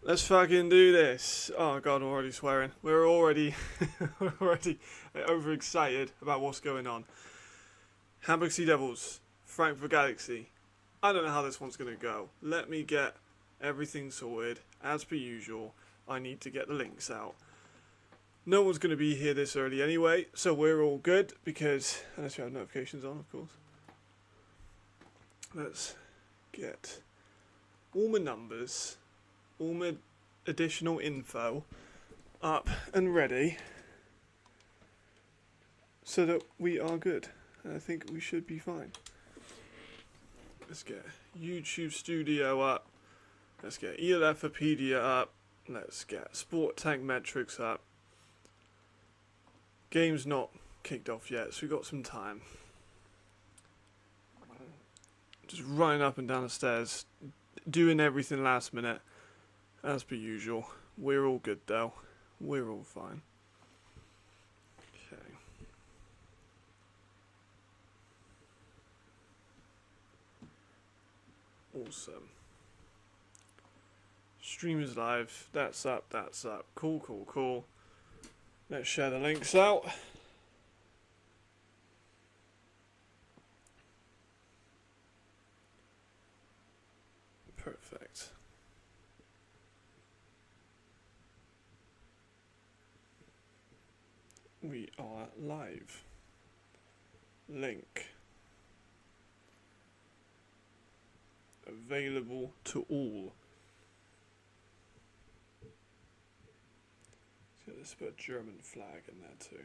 Let's fucking do this. Oh god, I'm already swearing. We're already we're already overexcited about what's going on. Hamburg SeaDevils, Frankfurt Galaxy. I don't know how this one's gonna go. Let me get everything sorted. As per usual, I need to get the links out. No one's gonna be here this early anyway, so we're all good because unless you have notifications on, of course. Let's get all my numbers, all my additional info up and ready so that we are good. And I think we should be fine. Let's get YouTube Studio up. Let's get ELFopedia up. Let's get Sport Tank Metrics up. Game's not kicked off yet, so we've got some time. Just running up and down the stairs, doing everything last minute, as per usual. We're all good though. We're all fine. Okay. Awesome. Stream is live. That's up, that's up. Cool, cool, cool. Let's share the links out. Perfect. We are live. Link. Available to all. So let's put a German flag in there too.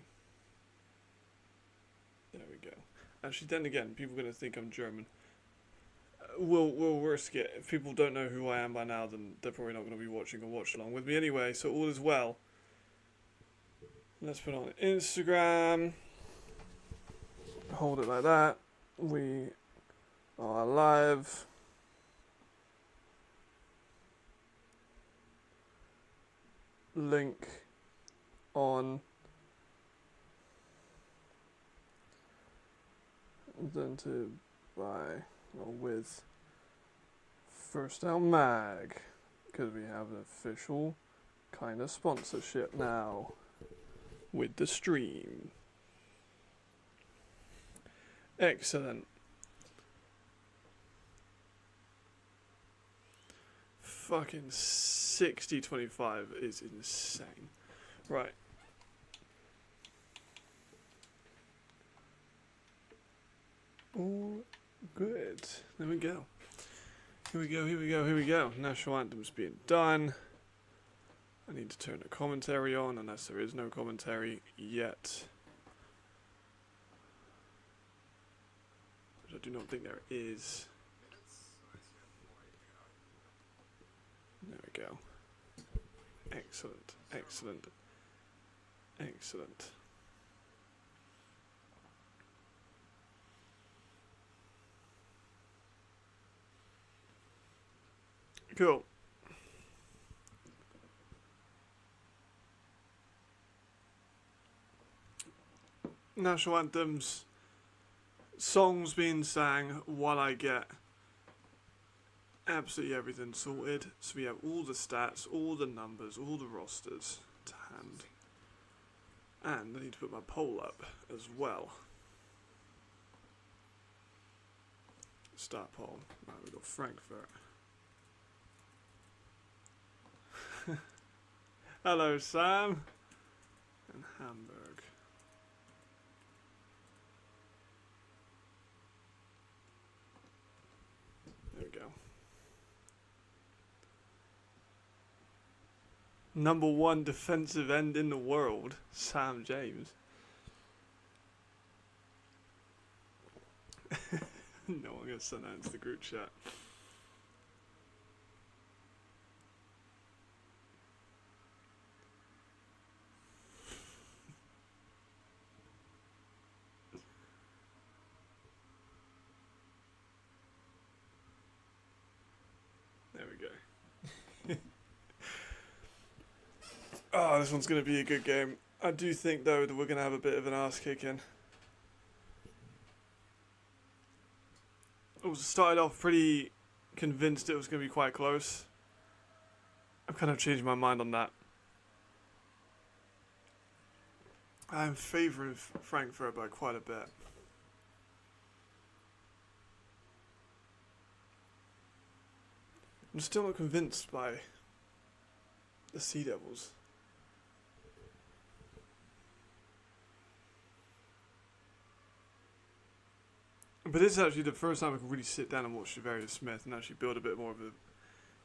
There we go. Actually, then again, people are going to think I'm German. We'll risk it. If people don't know who I am by now, then they're probably not going to be watching or watch along with me anyway, so all is well. Let's put on Instagram. Hold it like that. We are live. Link on. Presented by or with First Out Mag, because we have an official kind of sponsorship now with the stream. Excellent. Fucking 60-25 is insane. Right. All good. There we go. Here we go, here we go, here we go. National Anthem's being done. I need to turn the commentary on, unless there is no commentary yet. Which I do not think there is. There we go. Excellent, excellent, excellent. Cool. National anthems, songs being sang while I get absolutely everything sorted. So we have all the stats, all the numbers, all the rosters to hand. And I need to put my poll up as well. Start poll. Right, we've got Frankfurt. Hello, Sam. And Hamburg. There we go. Number 1 defensive end in the world, Sam James. No, I'm going to send that into the group chat. There we go. Oh, this one's going to be a good game. I do think, though, that we're going to have a bit of an ass kicking. I was started off pretty convinced it was going to be quite close. I've kind of changed my mind on that. I'm favouring Frankfurt by quite a bit. I'm still not convinced by the SeaDevils. But this is actually the first time I can really sit down and watch Javarius Smith and actually build a bit more of an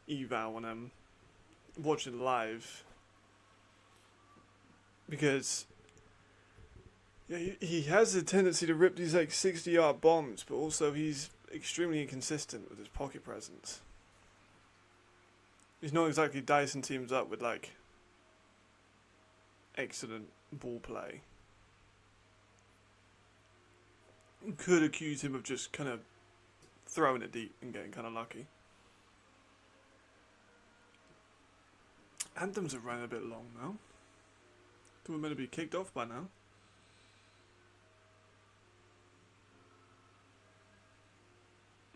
eval when I'm watching live. Because yeah, he has a tendency to rip these like 60-yard bombs, but also he's extremely inconsistent with his pocket presence. He's not exactly dicing teams up with like excellent ball play. Could accuse him of just kind of throwing it deep and getting kind of lucky. Anthems are running a bit long now. Thought we're meant to be kicked off by now.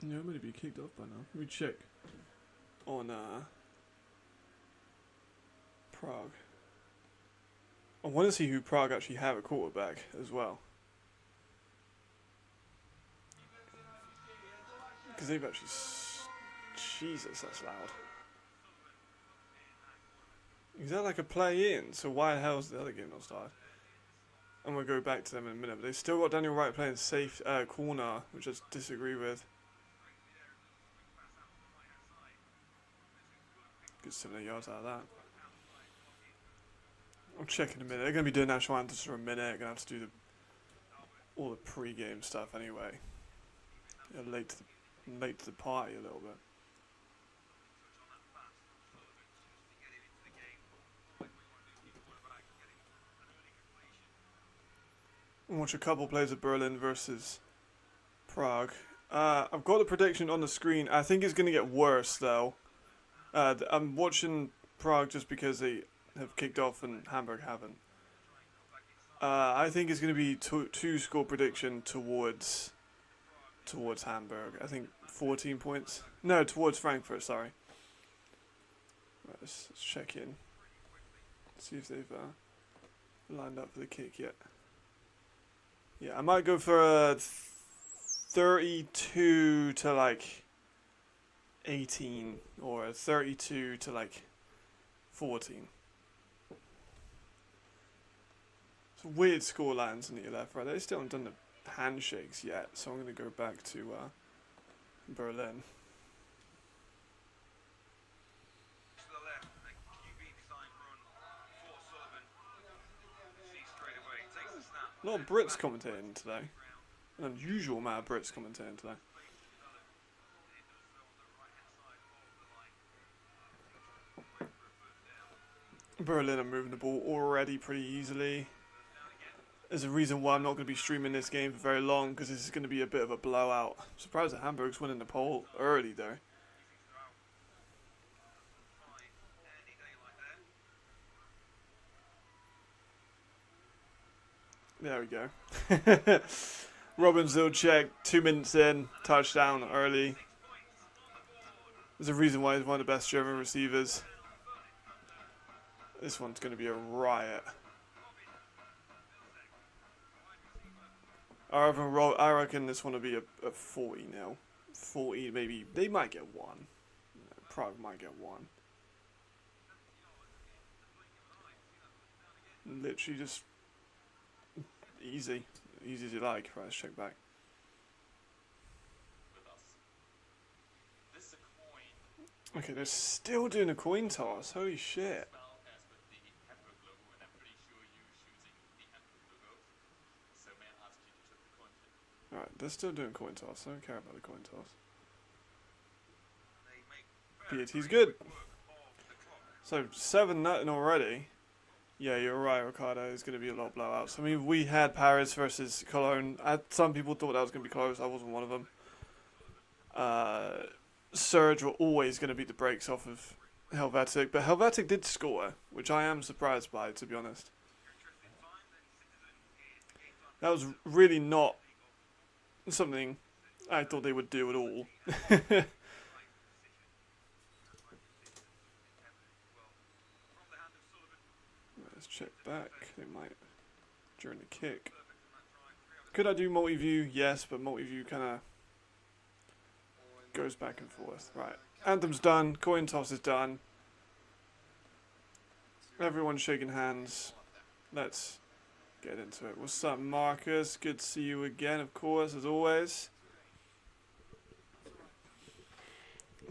Yeah, we're meant to be kicked off by now. Let me check on Prague. I want to see who Prague actually have a quarterback as well. Because they've actually... Jesus, that's loud. Is that like a play in? So why the hell's the other game not started? I'm going to go back to them in a minute. But they've still got Daniel Wright playing safe corner, which I disagree with. Good 7 yards out of that. I'll check in a minute. They're going to be doing national anthems for a minute. They're going to have to do all the pre-game stuff anyway. Yeah, late to the party a little bit. I'll watch a couple plays of Berlin versus Prague. I've got the prediction on the screen. I think it's going to get worse though. I'm watching Prague just because they have kicked off and Hamburg haven't. I think it's going to be two score prediction towards Hamburg. I think 14 points. No, towards Frankfurt, sorry. Right, let's check in. See if they've lined up for the kick yet. Yeah, I might go for a 32 to like 18 or a 32 to like 14. It's weird score lines in the left, right? They still haven't done the handshakes yet, so I'm going to go back to Berlin. A lot of Brits commentating today. An unusual amount of Brits commentating today. Berlin are moving the ball already pretty easily. There's a reason why I'm not going to be streaming this game for very long, because this is going to be a bit of a blowout. I'm surprised that Hamburg's winning the poll early though. There we go. Robin Zilchek, 2 minutes in, touchdown early. There's a reason why he's one of the best German receivers. This one's going to be a riot. I reckon this one will be a 40 now. 40 maybe. They might get one. Prague might get one. Literally just easy. Easy as you like. Right, let's check back. Okay, they're still doing a coin toss. Holy shit. Alright, they're still doing coin toss. I don't care about the coin toss. PAT's good. So, 7-0 already. Yeah, you're right, Ricardo. It's going to be a lot of blowouts. I mean, we had Paris versus Cologne. Some people thought that was going to be close. I wasn't one of them. Surge were always going to beat the brakes off of Helvetic. But Helvetic did score, which I am surprised by, to be honest. That was really not something I thought they would do at all. Let's check back. They might during the kick. Could I do multi-view? Yes, but multi-view kind of goes back and forth. Right. Anthem's done. Coin toss is done. Everyone's shaking hands. Let's get into it. What's up, Marcus? Good to see you again, of course, as always.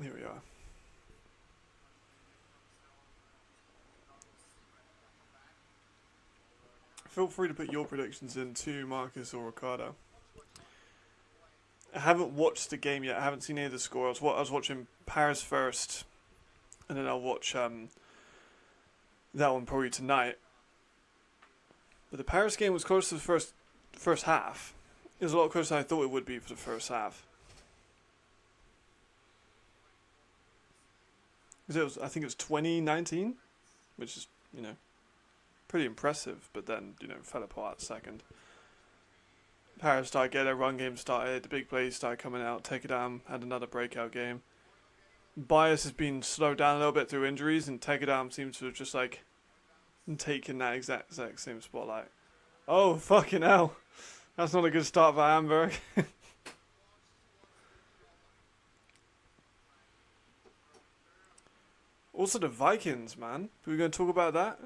Here we are. Feel free to put your predictions in too, Marcus or Ricardo. I haven't watched the game yet. I haven't seen any of the scores. I was watching Paris first, and then I'll watch that one probably tonight. But the Paris game was close to the first half. It was a lot closer than I thought it would be for the first half. Because I think it was 2019, which is, pretty impressive, but then, fell apart second. Paris started getting their run game started, the big plays started coming out, Tekadam had another breakout game. Bias has been slowed down a little bit through injuries, and Tekadam seems to have just taken that exact same spotlight. Oh, fucking hell. That's not a good start for Hamburg. Also the Vikings, man. Are we going to talk about that?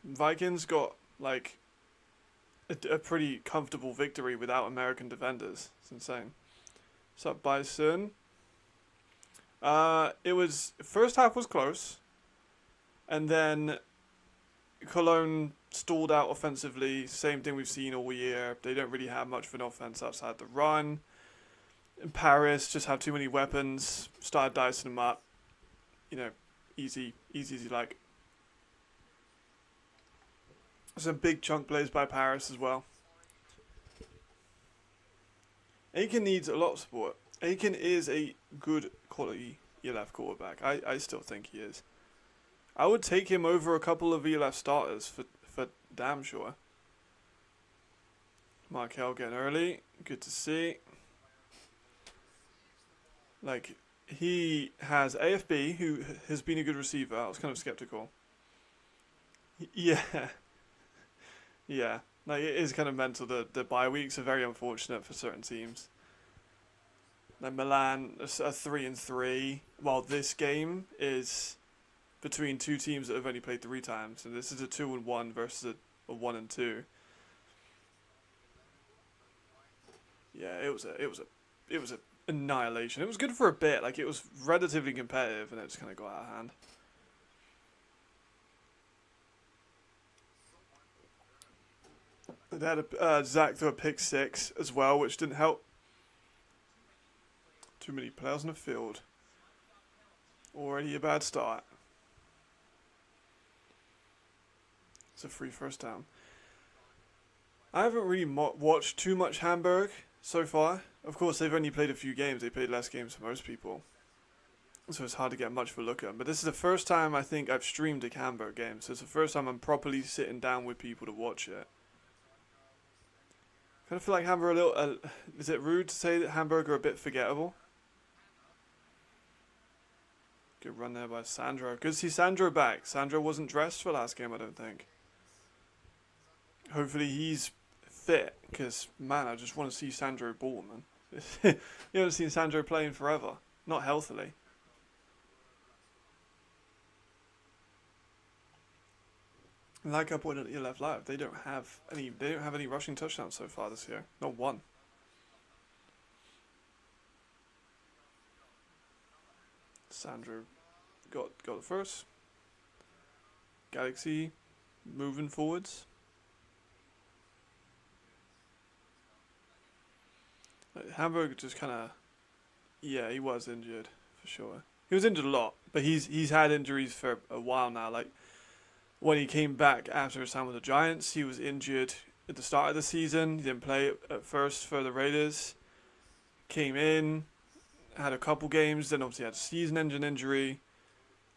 Vikings got, a pretty comfortable victory without American defenders. It's insane. What's up, Bison? First half was close. And then Cologne stalled out offensively. Same thing we've seen all year. They don't really have much of an offense outside the run. And Paris just have too many weapons. Started dicing them up. Easy like. Some big chunk plays by Paris as well. Aiken needs a lot of support. Aiken is a good quality ELF quarterback. I still think he is. I would take him over a couple of ELF starters for damn sure. Markel getting early. Good to see. He has AFB, who has been a good receiver. I was kind of skeptical. Yeah. Yeah. It is kind of mental. The bye weeks are very unfortunate for certain teams. Milan are 3-3, while this game is between two teams that have only played 3 times, and this is a 2-1 versus a 1-2. Yeah, it was a annihilation. It was good for a bit. It was relatively competitive, and it just kind of got out of hand. They had Zach throw a pick 6 as well, which didn't help. Too many players on the field. Already a bad start. It's a free first down. I haven't really watched too much Hamburg so far. Of course, they've only played a few games. They played less games than most people. So it's hard to get much of a look at them. But this is the first time I think I've streamed a Hamburg game. So it's the first time I'm properly sitting down with people to watch it. I kind of feel like Hamburg a little... is it rude to say that Hamburg are a bit forgettable? Good run there by Sandro. Good to see Sandro back. Sandro wasn't dressed for last game, I don't think. Hopefully he's fit, because, man, I just want to see Sandro ball, man. You haven't seen Sandro playing forever. Not healthily. Like I pointed at ELF Live, they don't have any rushing touchdowns so far this year. Not one. Sandro got the first. Galaxy moving forwards. Hamburg just kind of... Yeah, he was injured, for sure. He was injured a lot, but he's had injuries for a while now. When he came back after his time with the Giants, he was injured at the start of the season. He didn't play at first for the Raiders. Came in, had a couple games, then obviously had a season-ending injury.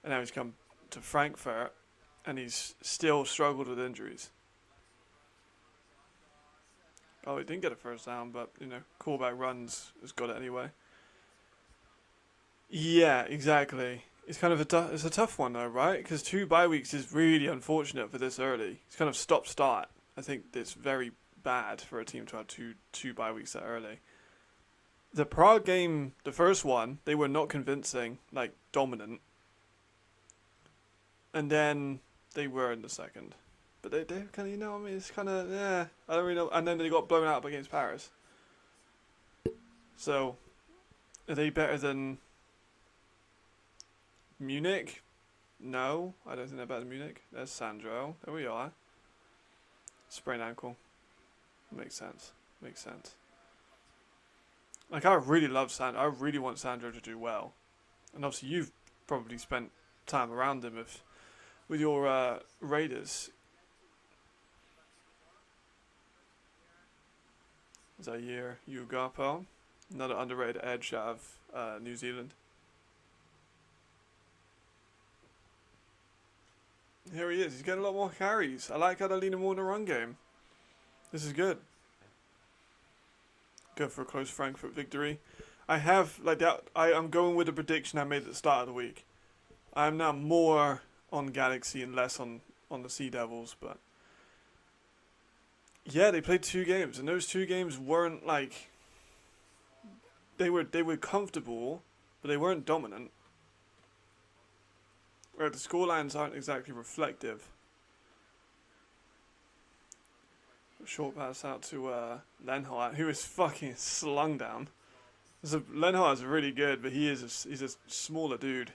And now he's come to Frankfurt, and he's still struggled with injuries. Oh, he didn't get a first down, but, callback runs has got it anyway. Yeah, exactly. It's kind of it's a tough one though, right? Because 2 bye weeks is really unfortunate for this early. It's kind of stop start. I think it's very bad for a team to have two bye weeks that early. The Prague game, the first one, they were not convincing, like dominant, and then they were in the second. But they kind of, you know, I mean, it's kind of, yeah, I don't really know. And then they got blown out against Paris. So, are they better than Munich? No, I don't think they're better than Munich. There's Sandro. There we are. Sprained ankle. Makes sense. Makes sense. Like, I really love Sandro. I really want Sandro to do well. And obviously, you've probably spent time around him with your Raiders. Zaire Ugapo. Another underrated edge out of New Zealand. Here he is. He's getting a lot more carries. I like how they're leaning more in the run game. This is good. Go for a close Frankfurt victory. I have, like that, I'm going with the prediction I made at the start of the week. I'm now more on Galaxy and less on the SeaDevils, but yeah, they played 2 games, and those 2 games weren't like, they were comfortable, but they weren't dominant. Right, the scorelines aren't exactly reflective. Short pass out to Lenhart, who is fucking slung down. So Lenhart's really good, but he's a smaller dude.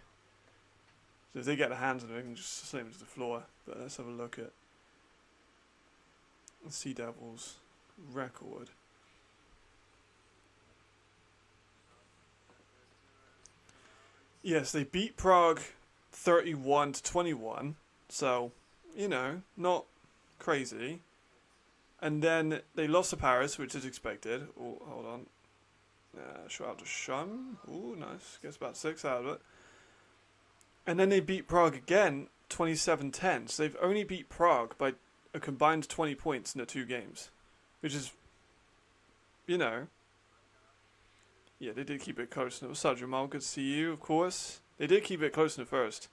So if they get their hands on him, they can just slam him to the floor. But let's have a look at the SeaDevils record. Yes, they beat Prague 31-21. So, you know, not crazy. And then they lost to Paris, which is expected. Oh, hold on. Shot out to Shum. Ooh, nice. Gets about 6 out of it. And then they beat Prague again, 27-10. So they've only beat Prague by a combined 20 points in the 2 games. Which is, you know. Yeah, they did keep it close. And it was Sergio Mal, good to see you, of course. They did keep it close in the first.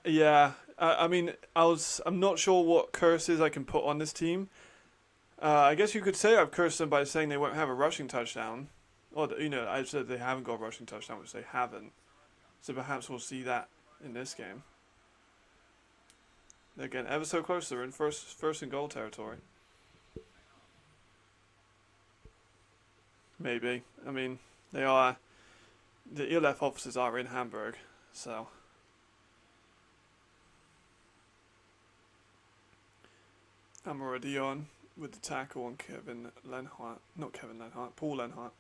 Yeah. I mean, I'm not sure what curses I can put on this team. I guess you could say I've cursed them by saying they won't have a rushing touchdown. Or, you know, I said they haven't got a rushing touchdown, which they haven't. So perhaps we'll see that in this game. They're getting ever so close. They're in first and goal territory. Maybe. I mean, they are. The ELF offices are in Hamburg, so. Amara Dion with the tackle on Kevin Lenhart. Not Kevin Lenhart, Paul Lenhart.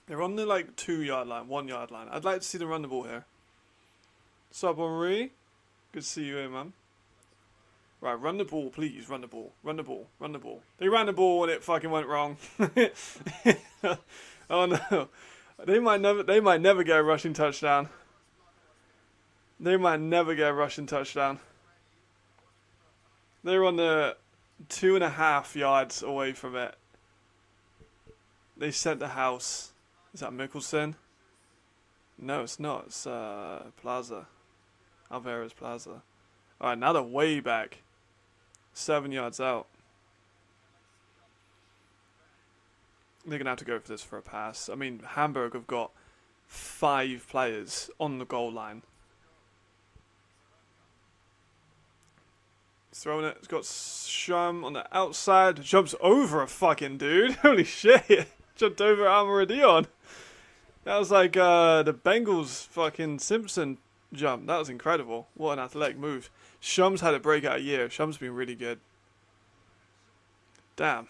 They're on the 2-yard line, 1-yard line. I'd like to see them run the ball here. Sup, Henri? Good to see you here, man. Right, run the ball, please. Run the ball. Run the ball. Run the ball. They ran the ball and it fucking went wrong. Oh no. They might never get a rushing touchdown. They might never get a rushing touchdown. They're on the 2.5 yards away from it. They sent the house. Is that Mikkelsen? No, it's not. It's Plaza. Alvarez Plaza. Alright, now they're way back. 7 yards out. They're going to have to go for this for a pass. I mean, Hamburg have got 5 players on the goal line. He's throwing it. It's got Shum on the outside. Jumps over a fucking dude. Holy shit. Jumped over Amaradion. That was like the Bengals fucking Simpson jump. That was incredible. What an athletic move. Shum's had a breakout year. Shum's been really good. Damn.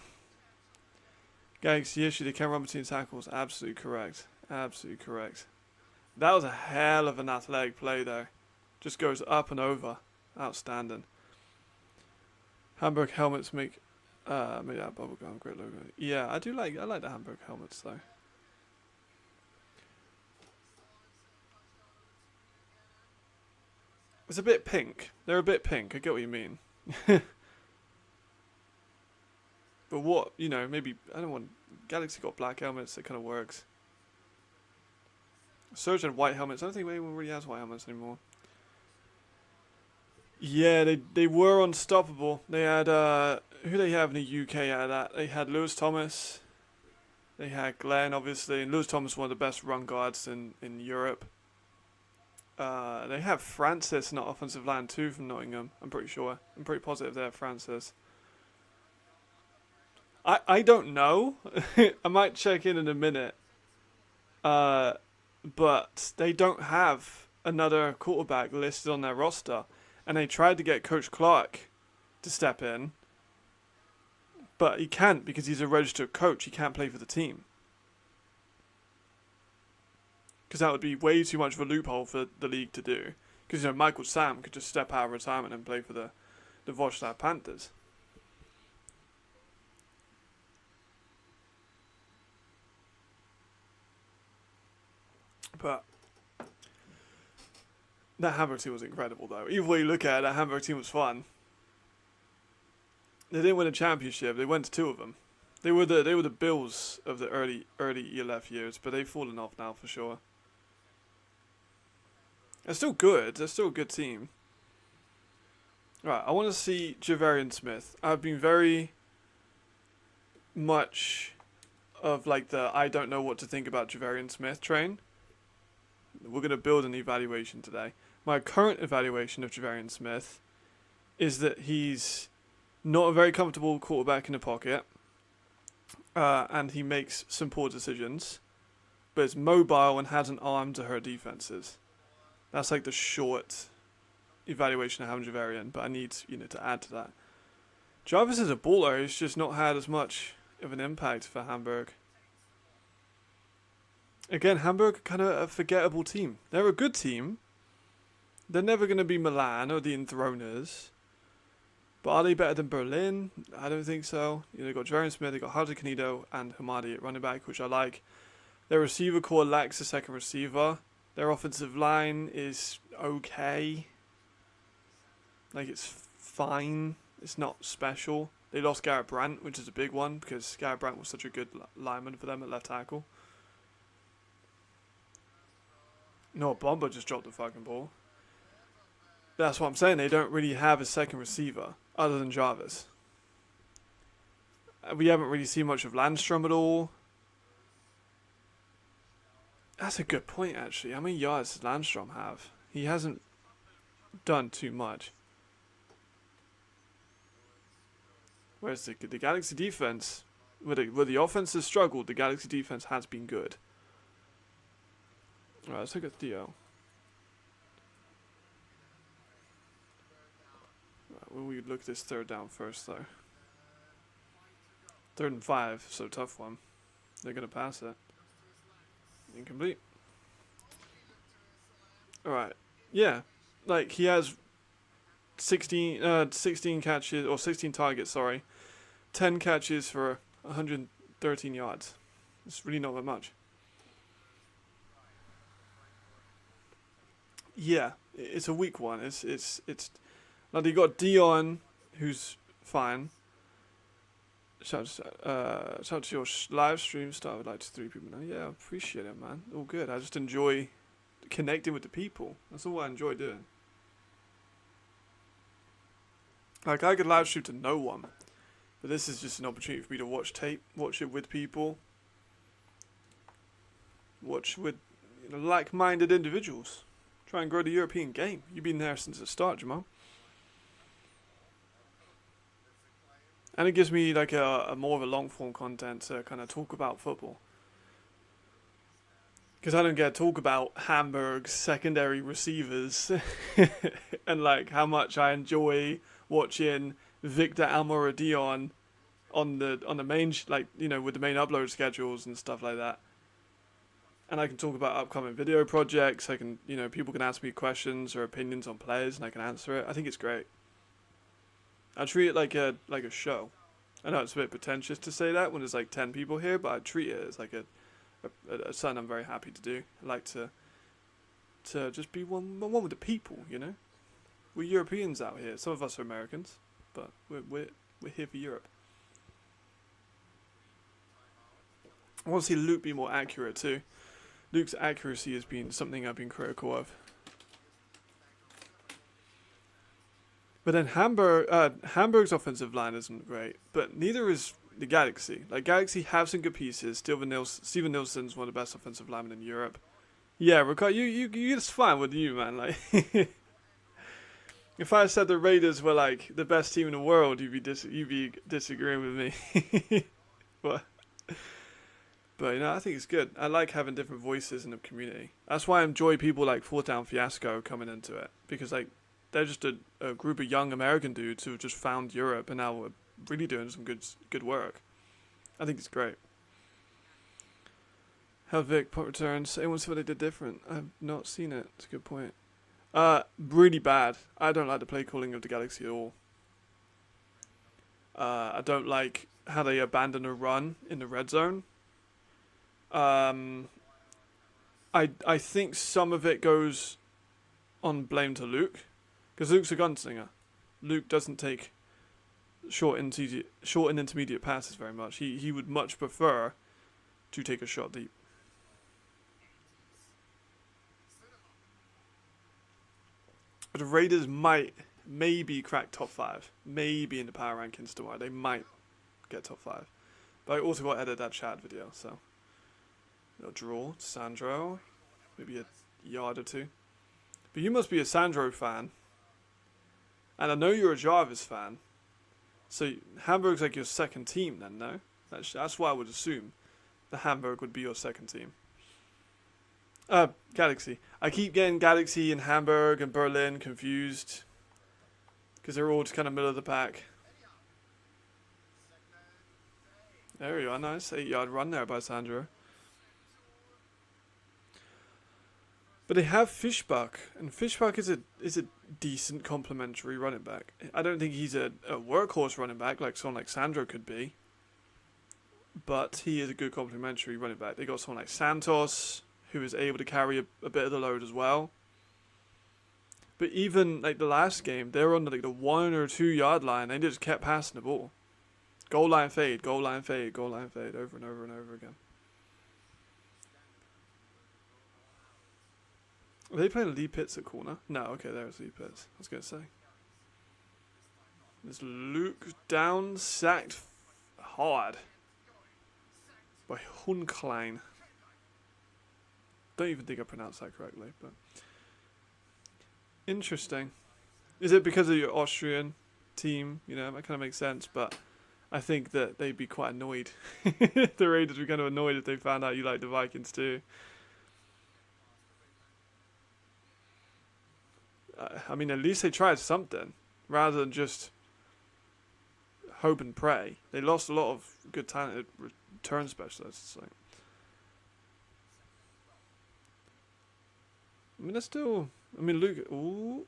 Galaxy issue. They can run between tackles. Absolutely correct. Absolutely correct. That was a hell of an athletic play though. Just goes up and over. Outstanding. Hamburg helmets make that bubblegum great logo. Yeah, I like the Hamburg helmets though. It's a bit pink. They're a bit pink. I get what you mean. But what, you know, maybe I don't want Galaxy got black helmets. That kind of works. Surge had white helmets. I don't think anyone really has white helmets anymore. Yeah, they were unstoppable. They had who they have in the UK out of that? They had Lewis Thomas. They had Glenn, obviously, and Lewis Thomas, one of the best run guards in Europe. They have Francis in the offensive line too from Nottingham. I'm pretty sure. I'm pretty positive they have Francis. I don't know. I might check in a minute. But they don't have another quarterback listed on their roster, and they tried to get Coach Clark to step in, but he can't because he's a registered coach. He can't play for the team. Because that would be way too much of a loophole for the league to do. Because, Michael Sam could just step out of retirement and play for the Wrocław Panthers. But that Hamburg team was incredible, though. Either way you look at it, that Hamburg team was fun. They didn't win a championship. They went to 2 of them. They were the Bills of the early ELF years, but they've fallen off now for sure. They're still good. They're still a good team. Right, I want to see Javarian Smith. I've been very much of like the I don't know what to think about Javarian Smith train. We're going to build an evaluation today. My current evaluation of Javarian Smith is that he's not a very comfortable quarterback in the pocket, and he makes some poor decisions, but is mobile and has an arm to hurt defenses. That's like the short evaluation of having Javarian, but I need to add to that. Jarvis is a baller. He's just not had as much of an impact for Hamburg. Again, Hamburg kind of a forgettable team. They're a good team. They're never going to be Milan or the Enthroners. But are they better than Berlin? I don't think so. They've got Javarian Smith, they've got Hardy Canido and Hamadi at running back, which I like. Their receiver core lacks a second receiver. Their offensive line is okay. Like, it's fine. It's not special. They lost Garrett Brandt, which is a big one, because Garrett Brandt was such a good lineman for them at left tackle. No, Bomber just dropped the fucking ball. That's what I'm saying. They don't really have a second receiver other than Jarvis. We haven't really seen much of Landstrom at all. That's a good point, actually. How many yards does Landstrom have? He hasn't done too much. Whereas the Galaxy defense, where the offense has struggled, the Galaxy defense has been good. Alright, let's look at Theo. Right, well, we look at this third down first, though. 3rd and 5, so tough one. They're going to pass it. Incomplete. Alright. Yeah. Like, he has 16 catches, or 16 targets, sorry. 10 catches for 113 yards. It's really not that much. Yeah, it's a weak one. It's like you got Dion, who's fine. Shout out to your live stream. Started like 3 people now. Yeah, I appreciate it, man. All good. I just enjoy connecting with the people. That's all I enjoy doing. Like, I could live stream to no one, but this is just an opportunity for me to watch tape, watch it with people, watch with like-minded individuals. Try and grow the European game. You've been there since the start, Jamal. And it gives me like a more of a long-form content to kind of talk about football. Because I don't get to talk about Hamburg's secondary receivers and like how much I enjoy watching Victor Almoradon on the main with the main upload schedules and stuff like that. And I can talk about upcoming video projects. I can, people can ask me questions or opinions on players, and I can answer it. I think it's great. I treat it like a show. I know it's a bit pretentious to say that when there's like 10 people here, but I treat it as like a something I'm very happy to do. I like to just be one with the people, We're Europeans out here. Some of us are Americans, but we're here for Europe. I want to see Luke be more accurate too. Luke's accuracy has been something I've been critical of. But then Hamburg's offensive line isn't great, but neither is the Galaxy. Like, Galaxy have some good pieces. Steven Nilsson's one of the best offensive linemen in Europe. Yeah, Ricardo, you just fine with you, man. Like, if I said the Raiders were like the best team in the world, you'd be disagreeing with me. but you know, I think it's good. I like having different voices in the community. That's why I enjoy people like Fourth Down Fiasco coming into it, because like they're just a group of young American dudes who have just found Europe and now are really doing some good work. I think it's great. How Vic punt returns. Anyone see what they did different? I've not seen it. It's a good point. Really bad. I don't like the play calling of the Galaxy at all. I don't like how they abandon a run in the red zone. I think some of it goes on blame to Luke, because Luke's a gunslinger. Luke doesn't take short and intermediate passes very much. He would much prefer to take a shot deep. The Raiders might maybe crack top 5, maybe in the power rankings tomorrow. They might get top 5, but I also got to edit that chat video, so a draw. Sandro, maybe a yard or two. But you must be a Sandro fan, and I know you're a Jarvis fan. So Hamburg's like your second team, then, no? That's why I would assume the Hamburg would be your second team. Galaxy. I keep getting Galaxy and Hamburg and Berlin confused, because they're all just kind of middle of the pack. There we are, nice 8-yard run there by Sandro. But they have Fishbach, and Fishbach is a decent complementary running back. I don't think he's a workhorse running back like someone like Sandro could be, but he is a good complementary running back. They got someone like Santos, who is able to carry a bit of the load as well. But even like the last game, they were on like the 1 or 2 yard line. They just kept passing the ball. Goal line fade, goal line fade, goal line fade, over and over and over again. Are they playing Lee Pitts at corner? No, okay, there's Lee Pitts. I was going to say. There's Luke down, sacked hard by Hunklein. Don't even think I pronounced that correctly, but interesting. Is it because of your Austrian team? You know, that kind of makes sense, but I think that they'd be quite annoyed. The Raiders would be kind of annoyed if they found out you like the Vikings too. I mean, at least they tried something rather than just hope and pray. They lost a lot of good talented return specialists. Like, I mean, they're still. I mean, Luke. Ooh,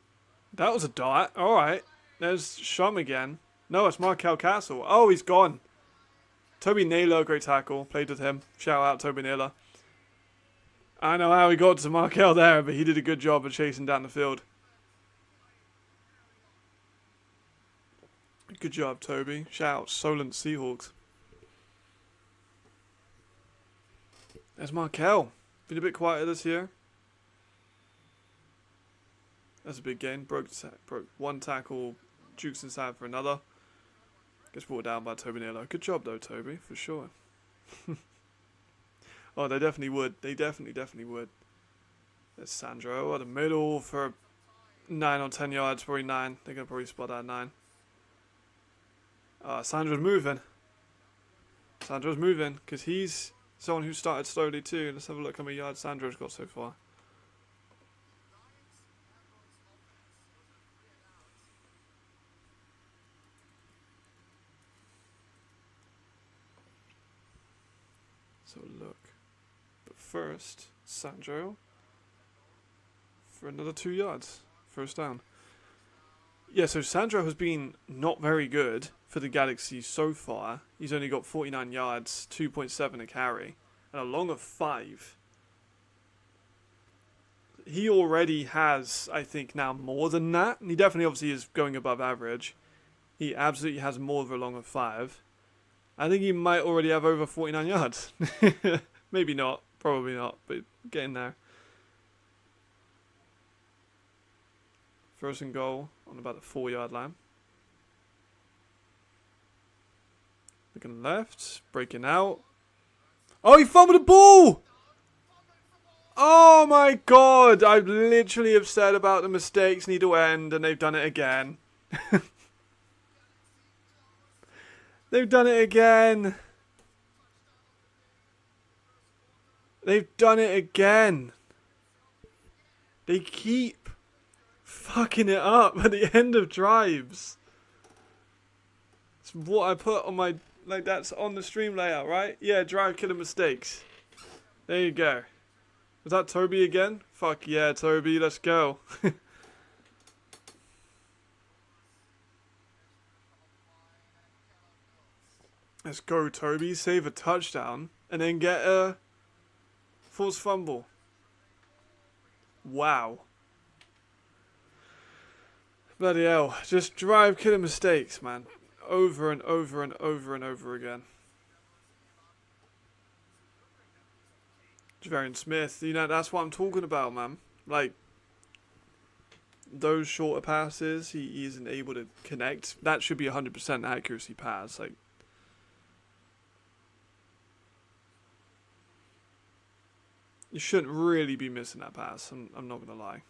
that was a dart. All right, there's Shum again. No, it's Markel Castle. Oh, he's gone. Toby Naylor, great tackle. Played with him. Shout out Toby Naylor. I know how he got to Markel there, but he did a good job of chasing down the field. Good job, Toby. Shout out Solent Seahawks. There's Markel. Been a bit quieter this year. That's a big gain. Broke one tackle, jukes inside for another. Gets brought down by Toby Naylor. Good job though, Toby, for sure. Oh, they definitely would. They definitely would. There's Sandro at the middle for 9 or 10 yards, probably 9. They're going to probably spot that 9. Sandro's moving. Sandro's moving, because he's someone who started slowly too. Let's have a look how many yards Sandro's got so far. So look. But first, Sandro for another 2 yards. First down. Yeah, so Sandro has been not very good for the Galaxy so far. He's only got 49 yards, 2.7 a carry, and a long of 5. He already has, I think, now more than that. And he definitely obviously is going above average. He absolutely has more of a long of 5. I think he might already have over 49 yards. Maybe not. Probably not, but getting there. First and goal on about the 4-yard line. Looking left, breaking out. Oh, he fumbled the ball! Oh my god, I literally have said about the mistakes need to end, and they've done it again. They've done it again. They've done it again. They keep fucking it up at the end of drives. It's what I put on my, like, that's on the stream layout, right? Yeah, drive killer mistakes. There you go. Was that Toby again? Fuck yeah, Toby, let's go. Let's go, Toby. Save a touchdown and then get a forced fumble. Wow. Bloody hell. Just drive killer mistakes, man. Over and over and over and over again. Javarian Smith, you know, that's what I'm talking about, man. Like, those shorter passes, he isn't able to connect. That should be 100% accuracy pass. Like, you shouldn't really be missing that pass. I'm not going to lie.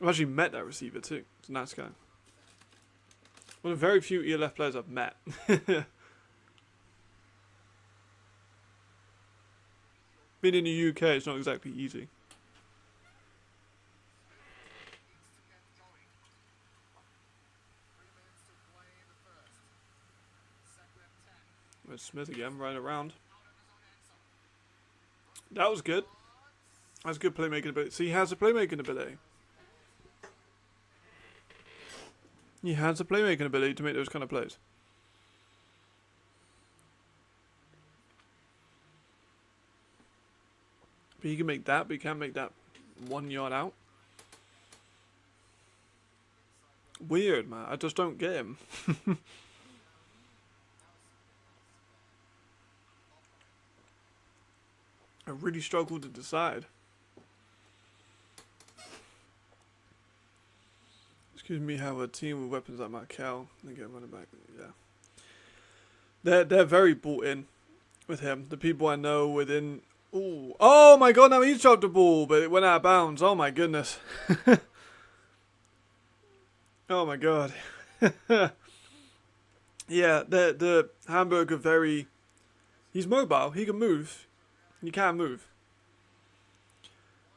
I've actually met that receiver too. He's a nice guy. One of the very few ELF players I've met. Being in the UK, it's not exactly easy. There's Smith again, right around. That was good. That's good playmaking ability. So he has a playmaking ability. He has a playmaking ability to make those kind of plays. But he can make that, but he can't make that 1 yard out. Weird, man. I just don't get him. I really struggle to decide. Excuse me, have a team with weapons like Markel and get running back. Yeah, they're very bought in with him. The people I know within. Ooh, oh my god! Now he's dropped the ball, but it went out of bounds. Oh my goodness. Oh my god. Yeah, the Hamburg are very. He's mobile. He can move. He can move.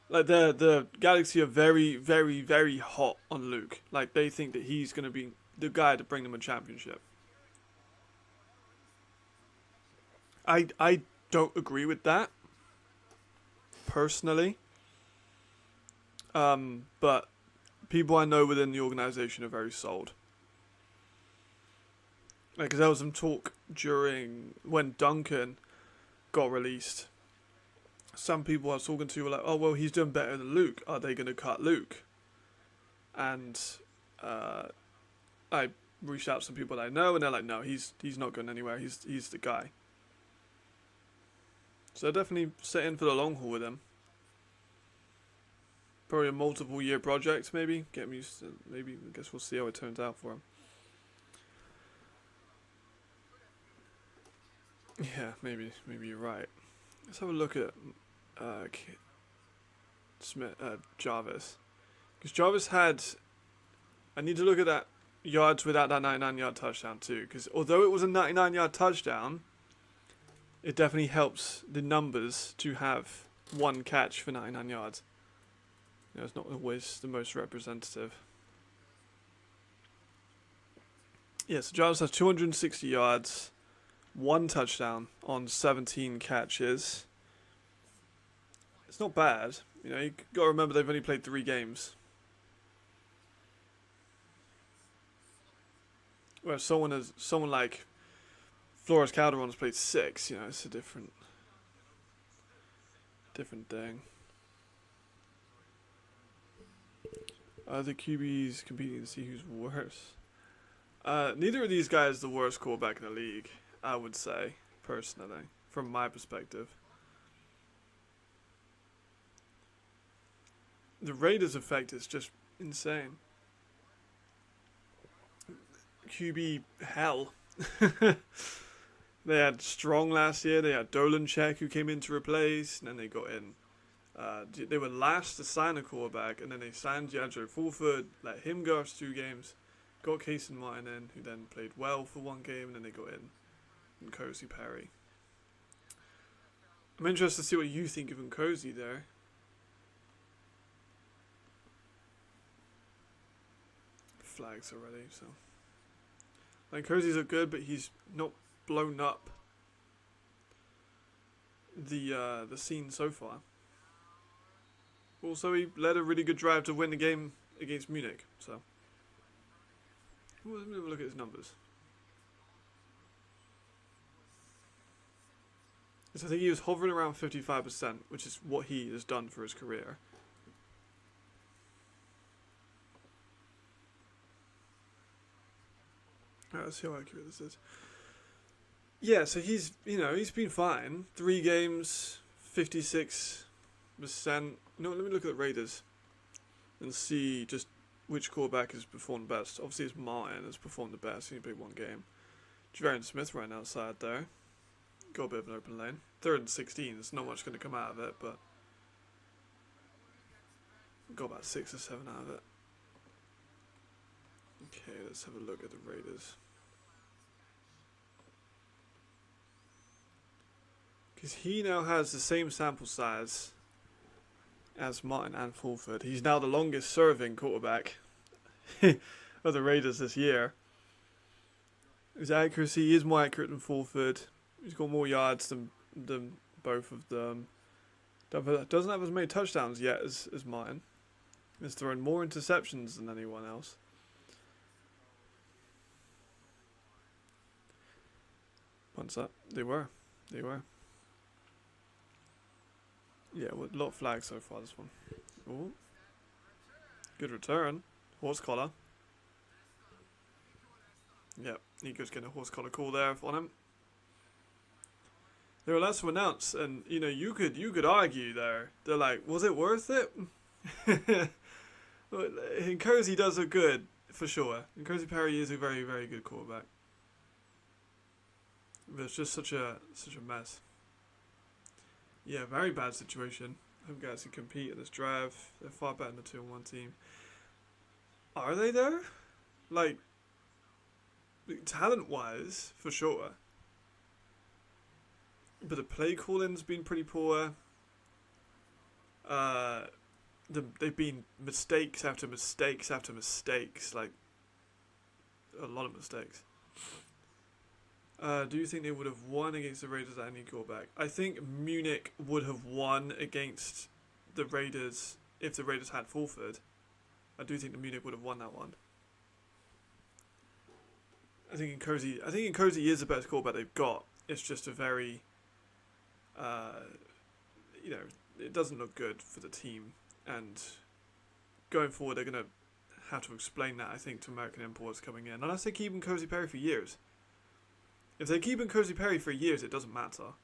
Like the Galaxy are very, very, very hot on Luke. Like they think that he's gonna be the guy to bring them a championship. I don't agree with that personally. But people I know within the organization are very sold. Like, 'cause there was some talk during when Duncan got released. Some people I was talking to were like, oh, well, he's doing better than Luke. Are they going to cut Luke? And I reached out to some people that I know, and they're like, no, he's not going anywhere. He's the guy. So they're definitely set in for the long haul with him. Probably a multiple year project, maybe. Get him used to, maybe, I guess we'll see how it turns out for him. Yeah, maybe you're right. Let's have a look at Jarvis. Because Jarvis had... I need to look at that yards without that 99-yard touchdown too. Because although it was a 99-yard touchdown, it definitely helps the numbers to have one catch for 99 yards. You know, it's not always the most representative. Yeah, so Jarvis has 260 yards, 1 touchdown on 17 catches. It's not bad. You know, you got to remember they've only played 3 games. Where someone like Flores Calderon has played 6. You know, it's a different thing. The QBs competing to see who's worse. Neither of these guys is the worst quarterback in the league, I would say, personally. from my perspective. The Raiders' effect is just insane. QB hell. They had Strong last year. They had Dolanchek who came in to replace, and then they got in. They were last to sign a quarterback, and then they signed Yadro Fulford, let him go after 2 games, got Casey Martin in, who then played well for 1 game, and then they got in Cozy Perry. I'm interested to see what you think of Nkosi there. Flags already, so. Like, Nkosis are good, but he's not blown up the scene so far. Also, he led a really good drive to win the game against Munich, so. Let me have a look at his numbers. So I think he was hovering around 55%, which is what he has done for his career. Alright, let's see how accurate this is. Yeah, so he's been fine. 3 games, 56%. No, let me look at the Raiders and see just which quarterback has performed best. Obviously, it's Martin has performed the best. He played 1 game. Javarian Smith ran outside there. Got a bit of an open lane. 3rd and 16. There's not much going to come out of it, but got about 6 or 7 out of it. Okay, let's have a look at the Raiders. Because he now has the same sample size as Martin and Fulford. He's now the longest serving quarterback of the Raiders this year. His accuracy is more accurate than Fulford. He's got more yards than both of them. Doesn't have as many touchdowns yet as Martin. He's thrown more interceptions than anyone else. Once that, they were. Yeah, a lot of flags so far this one. Ooh. Good return. Horse collar. Yep, Nico's getting a horse collar call there on him. They were last to announce, and you could argue there. They're like, was it worth it? Nkosi does look good for sure. Nkosi Perry is a very, very good quarterback. But it's just such a mess. Yeah, very bad situation. Home guys can compete in this drive. They're far better than the 2-1 team. Are they though? Like, talent-wise, for sure. But the play calling's been pretty poor. They've been mistakes after mistakes after mistakes. Like, a lot of mistakes. Do you think they would have won against the Raiders at any quarterback? I think Munich would have won against the Raiders if the Raiders had Fulford. I do think the Munich would have won that one. I think Nkosi is the best quarterback they've got. It's just a very, it doesn't look good for the team. And going forward, they're going to have to explain that, I think, to American imports coming in. Unless they keep Nkosi Perry for years. If they keep Nkosi Perry for years, it doesn't matter.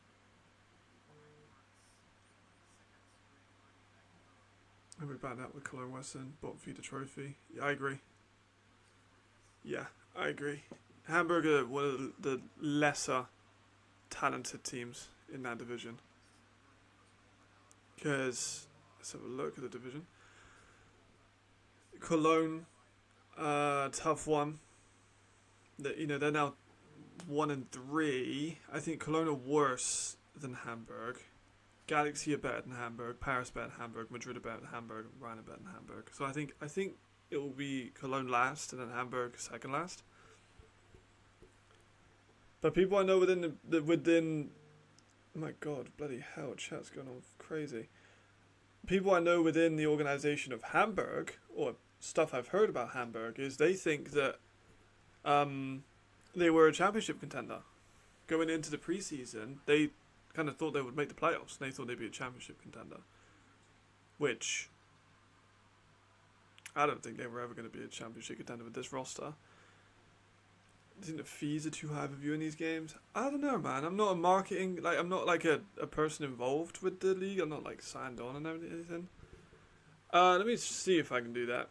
And we're back that with Cologne Wesson, bottom feeder trophy. Yeah, I agree. Hamburg are one of the lesser talented teams in that division. Because, let's have a look at the division. Cologne, tough one. They're now 1-3. I think Cologne are worse than Hamburg. Galaxy are better than Hamburg. Paris better than Hamburg. Madrid are better than Hamburg. Rhein are better than Hamburg. So I think it will be Cologne last and then Hamburg second last. But people I know within my God, bloody hell, chat's going on crazy. People I know within the organisation of Hamburg, or stuff I've heard about Hamburg, is they think that they were a championship contender. Going into the preseason, they kind of thought they would make the playoffs. And they thought they'd be a championship contender. Which, I don't think they were ever going to be a championship contender with this roster. think the fees are too high for viewing these games. I don't know, man. I'm not a marketing, like, I'm not like a person involved with the league. I'm not like signed on and everything. Let me see if I can do that.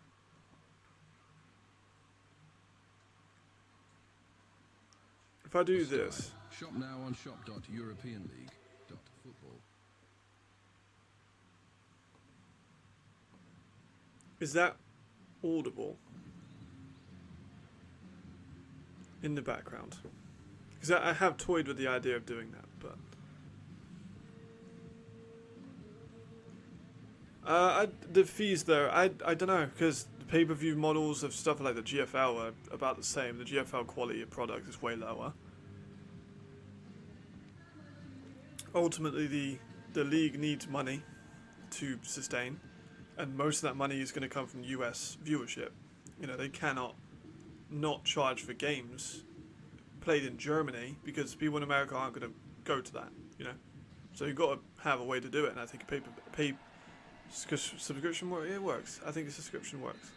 If I do this. Shop now on shop.europeanleague.football. Is that audible in the background? Because I have toyed with the idea of doing that, but the fees though, I don't know, because the pay-per-view models of stuff like the GFL are about the same. The GFL quality of product is way lower. Ultimately, the league needs money to sustain, and most of that money is going to come from US viewership. You know, they cannot not charge for games played in Germany because people in America aren't going to go to that, you know. So you've got to have a way to do it, and I think a pay subscription it works. I think a subscription works.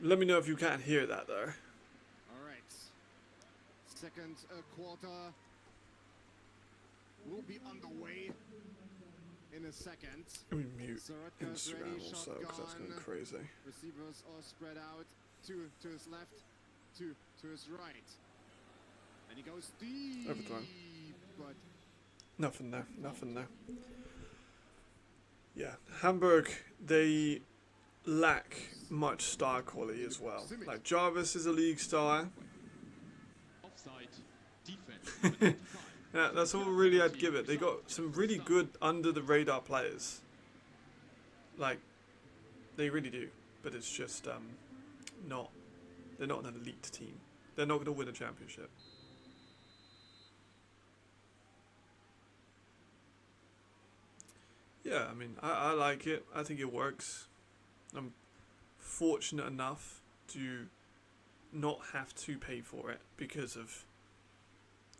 Let me know if you can't hear that though. All right. Second quarter will be underway in a second. Let me mute Instagram also because that's going crazy. Receivers are spread out. Two to his left, two to his right. And he goes deep. Overthrown. But Nothing there. Nothing there. Yeah, Hamburg, they lack much star quality as well. Like Jarvis is a league star. Yeah, that's all really I'd give it. They got some really good under the radar players. Like, they really do. But it's just they're not an elite team. They're not going to win a championship. Yeah, I mean, I like it. I think it works. I'm fortunate enough to not have to pay for it because of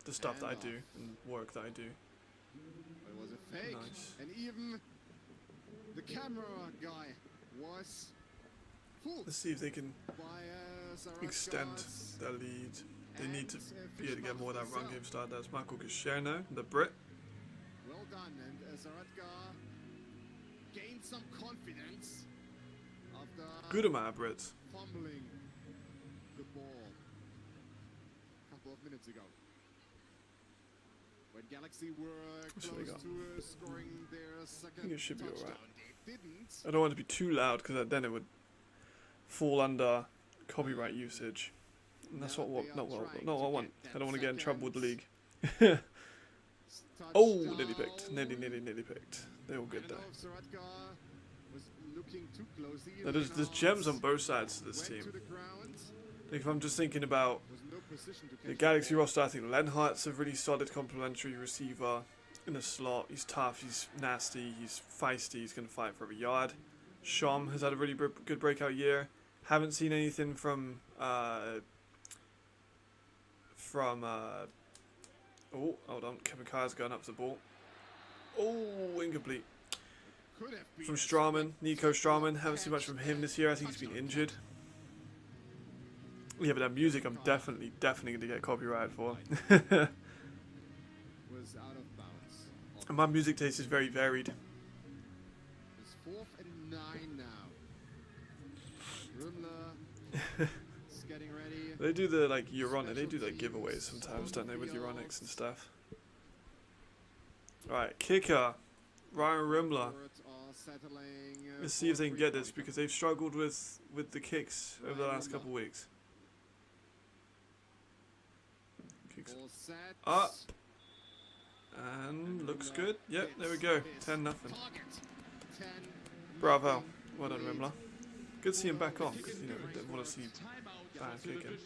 the stuff that I do and work that I do. it was a fake. Nice. And even the camera guy was fooled Let's see if they can by extend their lead. They need to be able to get more of that run game start. That's Michael Gascherno, the Brit. Well done, and Zaratka gained some confidence after Good amount of Brits. fumbling the ball a couple of minutes ago. When Galaxy were What we close got? to scoring their second it should be touchdown, alright. they didn't. I don't want it to be too loud because then it would fall under copyright usage. And that's not what I want. I don't want to get in trouble with the league. Oh, nearly picked. Nearly picked. They're all good though. Now, there's gems on both sides of this team. Like if I'm just thinking about the Galaxy roster, I think Lenhart's a really solid complementary receiver in the slot. He's tough, he's nasty, he's feisty, he's going to fight for every yard. Shom has had a really good breakout year. Haven't seen anything from oh, hold on, Kevin Kai's going up to the ball. Oh, incomplete. From Straumann, Nico Straumann, haven't seen much from him this year. I think he's been injured. Yeah, but that music I'm definitely going to get copyrighted for. And my music taste is very varied. It's 4th and 9 now. Rümmler is getting ready. They do the like Euronic, they do like giveaways sometimes, don't they, with Euronics and stuff. Right, kicker, Ryan Rümmler. Let's see if they can get this because they've struggled with the kicks over the last couple of weeks. Kicks up. And looks good. Yep, there we go. 10-0. Bravo. Well done, Rümmler. Good to see him back on because, you know, we don't want to see bad kicking.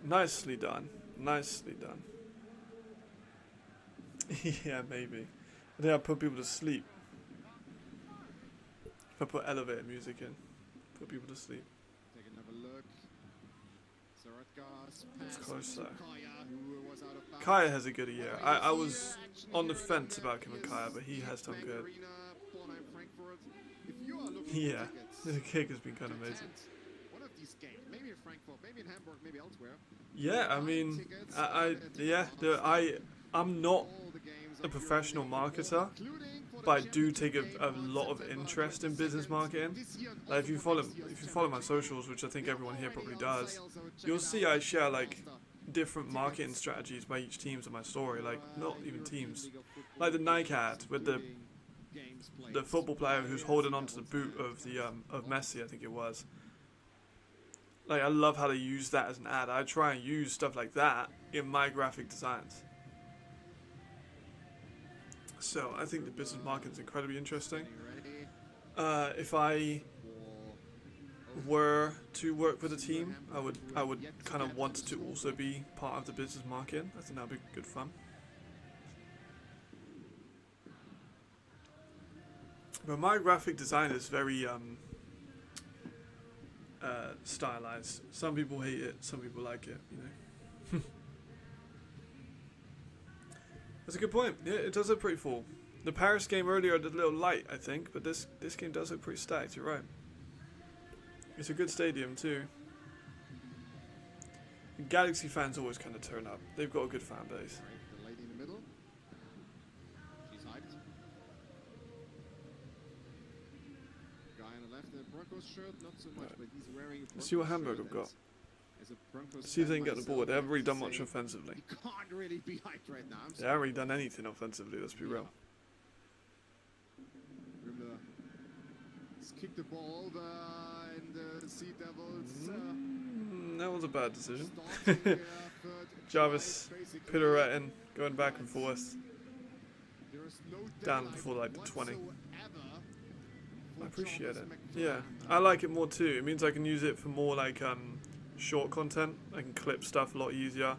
Nicely done. Nicely done. Yeah, maybe. I think I put people to sleep. If I put elevator music in, put people to sleep. Take another look. It's close though. Kaya has a good year. I was on the fence about Kevin Kaya, but he has done good. Yeah. The kick has been kind of amazing. One of these games, maybe in Frankfurt, maybe in Hamburg, maybe elsewhere. Yeah, I mean, I'm not a professional marketer, but I do take a lot of interest in business marketing. Like if you follow my socials, which I think everyone here probably does, you'll see I share like different marketing strategies by each teams in my story. Like not even teams, like the Nike ad with the football player who's holding onto the boot of the of Messi, I think it was. Like I love how they use that as an ad. I try and use stuff like that in my graphic designs. So I think the business marketing is incredibly interesting. If I were to work with a team, I would kind of want to also be part of the business marketing. I think that'd be good fun. But my graphic design is very stylized. Some people hate it, some people like it, you know. That's a good point. Yeah, it does look pretty full. The Paris game earlier did a little light, I think, but this game does look pretty stacked, you're right. It's a good stadium too. Galaxy fans always kind of turn up. They've got a good fan base. Right, the lady in the middle. She's hyped. Guy on the left in a Broncos shirt, not so much, but he's wearing a Let's see what Broncos Hamburg shirt, have got. as a Broncos See if they can fan get the ball. They myself, haven't really done I have much to offensively. say, you can't really be hyped right now. I'm They haven't really done anything offensively, let's be real. Rimler has kicked the ball over and the SeaDevils That was a bad decision. starting their third Jarvis drive, basically. pirouetting, going back and forth. There is no Down daylight before like the 20. whatsoever for I appreciate Jonas it. McDonald. Yeah, I like it more too. It means I can use it for more like short content. I can clip stuff a lot easier.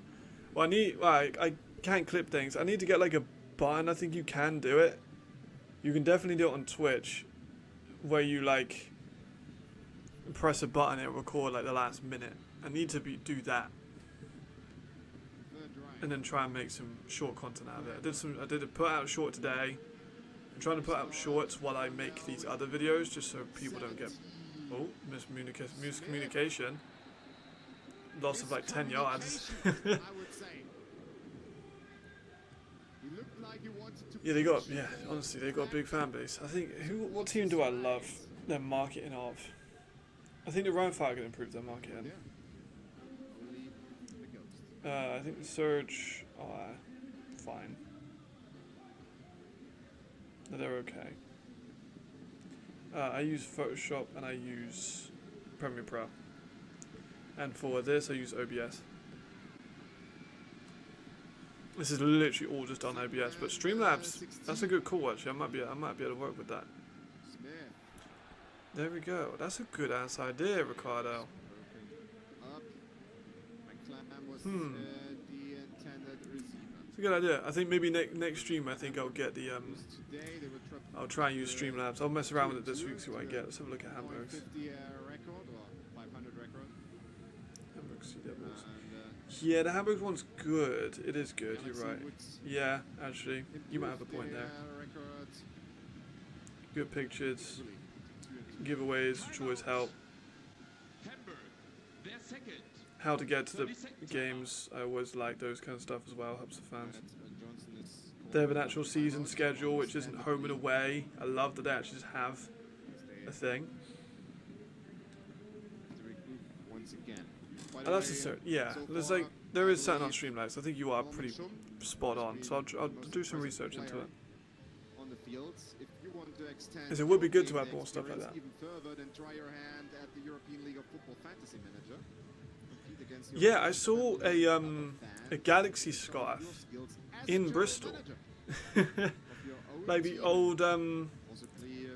Well, I can't clip things. I need to get like a button. I think you can do it. You can definitely do it on Twitch, where you like press a button and it'll record like the last minute. I need to do that, Third drive. and then try and make some short content out of it. I did a put out short today. I'm trying to put out shorts while I make these other videos, just so people don't get miscommunication. Loss of like 10 yards. I would say. He looked like he wanted to Yeah, honestly, they got a big fan base. I think, what team do I love their marketing of? I think the Rhine Fire can improve their marketing. Yeah. Only the ghost. I think the Surge are fine. They're okay. I use Photoshop and I use Premiere Pro. And for this, I use OBS. This is literally all just on OBS, but Streamlabs, that's a good call actually. I might be able to work with that. Smith. There we go. That's a good ass idea, Ricardo. Up. McClam was the intended receiver. It's a good idea. I think maybe next stream, I think I'll get the Today they were I'll try and use Streamlabs. I'll mess around with it this week, see what I get. Let's have a look at Hamburg's. 50 record or 500 record. Hamburg SeaDevils. And Yeah, the Hamburg one's good. It is good. You're Galaxy right. would Yeah, actually, you might have a point there. record. Good pictures, Really, giveaways, which always help. Hamburg, their second. How to get to the 30 seconds games, I always like those kind of stuff as well. Helps the fans. Johnson is They have an actual season schedule, which isn't home and away. I love that they actually just have a thing. to recruit once again. By the And that's way, just yeah. so There's far, like there is I something on believe Streamlabs. I think you are pretty spot on. So I'll do some research into it. on the fields. If you want to extend Yes, it would be your good to gaming add more stuff like experience that. Even further, then try your hand at the European League of Football Fantasy Manager. Compete against your Yeah, I friends saw and a other fans Galaxy to show scarf your skills as in a general Bristol. manager of your own Like the team. old Also play,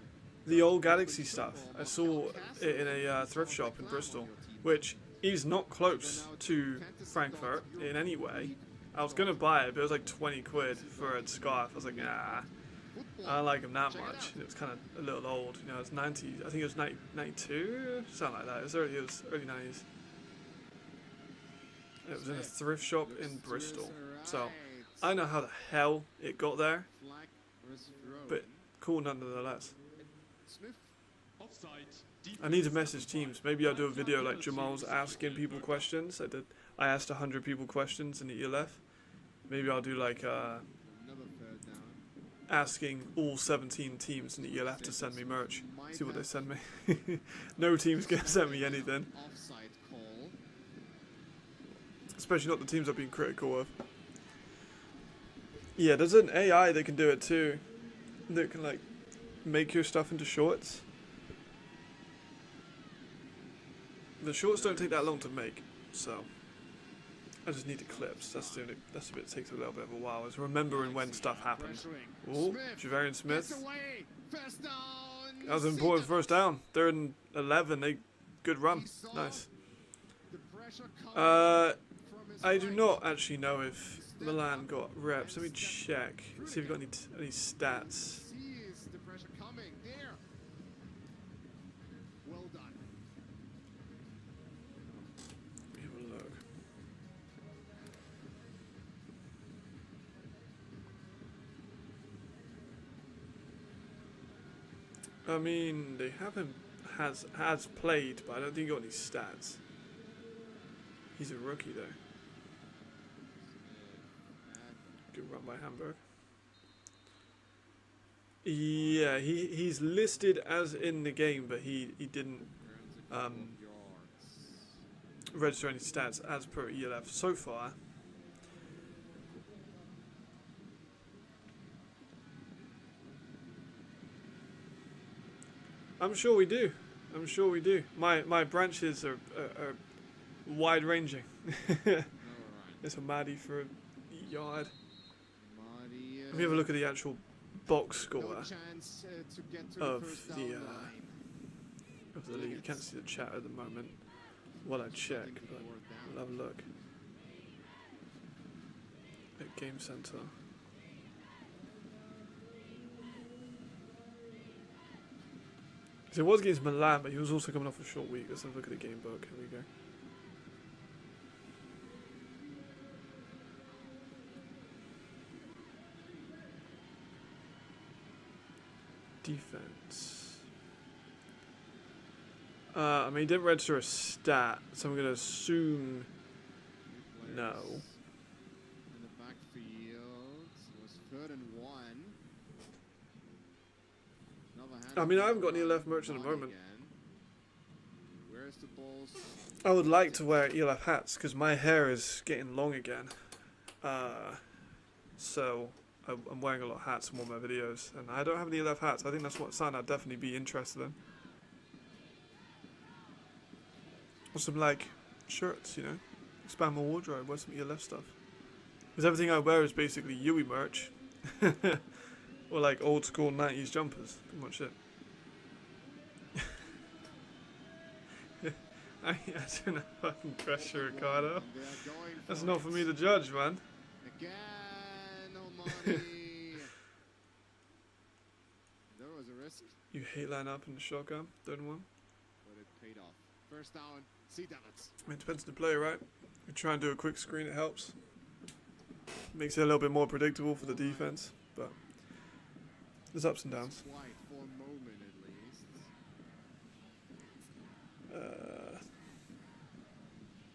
the old Galaxy stuff. I saw it in a thrift shop in Bristol, which is not close to Frankfurt in any way. I was gonna buy it, but it was like 20 quid for a scarf. I was like, nah, I don't like them that much. It was kind of a little old, you know. It's 90. I think it was 92, something like that. It was early 90s. It was in a thrift shop in Bristol. So I don't know how the hell it got there, Flag was thrown. but cool nonetheless. Smith I need to message teams. Maybe I'll do a video like Jamal's asking people questions. I asked 100 people questions in the ELF. Maybe I'll do like Another third down. asking all 17 teams in the ELF to send me merch. See what they send me. No team's gonna send me anything. Offside call. Especially not the teams I've been critical of. Yeah, there's an AI that can do it too. That can like make your stuff into shorts. The shorts don't take that long to make, so I just need the clips. That's the bit that takes a little bit of a while. Is remembering when stuff happened. Oh, Javarian Smith. First down. That was an important first down. They're in 11. Good run. Nice. I do not actually know if Milan got reps. Let me check. See if we've got any stats. Sees the pressure coming there. Well done. Let me have a look. I mean, they have him has played, but I don't think he got any stats. He's a rookie though. Good run by Hamburg. Yeah, he's listed as in the game, but he didn't register any stats as per ELF so far. I'm sure we do. I'm sure we do. My branches are wide ranging. It's a Maddie for a yard. Let me have a look at the actual box score of the league. You can't see the chat at the moment while I check, but we'll have a look at Game Center. So it was against Milan, but he was also coming off a short week. Let's have a look at the game book. Here we go. Defense. I mean, he didn't register a stat, so I'm going to assume no. In the backfield, it was 3rd and 1. I mean, I haven't got any ELF merch at the moment. Where's the balls? I would like to wear ELF hats because my hair is getting long again. So I'm wearing a lot of hats in all my videos, and I don't have any ELF hats. I think that's something I'd definitely be interested in. Or some like shirts, you know, expand my wardrobe, wear some ELF stuff. Because everything I wear is basically Yui merch, or like old school 90s jumpers. Pretty much it. I don't know fucking pressure, Ricardo. That's not for me to judge, man. Again, Omani. There was a risk, You hate line up in the shotgun, 3rd and 1. but it paid off. First down, SeaDevils. I mean, it depends on the player, right? We try and do a quick screen, it helps. Makes it a little bit more predictable for the defense, but there's ups and downs. Quiet for a moment at least.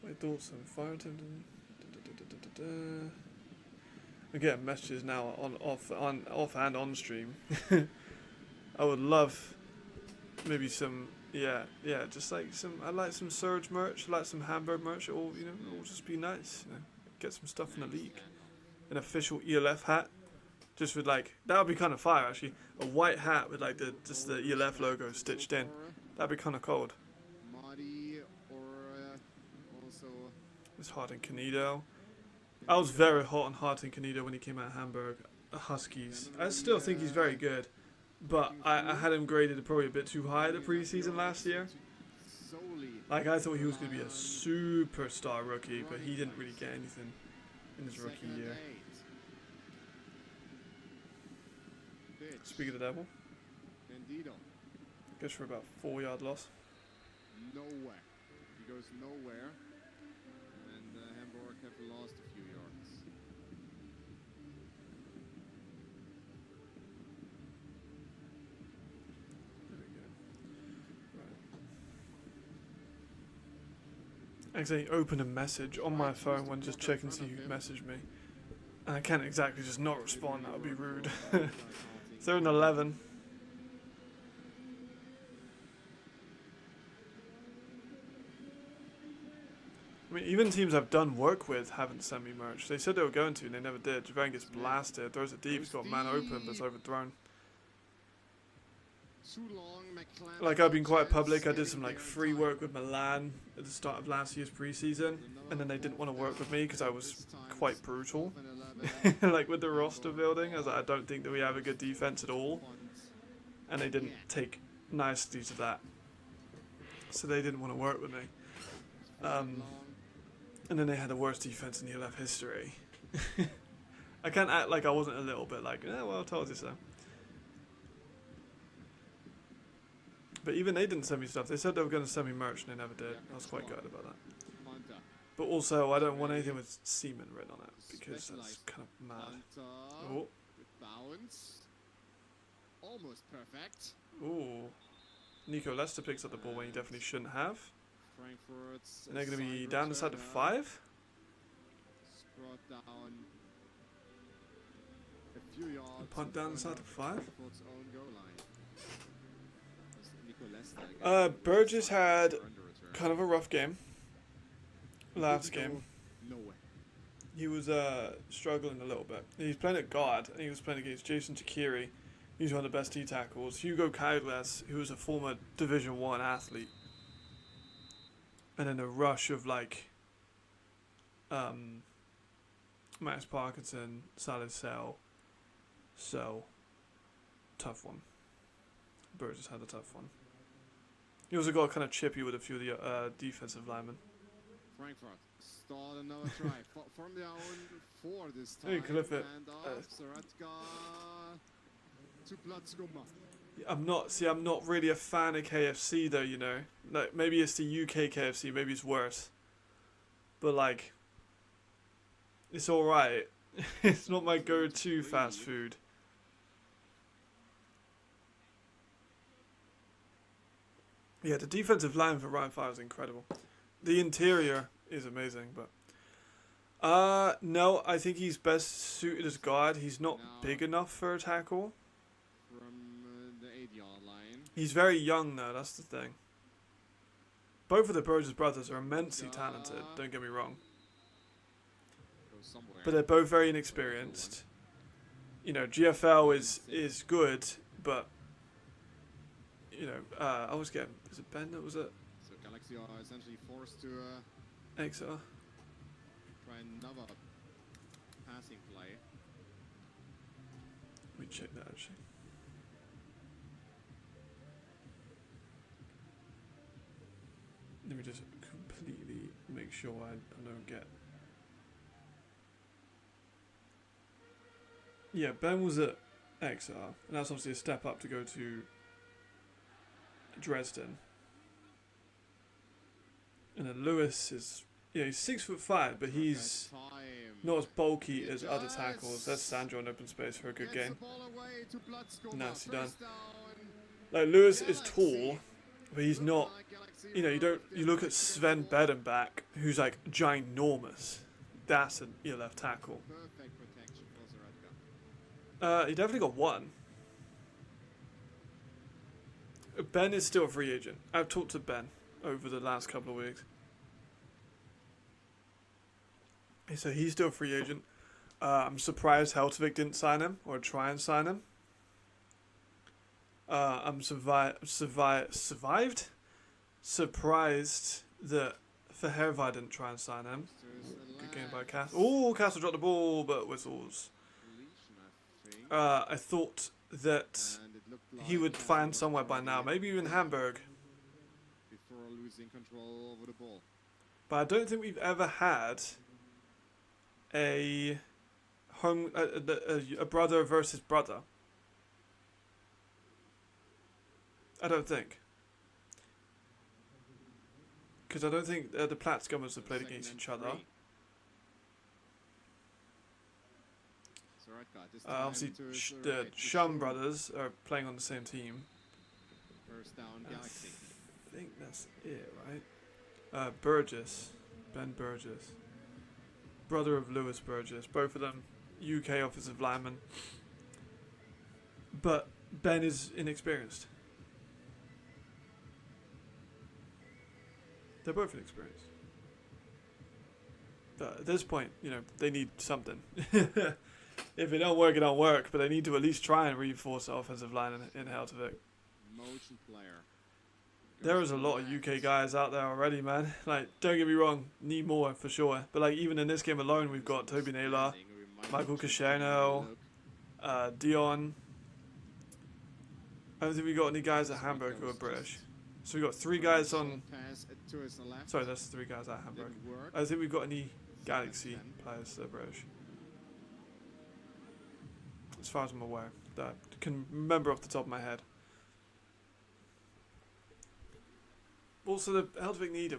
My thoughts on fire attempt. I'm getting messages now off and on stream. I would love maybe some, just like I like some Surge merch, I like some Hamburg merch. It all just be nice. You know, get some stuff in the league. An official ELF hat, just with like that would be kind of fire actually. A white hat with like just the ELF logo stitched in. That'd be kind of cold. Marty or also It's Hart and Canedo. I was very hot on Hart and Canedo when he came out of Hamburg Huskies. I still think he's very good, but I had him graded probably a bit too high the preseason last year. Like I thought he was going to be a superstar rookie, but he didn't really get anything in his rookie year. Speak of the devil. Bandido. Goes for about 4-yard loss. Nowhere. He goes nowhere. And Hamburg have lost a few yards. There we go. Actually, open a message on my phone when just checking to see who messaged me. And I can't exactly just not respond, that would be rude. They're in 11. I mean, even teams I've done work with haven't sent me merch. They said they were going to, and they never did. Javon gets blasted, throws it deep, he's got a man open, but it's overthrown. Like, I've been quite public. I did some like free work with Milan at the start of last year's preseason, and then they didn't want to work with me because I was quite brutal. Like with the roster building, I was like, I don't think that we have a good defense at all, and they didn't take nicely to that, so they didn't want to work with me. And then they had the worst defense in ELF history. I can't act like I wasn't a little bit like, yeah, well, I told you so. But even they didn't send me stuff. They said they were going to send me merch, and they never did. I was quite gutted about that. But also, I don't want anything with semen written on it, because that's kind of mad. Oh. Bounce. Almost perfect. Ooh. Nico Lester picks up the ball when he definitely shouldn't have. Frankfurt's And they're going to be down the side of 5. Brought down a few yards. Punt down the side of 5. Frankfurt's own goal line. Burgess had kind of a rough game. Last game. No way. He was struggling a little bit. He's playing at guard, and he was playing against Jason Takiri. He's one of the best D-tackles. Hugo Caiglas, who was a former Division 1 athlete. And then a rush of like Max Parkinson, Salad Cell. So tough one. Burgess had a tough one. He also got kind of chippy with a few of the defensive linemen. Frankfurt start another try from their own 4 this time. Hey, clip it. And off Saratka to Platzgummer. I'm not really a fan of KFC though, you know. Like, maybe it's the UK KFC, maybe it's worse. But like, it's alright. It's not my go-to fast food. Yeah, the defensive line for Ryan Fire is incredible. The interior is amazing, but no, I think he's best suited as guard. He's not big enough for a tackle. From the 8-yard line. He's very young though, that's the thing. Both of the Burgess brothers are immensely talented, don't get me wrong. But they're both very inexperienced. You know, GFL is good, but you know, I always get, is it Ben that was it? So Galaxy are essentially forced to Exeter. try another passing play. Let me check that actually. Let me just completely make sure I don't get. Yeah, Ben was at Exeter, and that's obviously a step up to go to Dresden. And then Lewis is, yeah, he's 6'5", but he's not as bulky as other tackles. That's Sandro in open space for a good game. Nicely done. Like, Lewis is tall, but he's not, you know, you look at Sven Bedenbach, who's like ginormous. That's an left tackle. He definitely got one. Ben is still a free agent. I've talked to Ben over the last couple of weeks. So he's still a free agent. I'm surprised Heltvik didn't sign him or try and sign him. I'm surprised that Verhervar didn't try and sign him. Good game by Castle. Oh, Castle dropped the ball, but whistles. I thought that he would find somewhere by now, maybe even Hamburg. Before losing control over the ball. But I don't think we've ever had a brother versus brother. I don't think. Because I don't think the Platzgummers have played against each other. Obviously, the Shum brothers are playing on the same team. First down, Galaxy. I think that's it, right? Burgess. Ben Burgess. Brother of Lewis Burgess. Both of them UK offensive linemen. But Ben is inexperienced. They're both inexperienced. But at this point, you know, they need something. If it don't work, it don't work. But they need to at least try and reinforce the offensive line in Heldervik. Motion player. There is a lot of UK guys out there already, man. Like, don't get me wrong, need more for sure. But like, even in this game alone, we've got Toby Naylor, Michael Cashano, Dion. I don't think we got any guys at Hamburg who are British. So we got 3 guys on. Sorry, that's 3 guys at Hamburg. I don't think we've got any Galaxy players that are British, as far as I'm aware, that I can remember off the top of my head. Also, the Heldervik need a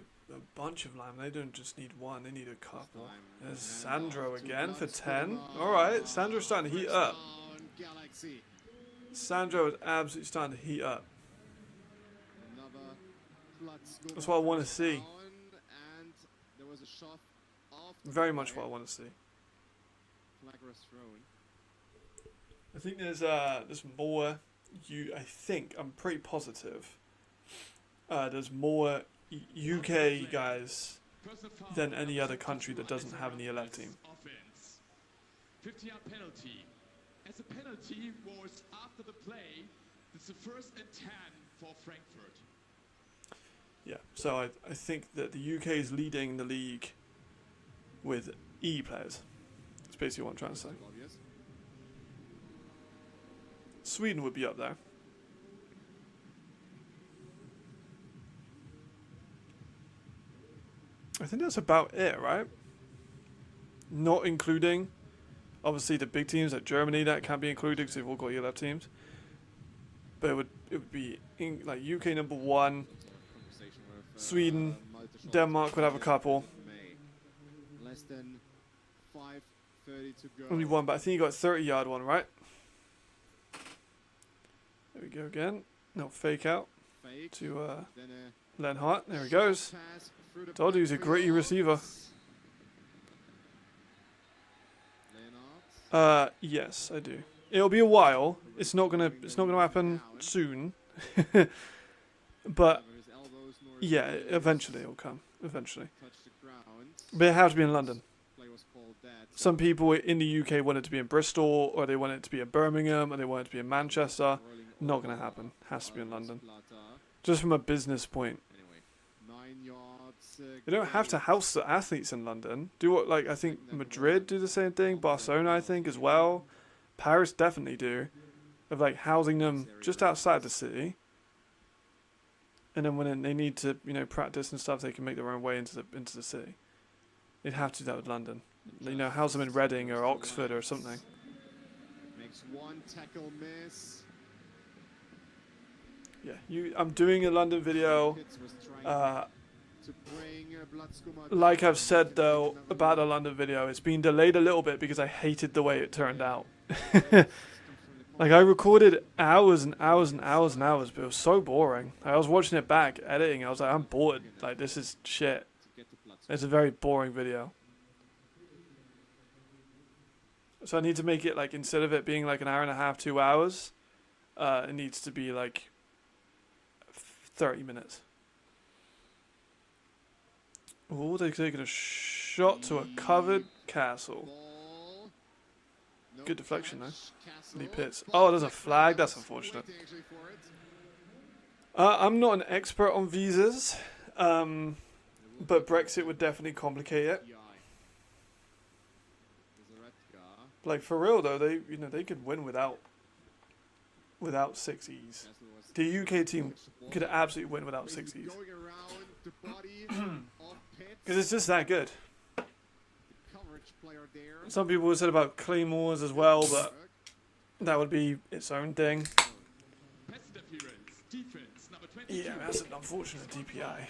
bunch of linemen. They don't just need one, they need a couple. There's Sandro again for 10. Alright, Sandro's starting to heat up. Sandro is absolutely starting to heat up. That's what I want to see. Very much what I want to see. I think there's more. I'm pretty positive. There's more UK guys than any other country that doesn't have any elect team. 50-yard penalty. As a penalty was after the play, it's the 1st and 10 for Frankfurt. Yeah, so I think that the UK is leading the league with E players. That's basically what I'm trying to say. Sweden would be up there. I think that's about it, right? Not including, obviously, the big teams like Germany that can't be included because they've all got ELF teams. But it would be like UK number 1, Sweden, Denmark would have a couple. Less than 5:30 to go. Only one, but I think you got a 30-yard one, right? There we go again. No, fake out to Lenhart. There he goes. Told you he's a gritty receiver. Yes, I do. It'll be a while. It's not gonna happen soon. But yeah, eventually it'll come. Eventually. But it has to be in London. Some people in the UK want it to be in Bristol, or they want it to be in Birmingham, or they want it to be in Manchester. Not gonna happen. Has to be in London. Just from a business point. They don't have to house the athletes in London. Do what, like, I think Madrid do the same thing. Barcelona, I think, as well. Paris definitely do. Of like housing them just outside the city. And then when they need to, you know, practice and stuff, they can make their own way into the city. They'd have to do that with London. You know, house them in Reading or Oxford or something. Makes one tackle miss. Yeah, I'm doing a London video. Like I've said though about the London video, it's been delayed a little bit because I hated the way it turned out. Like I recorded hours and hours and hours and hours, but it was so boring. I was watching it back, editing. I was like, I'm bored. Like this is shit. It's a very boring video. So I need to make it like, instead of it being like an hour and a half, 2 hours, it needs to be like 30 minutes. Oh, they're taking a shot to a covered castle. Good deflection though. Lee Pitts. Oh, there's a flag. That's unfortunate. I'm not an expert on visas, but Brexit would definitely complicate it. Like for real though, they could win without 6Es. The UK team could absolutely win without 6Es. Because it's just that good. Some people have said about Claymores as well, but that would be its own thing. Yeah, that's an unfortunate DPI.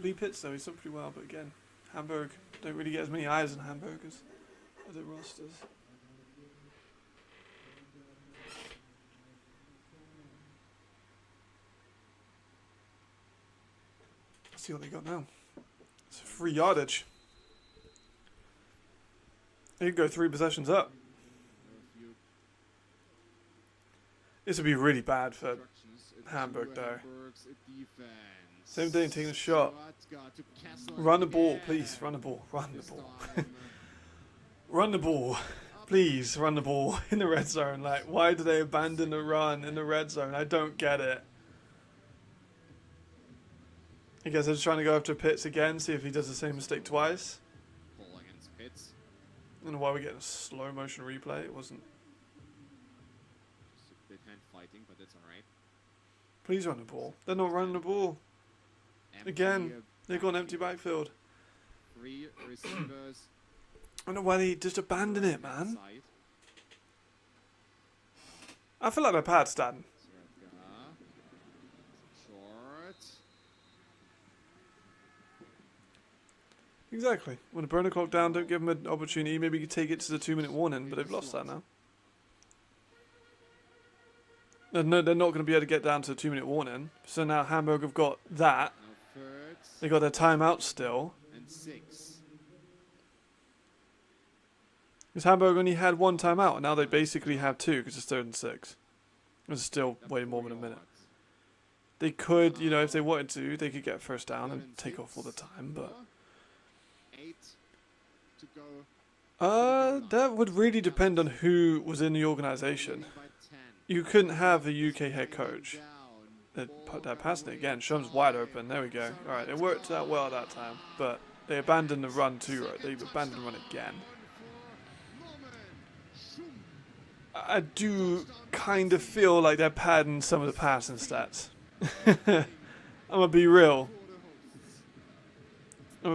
Lee Pitts though, he's done pretty well, but again, Hamburg don't really get as many eyes on Hamburg as other rosters. see what they got now. It's free yardage. They could go 3 possessions up. This would be really bad for Hamburg, though. Same thing, taking a shot. Run the ball, please. Run the ball. Run the ball. Run the ball. Please, run the ball in the red zone. Like, why do they abandon the run in the red zone? I don't get it. I guess they're just trying to go after Pitts again, see if he does the same mistake twice. I don't know why we're getting a slow motion replay. It wasn't. Just a bit hand fighting, but that's alright. Please run the ball. They're not running the ball. Again, they've got an empty backfield. 3 receivers. I don't know why they just abandon it, man. I feel like they're pad standing. Short. Exactly. When the burn the clock down, don't give them an opportunity. Maybe you could take it to the 2-minute warning, but they've lost that now. No, they're not going to be able to get down to the 2-minute warning. So now Hamburg have got that. They got their timeout still. And 6. Because Hamburg only had 1 timeout, and now they basically have 2 because it's 3rd and 6. It's still way more than a minute. They could, you know, if they wanted to, they could get a first down and take off all the time, but 8 to go. that would really depend on who was in the organization. You couldn't have a UK head coach. They're passing it again. Shum's wide open. There we go. All right, it worked out well at that time, but they abandoned the run too, right? They abandoned the run again. I do kind of feel like they're padding some of the passing stats. I'm gonna be real. It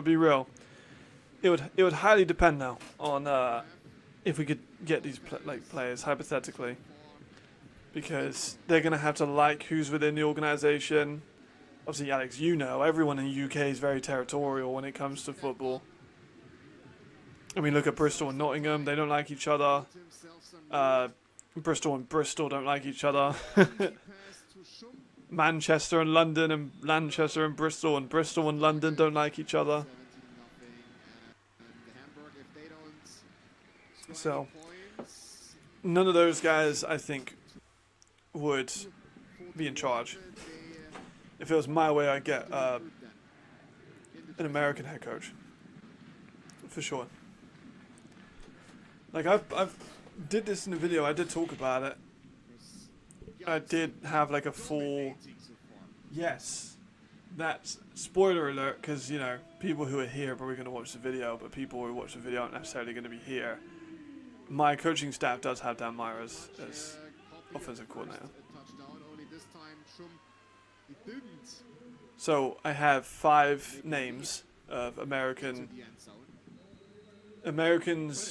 would highly depend now on if we could get these players hypothetically, because they're gonna have to like who's within the organization. Obviously, Alex, you know, everyone in the UK is very territorial when it comes to football. I mean, look at Bristol and Nottingham; they don't like each other. Bristol and Bristol don't like each other. Manchester and London, and Manchester and Bristol and London don't like each other. So, none of those guys, I think, would be in charge. If it was my way, I'd get an American head coach. For sure. Like, I've did this in the video, I did talk about it. I did have like a full... Yes. That's spoiler alert, because, you know, people who are here are probably going to watch the video, but people who watch the video aren't necessarily going to be here. My coaching staff does have Dan Meyer as offensive coordinator. So I have 5 names of Americans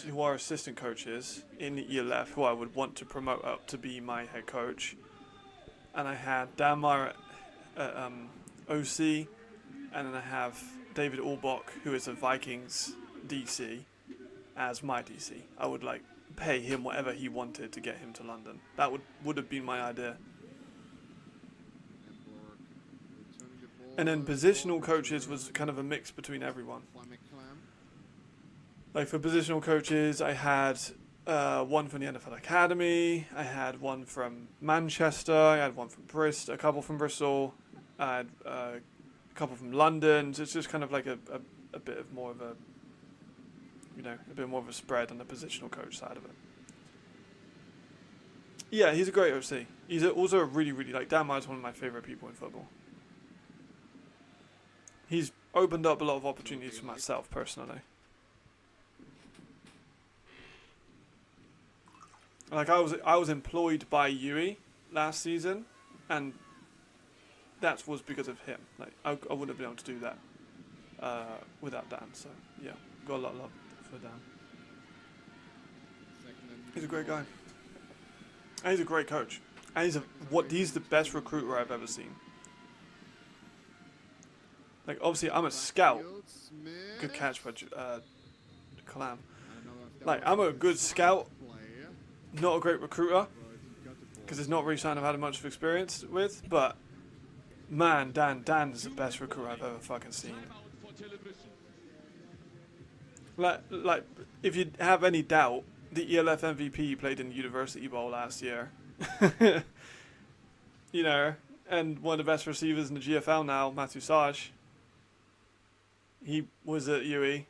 who are assistant coaches in the ELF who I would want to promote up to be my head coach. And I had Dan Meyer OC, and then I have David Albach, who is a Vikings DC, as my DC. I would like pay him whatever he wanted to get him to London. That would have been my idea. And then positional coaches was kind of a mix between everyone. Like for positional coaches, I had one from the NFL Academy, I had one from Manchester, I had one from Bristol, a couple from Bristol, I had a couple from London. So it's just kind of like a bit of more of a, you know, a bit more of a spread on the positional coach side of it. Yeah, he's a great OC. He's also a really, like, Dan Meyer's one of my favourite people in football. He's opened up a lot of opportunities for myself personally. Like I was employed by UE last season, and that was because of him. Like I wouldn't have been able to do that without Dan. So yeah, got a lot of love for Dan. He's a great guy. And he's a great coach. And he's the best recruiter I've ever seen. Like obviously I'm a scout. Good catch by Kalam. Like I'm a good scout. Not a great recruiter, because it's not really something I've had much of experience with, but Man, Dan's the best recruit I've ever fucking seen. Timeout for television. Like, if you have any doubt, the ELF MVP played in the University Bowl last year. You know, and one of the best receivers in the GFL now, Matthew Saj. He was at UE.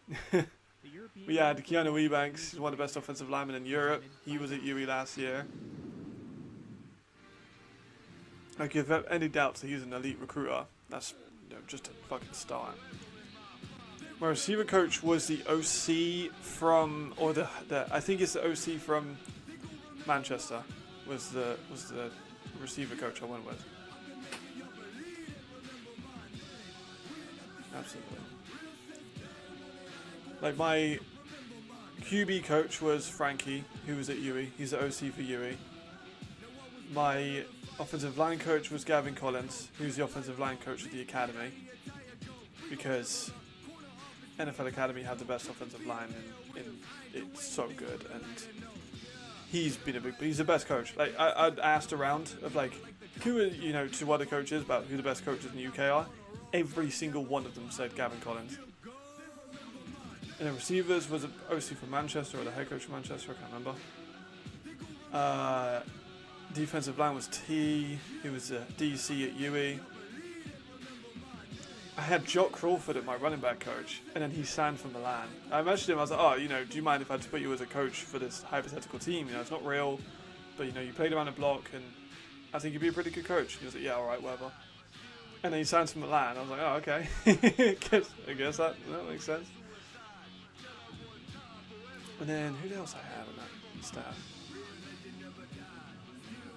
We had Keanu Ebanks, he's one of the best offensive linemen in Europe. He was at UE last year. Like, if you have any doubts that he's an elite recruiter, that's, you know, just a fucking start. My receiver coach was the OC from, or the I think it's the OC from Manchester. Was the receiver coach I went with. Absolutely. Like, my QB coach was Frankie, who was at UE. He's the OC for UE. My offensive line coach was Gavin Collins, who's the offensive line coach of the academy. Because NFL Academy had the best offensive line, and it's so good. And he's been he's the best coach. Like, I'd asked around of like, who are, you know, to other coaches about who the best coaches in the UK are. Every single one of them said Gavin Collins. And the receivers was an OC from Manchester, or the head coach from Manchester, I can't remember. Defensive line was T, who was a DC at UE. I had Jock Crawford at my running back coach, and then he signed for Milan. I messaged him, I was like, oh, you know, do you mind if I just put you as a coach for this hypothetical team? You know, it's not real, but, you know, you played around the block, and I think you'd be a pretty good coach. He was like, yeah, alright, whatever. And then he signs for Milan. I was like, oh, okay. I guess that makes sense. And then, who else I had on that staff?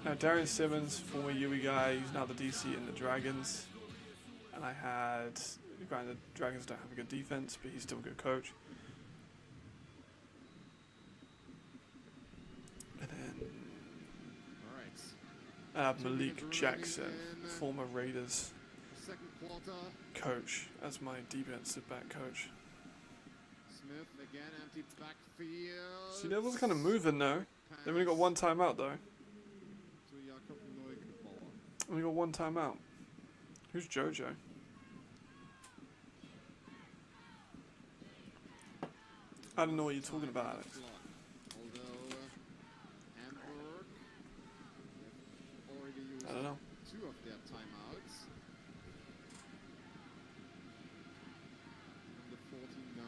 Now, Darian Simmons, former UE guy, who's now the DC in the Dragons. And I had, granted, the Dragons don't have a good defense, but he's still a good coach. And then I have Malik Jackson, former Raiders coach, as my defensive back coach. Smith again, empty backfield. SeaDevils kind of moving though. They've only got one timeout though. Only got one timeout. Who's Jojo? I don't know what you're talking about, Alex. Although Hamburg have already used I don't know. 2 of their timeouts. Number 49.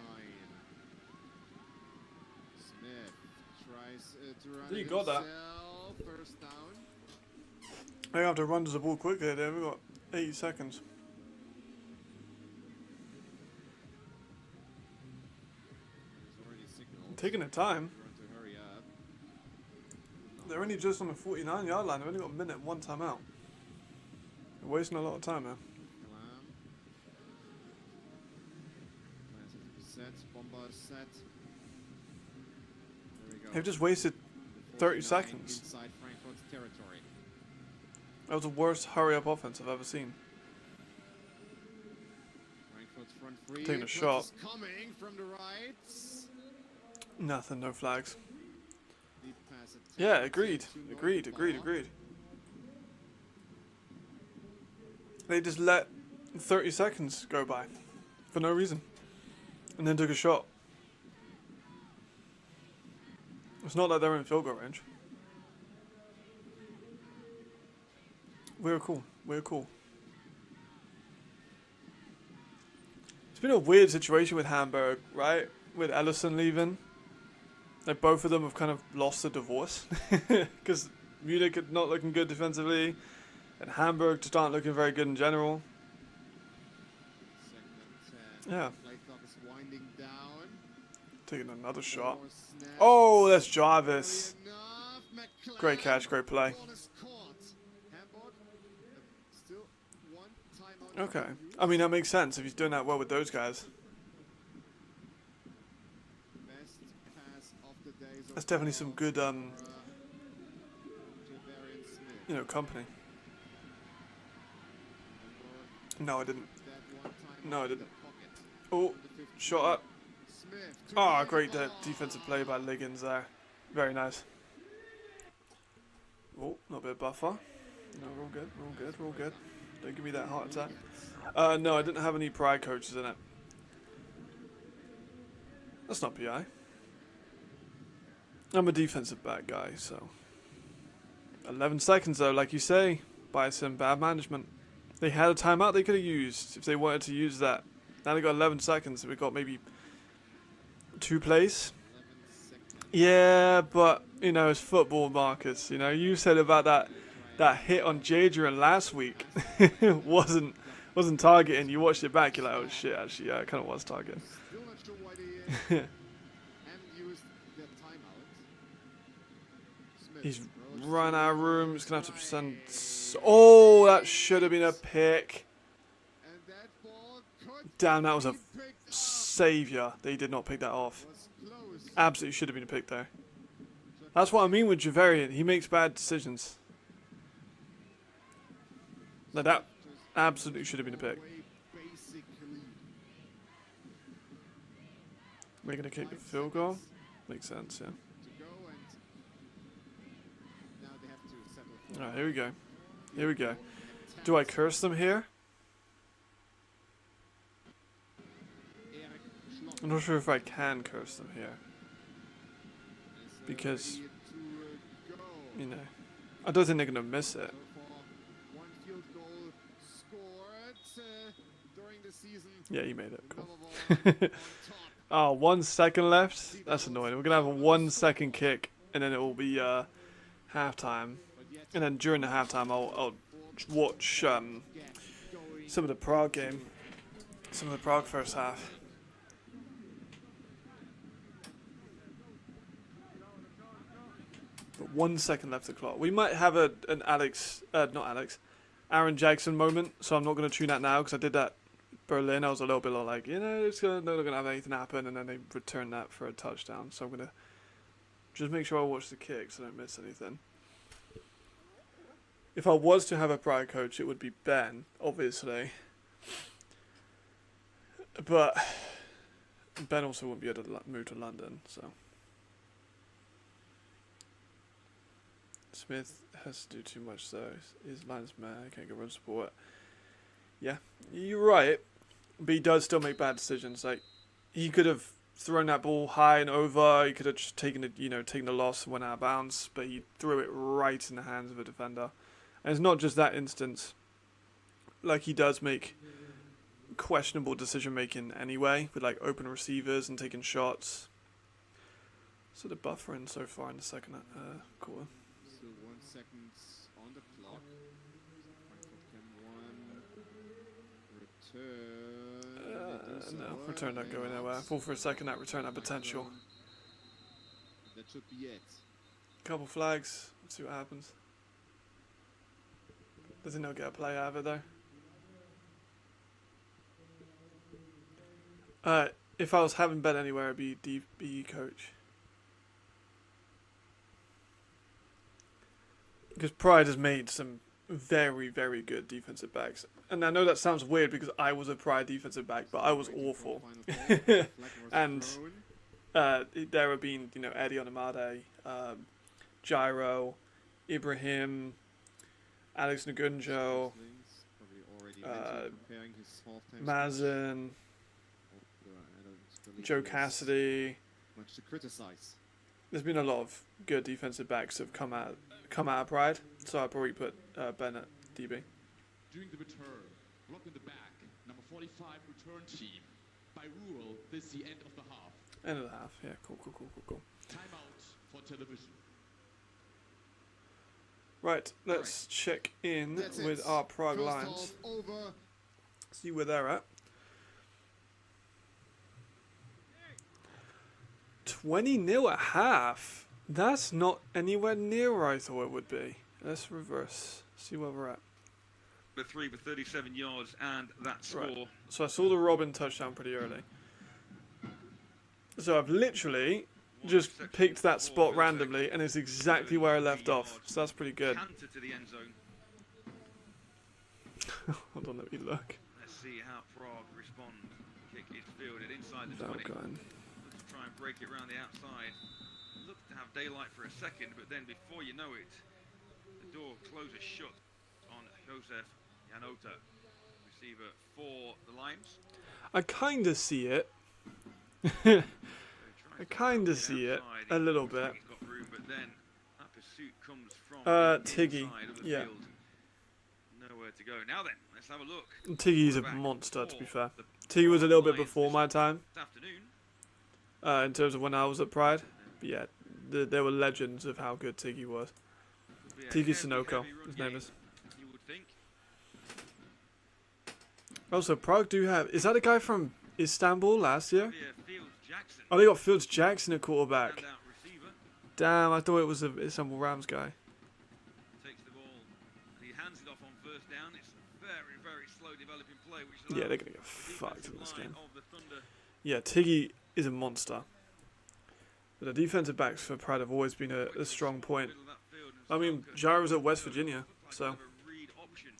Smith tries to run You it got that. himself. First down. I have to run to the ball quickly there. We've got 80 seconds. He's already signaled. Taking their time. Everyone to hurry up. They're only just on the 49-yard line. They've only got a minute and one timeout. They're wasting a lot of time there. Kalam. Set. Bomber set. There we go. They've just wasted 30 seconds. Inside Frankfurt's territory. That was the worst hurry-up offense I've ever seen. Frankfurt's front three. Taking a shot. Coming from the right. Nothing, no flags. Deep pass attempt Yeah, agreed. to Agreed. They just let 30 seconds go by for no reason. And then took a shot. It's not like they're in field goal range. We're cool. It's been a weird situation with Hamburg, right? With Ellison leaving. Like, both of them have kind of lost the divorce. Because Munich are not looking good defensively. And Hamburg just aren't looking very good in general. Yeah. Play clock is winding down. Taking another shot. More snaps. Oh, that's Jarvis. Enough. McLaren. Great catch, great play. Ball is caught. Hamburg still one timeout. Okay. I mean, that makes sense if he's doing that well with those guys. Best pass of the day so That's definitely some far good, for, Javarian Smith. you know, company. Hamburg, No, I didn't. that one timeout No, I in the didn't. pocket. Oh, The 15. shot up. Smith to Ah, the great ball. defensive play by Liggins there. Very nice. Oh, not a bit of buffer. No, we're all good. Don't give me that heart attack. No, I didn't have any pride coaches in it. That's not PI. I'm a defensive back guy, so. 11 seconds though, like you say, by some bad management. They had a timeout they could have used if they wanted to use that. Now they got 11 seconds, so we got maybe 2 plays. Yeah, but you know, it's football, Marcus. You know, you said about that hit on Jadrian last week wasn't targeting. You watched it back, you're like, oh shit, actually, yeah, it kind of was targeting. Still not sure why they haven't used their timeout. Smith He's throws run to out of the room. He's gonna have to right. send. Oh, that should have been a pick. And that ball could Damn, that was a be picked off. savior. They did not pick that off. Was close. Absolutely should have been a pick there. That's what I mean with Javarian. He makes bad decisions. Like that absolutely should have been a pick. Away, basically. We're going to kick the field goal. Makes sense, yeah. To go, and now they have to settle for Alright, here we go. Here we go. an Do I attack. curse them here? Eric Schlock I'm not sure if I can curse them here. is, Because, ready to go. you know, I don't think they're going to miss it. So for one field goal scored during the season. Yeah, you made it. Cool. Another one on top. Oh, 1 second left? That's annoying. We're going to have a 1 second kick, and then it will be halftime. But yet And then during the halftime, I'll watch get going. some of the Prague game. Some of the Prague first half. But 1 second left to the clock. We might have an Aaron Jackson moment, so I'm not going to tune that now because I did that Berlin. I was a little bit like, you know, they're not going to have anything happen, and then they returned that for a touchdown. So I'm going to just make sure I watch the kick so I don't miss anything. If I was to have a prior coach, it would be Ben, obviously. But Ben also wouldn't be able to move to London, so. Smith has to do too much, though. His line's mad, can't get run support. Yeah, you're right. But he does still make bad decisions. Like, he could have thrown that ball high and over. He could have just taken the loss and went out of bounds. But he threw it right in the hands of a defender. And it's not just that instance. Like, he does make questionable decision making anyway, with like open receivers and taking shots. So the buffering so far in the second quarter. Still 1 second on the clock. Frankfurt can one return. No, return not going nowhere. I thought for a second that return had potential. That should be it. Couple flags. Let's see what happens. Does he not get a play out of it though? If I was having bet anywhere, it'd be DB coach. Because Pride has made some very, very good defensive backs. And I know that sounds weird because I was a Pride defensive back, but I was awful. And there have been, Eddie Onamade, Gyro, Ibrahim, Alex Nagunjo, Mazen, Joe Cassidy. Much to criticize. There's been a lot of good defensive backs that have come out of Pride, so I'd probably put Ben at DB. During the return, block in the back, number 45 return team. By rule, this is the end of the half. End of the half, yeah, cool. Timeout for television. Right, let's check in That's with it. our Prague First Lions. half over. See where they're at. 20-0 at half. That's not anywhere near where I thought it would be. Let's reverse. See where we're at. The 3 with 37 yards and that score. Right. So I saw the Robin touchdown pretty early. So I've literally just picked that spot randomly, and it's exactly where I left off. So that's pretty good. Canter to the end zone. Hold on, let me look. Let's see how Prague respond. Kick is fielded inside the Without 20. going. Looks to try and break it around the outside. Looks to have daylight for a second, but then before you know it, the door closes shut on Josef Janota, receiver for the Limes. I kind of see it. So he tries I to kind get of see it outside. a He little looks like bit. he's got room, but then that pursuit comes from the Tiggy, inside of the yeah. field. Nowhere to go. Now then, let's have a look. Tiggy's a Quarterback monster, to be for fair. the Tiggy was a little bit Lions before this my time, afternoon. in terms of when I was at Pride. But yeah, there were legends of how good Tiggy was. Could be a Tiggy heavy, Sunoco, heavy run his name game, is. you would think. Also, Prague do have... Is that a guy from Istanbul last year? Could be a Fields Jackson, Oh, they got Fields Jackson at quarterback. standout receiver. Damn, I thought it was a Istanbul Rams guy. Takes the ball and he hands it off on first down. It's a very, very slow developing play, which Yeah, allows they're going to get the fucked in defensive this line game. of the Thunder Yeah, Tiggy is a monster. But the defensive backs for Pride have always been a strong point. middle of that field, and I mean, Sunoco Gyro's at West looked Virginia, like so... a bit of a read option.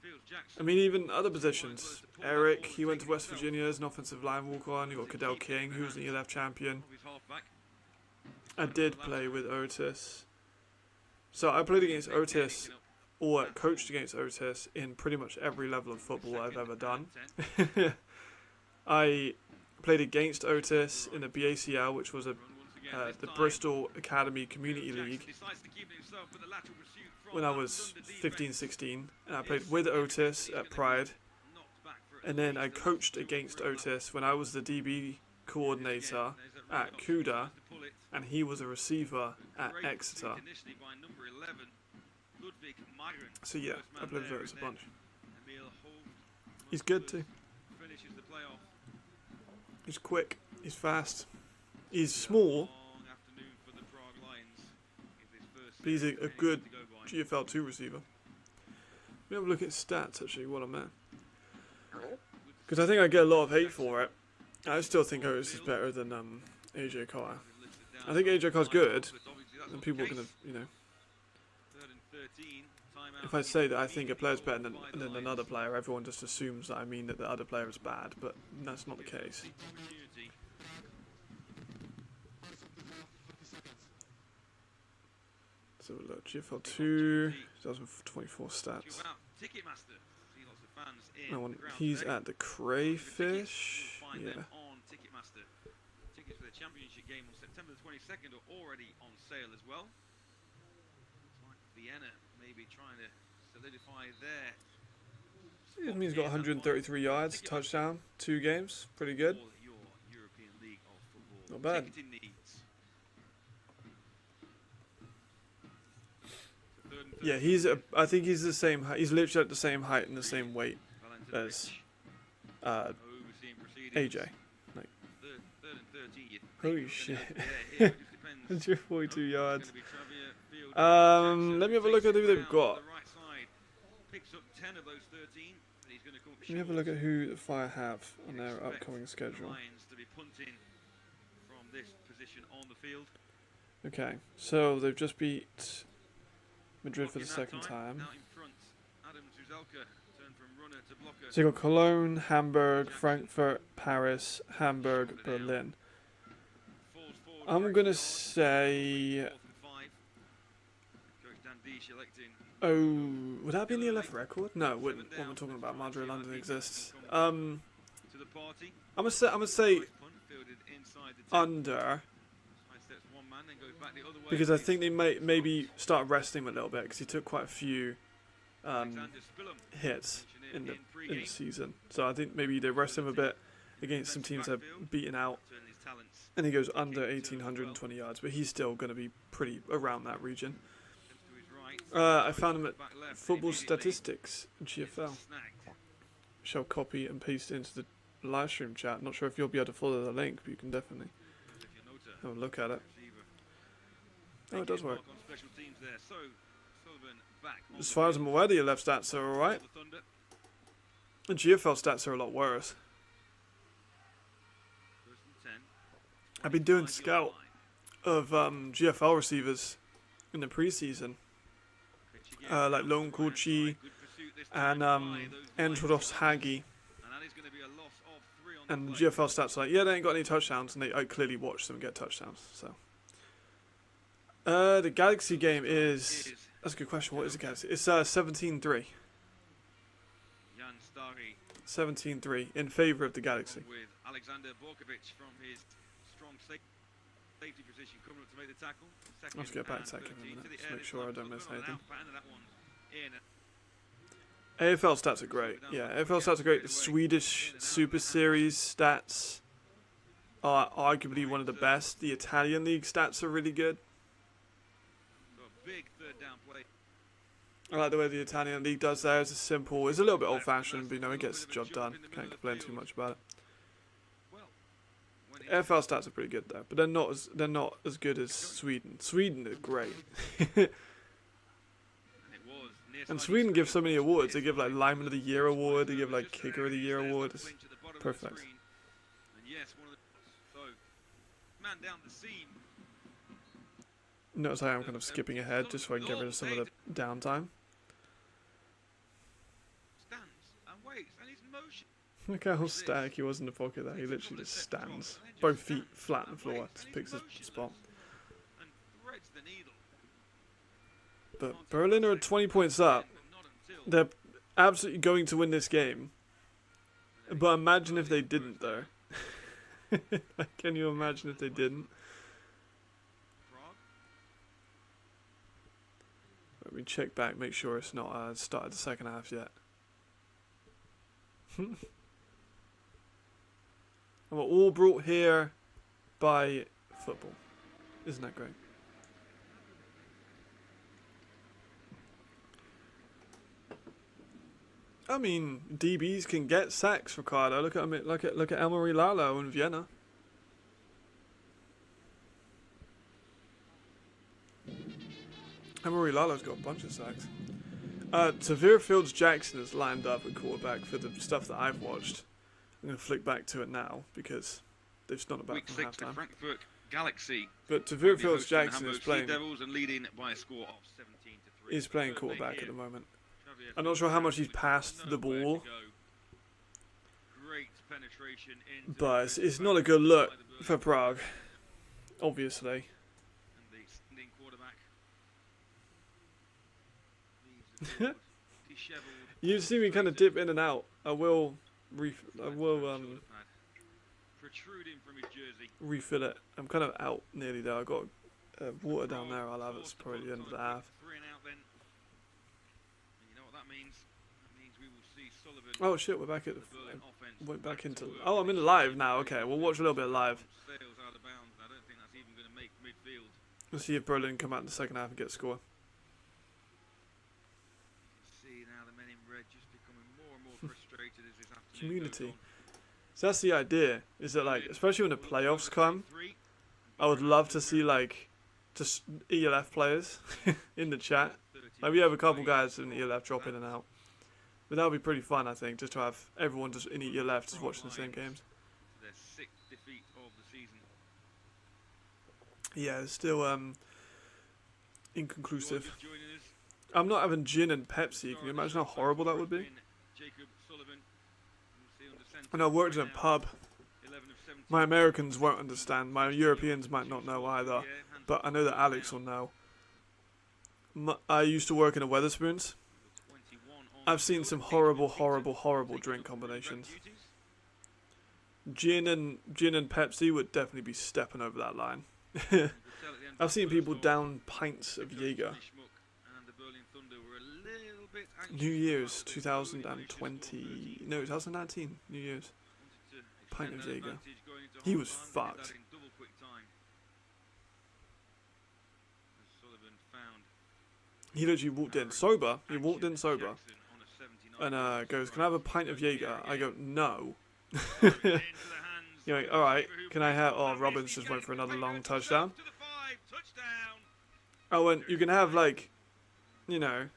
Fields Jackson, I mean, even other positions. Eric, he went to West Virginia as an offensive line walk-on. You got Cadell King, who was the ELF champion. of his halfback. I did play with Otis. So I played against Otis, or coached against Otis, in pretty much every level of football I've ever done. I played against Otis in the BACL, which was the Bristol Academy Community League, when I was 15, 16. And I played with Otis at Pride. And then I coached against Otis when I was the DB coordinator at Cuda, and he was a receiver at Exeter. So yeah, I played with Otis a bunch. He's good too. He's quick. He's fast. He's small, but he's a good GFL 2 receiver. Let me have a look at stats actually while I'm there. Because I think I get a lot of hate for it. I still think Otis is better than AJ Carr. I think AJ Carr's good, and people are going to, you know... If I say that I think a player's better than another player, everyone just assumes that I mean that the other player is bad, but that's not the case. So look, GFL 2, 2024 stats. No one, he's at the Crayfish. Yeah. Tickets for the championship game on September the 22nd are already on sale as well. It's like Vienna maybe trying to solidify their. I mean, he's got 133 yards, touchdown, 2 games, pretty good. Not bad. Yeah, I think he's the same height. He's literally at the same height and the same weight as AJ. Like, holy shit. 142 yards. Let me have a look at who they've got. Let me have a look at who the Fire have on their upcoming schedule. Okay, so they've just beat Madrid for the second time. So you got Cologne, Hamburg, Frankfurt, Paris, Hamburg, Berlin. I'm gonna say... Oh, would that be in the ELF record? No, it wouldn't. What we're talking about, Madrid London exists. I'm gonna say under, because I think they may maybe start resting him a little bit because he took quite a few hits in the season. So I think maybe they rest him a bit against some teams that have beaten out, and he goes under 1,820 yards, but he's still going to be pretty around that region. I found him at Football Statistics GFL. Shall copy and paste into the live stream chat. Not sure if you'll be able to follow the link, but you can definitely have a look at it. Oh, it does work. As far as I'm aware, the left stats are alright. The GFL stats are a lot worse. I've been doing scout of GFL receivers in the preseason. Like Lone Kuchi and Andros Hagi. And GFL stats are like, yeah, they ain't got any touchdowns, and I clearly watched them get touchdowns. So the Galaxy game is... That's a good question. What is the Galaxy? It's 17-3. Stari 17-3 in favour of the Galaxy. with Alexander Borkovic from his strong safety position coming up to make the tackle. Let's get back to that in a minute, just make sure I don't miss anything. AFL stats are great. Yeah, AFL stats are great. The Swedish Super Series stats are arguably one of the best. The Italian League stats are really good. Big third down play. I like the way the Italian League does theirs. It's simple. It's a little bit old-fashioned, but you know, it gets the job done. Can't complain too much about it. AFL stats are pretty good though, but they're not as good as Sweden. Sweden is great. And Sweden gives so many awards. They give like Lineman of the Year award. They give like Kicker of the Year award. It's perfect. Notice how I'm kind of skipping ahead just so I can get rid of some of the downtime. Look how static he was in the pocket there. He literally just stands. Both feet flat on the floor. Just picks his spot. But Berlin are 20 points up. They're absolutely going to win this game. But imagine if they didn't, though. Can you imagine if they didn't? Let me check back, make sure it's not started the second half yet. And we're all brought here by football. Isn't that great? I mean, DBs can get sacks, Ricardo. Look at Elmary Lalo in Vienna. Elmary Lalo's got a bunch of sacks. Tavir Fields-Jackson is lined up at quarterback for the stuff that I've watched. I'm going to flick back to it now because they've not about Week from 6, the halftime. Frankfurt Galaxy. But Tavir Fields-Jackson is playing. SeaDevils and leading by a score of 17-3. He's playing quarterback at the moment. I'm not sure how much he's passed the ball, but it's not a good look for Prague, obviously. You see me kind of dip in and out. I will refill it. I'm kind of out nearly there. I got water down there. I'll have it probably at the end of the half. Oh shit, we're back at went back into. Oh, I'm in live now. Okay, we'll watch a little bit live. Let's see if Berlin come out in the second half and get a score. Community. So that's the idea. Is that like, especially when the playoffs come, I would love to see like just ELF players in the chat. Like we have a couple guys in ELF drop in and out. But that would be pretty fun, I think, just to have everyone just in ELF just watching the same games. Yeah, it's still inconclusive. I'm not having gin and Pepsi. Can you imagine how horrible that would be? And I worked in a pub. My Americans won't understand. My Europeans might not know either. But I know that Alex will know. I used to work in a Wetherspoons. I've seen some horrible, horrible, horrible drink combinations. Gin and Pepsi would definitely be stepping over that line. I've seen people down pints of Jaeger. New Year's 2020. No, 2019. New Year's. Pint of Jaeger. He was fucked. He literally walked in sober. He walked in sober. And goes, "Can I have a pint of Jaeger?" I go, "No." You're like, "Alright, can I have..." Oh, Robbins just went for another long touchdown. I went, "You can have, like, you know,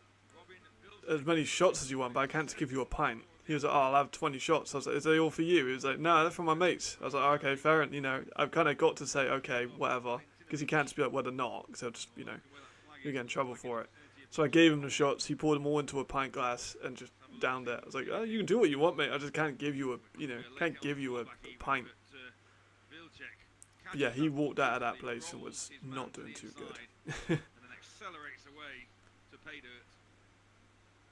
as many shots as you want, but I can't give you a pint." He was like, "Oh, I'll have 20 shots. I was like, "Is they all for you?" He was like, "No, they're for my mates." I was like, oh, "Okay, fair enough." You know, I've kind of got to say, okay, whatever. Because he can't just be like, "Well, they're not." Because he'll just, you know, you get in trouble for it. So I gave him the shots. He poured them all into a pint glass and just downed it. I was like, "Oh, you can do what you want, mate. I just can't give you a, you know, can't give you a pint." But yeah, he walked out of that place and was not doing too good.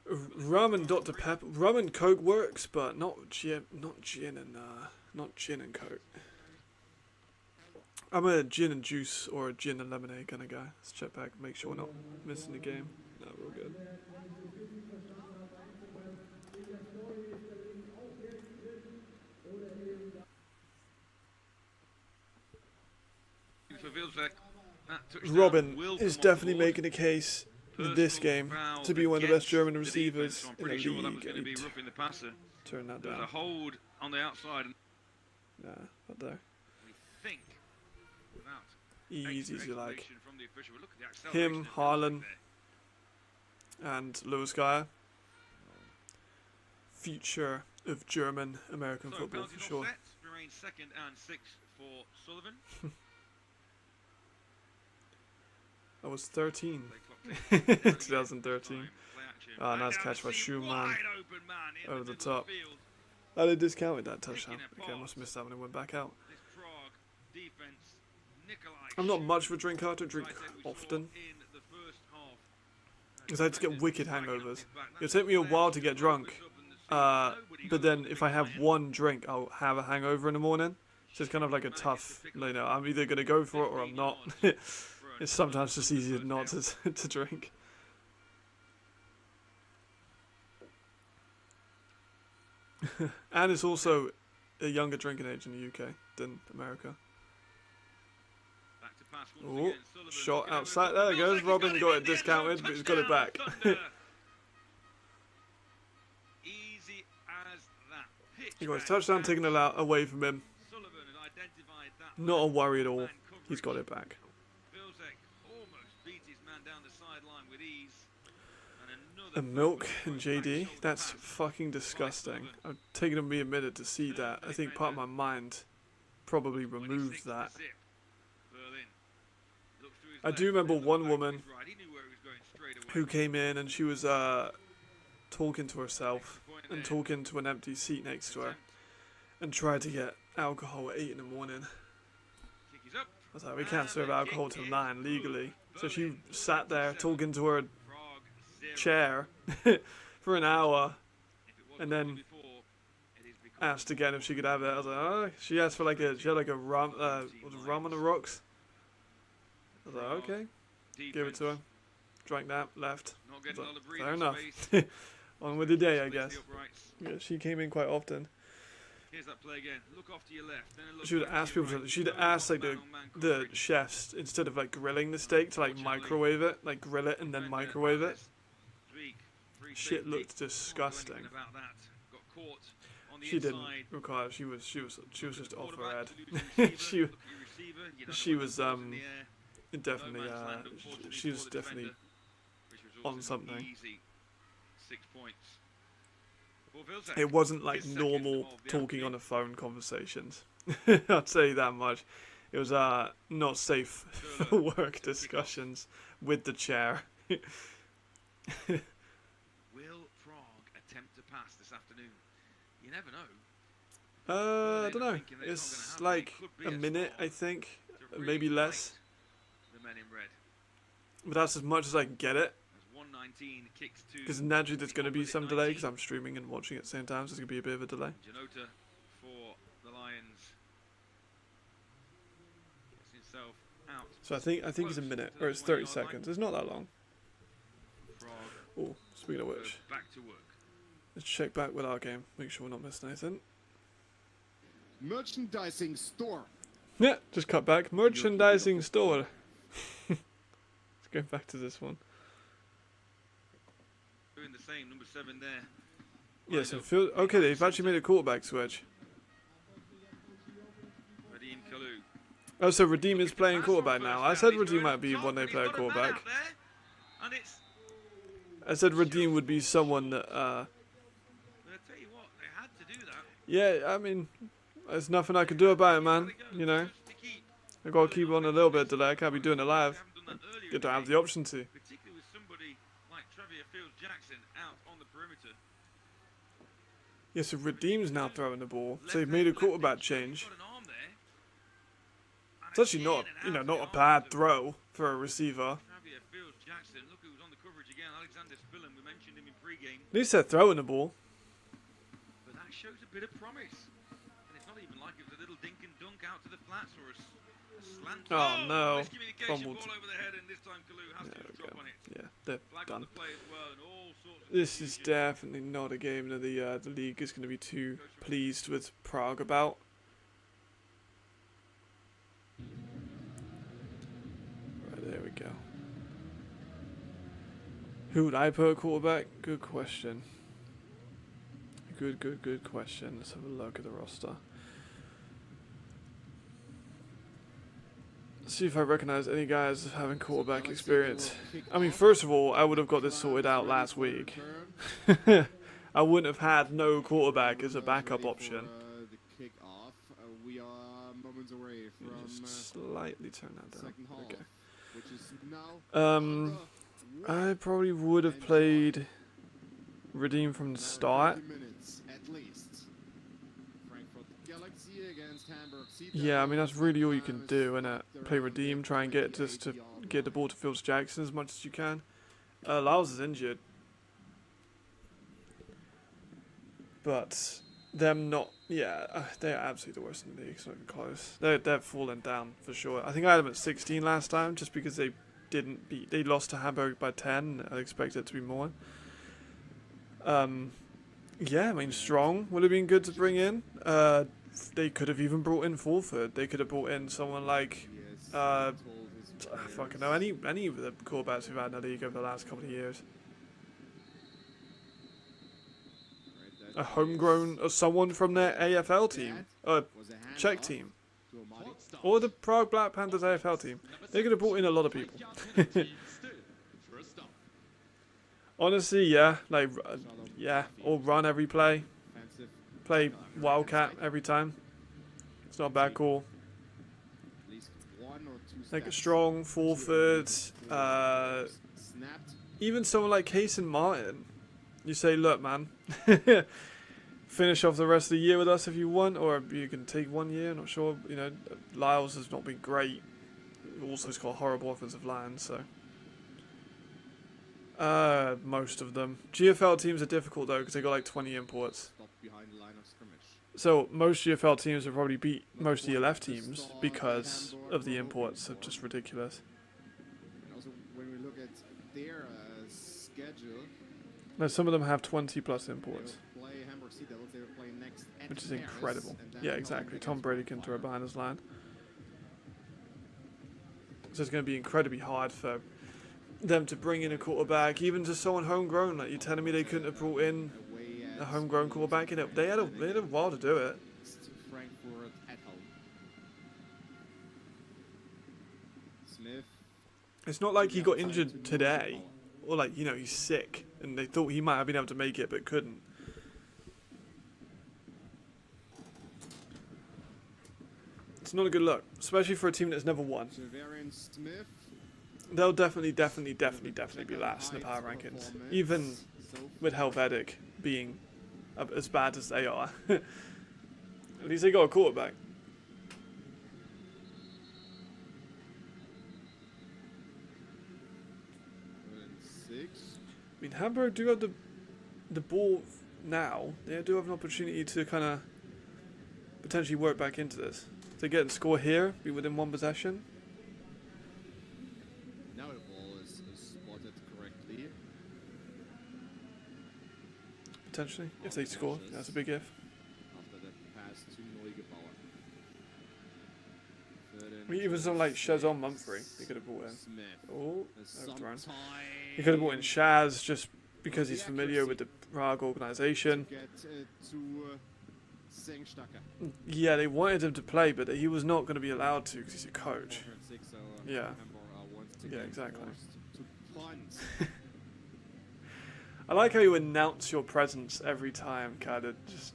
Rum and Dr. Pepper, rum and Coke works, but not gin and Coke. I'm a gin and juice or a gin and lemonade kind of guy. Let's check back, make sure we're not missing the game. No, we're all good. For Vilcek, that touchdown Robin will is come off definitely the board. making a case in this game Personal to be foul one of the best against German the receivers defense, so I'm in the pretty sure that was league. going And to be he roughing the passer. turned that There's a down. hold on the outside. Nah, not there. We think without Easy as you like. explanation from the official. Look at the acceleration Him, of Vilcek Haaland, there. and Lewis Geyer. Future of German American So football penalties for sure. offset, remains 2nd and 6 for Sullivan. I was 13. They clocked in 2013. play action. Ah, Back nice down catch to by see Schumann. wide open man in Over the middle of top. field. I did discount that touchdown. Picking Okay, I apart. must have missed that when it went back out. This Prague defense, Nikolai I'm not Schumann, much of a drinker. I don't drink right end we saw often. in the first half. Because I had to get wicked hangovers. Back. It'll take me a while to get drunk. But then if I have one drink, I'll have a hangover in the morning. So it's kind of like a tough, you know, I'm either going to go for it or I'm not. It's sometimes just easier not to drink. And it's also a younger drinking age in the UK than America. Back to pass once Oh, again. Sullivan shot looking over outside. for There it goes. Vilcek. Robin He's got it in the end discounted, zone. but he's got it back. Touchdown, Thunder. Easy as that. Pitch He got his back touchdown pass. taken away from him. Sullivan had identified that Not a worry at all. man He's got coverage. it back. Vilcek almost beat his man down the sideline with ease. And another And Milk football and back JD, shoulder that's pass. fucking disgusting. I've taken me a minute to see that. I think part of my mind probably 26 removed to that. zip. Berlin looks to his I left, do remember then looked one back to woman his right. He knew where he was going straight away. who came in and she was talking to herself and talking to an empty seat next to her and tried to get alcohol at 8 in the morning. Kick is up. I was like, we can't serve alcohol till 9 legally. So she sat there talking to her Prague 0. chair for an hour If it was and a then goal before, it is because asked again if she could have it. I was like, oh, she asked for like a, she had like a rum, was it rum on the rocks? I was like, okay, give it to her. Drank that, left. Not getting a lot of Fair breathing enough. space. On with the day, I Splits guess. the uprights. Yeah, she came in quite often. Here's that play again. Look off to your left. Then look She would back to ask your people, right. she'd No ask like man-on-man the coverage. chefs, instead of like grilling the steak, to like microwave it, like grill it and then Defender microwave it. Alex Dweek, free Shit safety. looked Won't do disgusting. anything about that. Got caught on the She didn't inside. require. She was just off her head. Quarterback, lose your receiver, She- look at your receiver, you don't know she whether was, the ball's in the air. Definitely, No man's land, unfortunately, she was for the definitely defender, which results on in an something. Easy 6 points. For Vilcek. It wasn't like His second normal of the talking on afternoon. a phone conversations. I'd say that much. It was not safe for work discussions with the chair. Will Prague attempt to pass this afternoon? You never know. I don't know. Thinking that it's It's not gonna like happen. It could a be a minute, spot I think, to maybe really less. fight The men in red. But that's as much as I can get it. As 119 kicks to Because naturally there's going to be opposite some delay 19. because I'm streaming and watching at the same time, so there's going to be a bit of a delay. Janota for the Lions. Gets himself out. So I think it's a minute, or it's 30 seconds. It's not that long. Prague Oh, speaking of goes which, back to work. let's check back with our game. Make sure we're not missing anything. Merchandising store. Yeah, just cut back. Merchandising store. Let's go back to this one. Doing the same, number 7 there. Yeah, so Phil, okay, they've actually made a quarterback switch. Radim Kalou. Oh, so Redeem is playing quarterback now. I said Redeem might be one day player quarterback. And it's, I said Redeem would be someone that, I tell you what, they had to do that. yeah, I mean, there's nothing I can do about it, man. You know, I gotta keep on a little bit of delay. I can't be doing it live. You don't have the option to. Particularly with somebody like Trevor Fields-Jackson out on the perimeter. Yeah, so Redeem's now throwing the ball. So they've made a quarterback change. It's actually not, not a bad throw for a receiver. Trevor Fields-Jackson, look who's on the coverage coverage again. Alexander Spillen, we mentioned him in pre-game, At least they're throwing the ball. but that shows a bit of promise. And it's not even like it was a little dink and dunk out to the flats or a slant. Oh, no. Miscommunication, Fumbled. ball over the head, and this time Kalu has There to we drop go. on it. Yeah, they're Flag done. on the play as well, and all sorts of This is confusion. definitely not a game that the league is going to be too pleased with Prague about. Right, there we go. Who would I put at quarterback? Good question. Good question. Let's have a look at the roster. See if I recognize any guys having quarterback experience. I mean, first of all, I would have got this sorted out last week. I wouldn't have had no quarterback as a backup option. The kick-off. We are moments away Let me from just slightly turn that down. second half, Okay. which is now I probably would have played Redeem from the start. 30 minutes at least. Frankfurt Galaxy against Hamburg SeaDevils. Yeah, I mean that's really all you can do, innit? Play Redeem, try and get just to get the ball to Fields Jackson as much as you can. Lyles is injured, but them not. Yeah, they're absolutely the worst in the league. It's not even close. They're falling down for sure. I think I had them at 16 last time, just because they didn't beat. They lost to Hamburg by 10. I expect it to be more. Yeah, I mean strong would have been good to bring in. They could have even brought in Fulford. They could have brought in someone like I fucking know any of the quarterbacks we've had in the league over the last couple of years. A homegrown or someone from their AFL team, Czech team, or the Prague Black Panthers AFL team. They could have brought in a lot of people. Honestly, yeah, like yeah, or run every play, play Wildcat every time. It's not a bad call. Like a strong Fulford, even someone like Case and Martin. You say, look, man, finish off the rest of the year with us if you want, or you can take 1 year. Not sure. You know, Lyles has not been great. Also, he's got a horrible offensive line, so. Most of them. GFL teams are difficult though because they got like 20 imports. So most GFL teams will probably beat most ELF teams because of the imports. They're just ridiculous. And also, when we look at their schedule, No, some of them have 20 plus imports, they will play Hamburg SeaDevils. They will play next at which is Paris, incredible. and then Yeah, home exactly. against Tom Brady can throw Frankfurt. behind his line. So it's going to be incredibly hard for them to bring in a quarterback, even just someone homegrown. Like you're telling me they couldn't have brought in Away a at homegrown quarterback in it. They had a while to do it. Frankfurt at home. Smith. It's not like he got injured today, or like, you know, he's sick and they thought he might have been able to make it but couldn't. It's not a good look, especially for a team that's never won. Javarian Smith. They'll definitely be last in the power rankings, even with Helvetic being as bad as they are. At least they got a quarterback. Six. I mean, Hamburg do have the ball now. They do have an opportunity to kind of potentially work back into this. If they get and score here, be within one possession. Now the ball is spotted correctly. Potentially, if they score, that's a big if. After that pass to Neugebauer. Even someone like Shazon Mumphrey, they could have brought in. Smith. Oh, overthrown. He could have brought in Shaz just because he's familiar with the Prague organisation. Get to Sengstacker. Yeah, they wanted him to play, but he was not going to be allowed to because he's a coach. Yeah. Yeah, exactly. To punt. I like how you announce your presence every time, kind of just,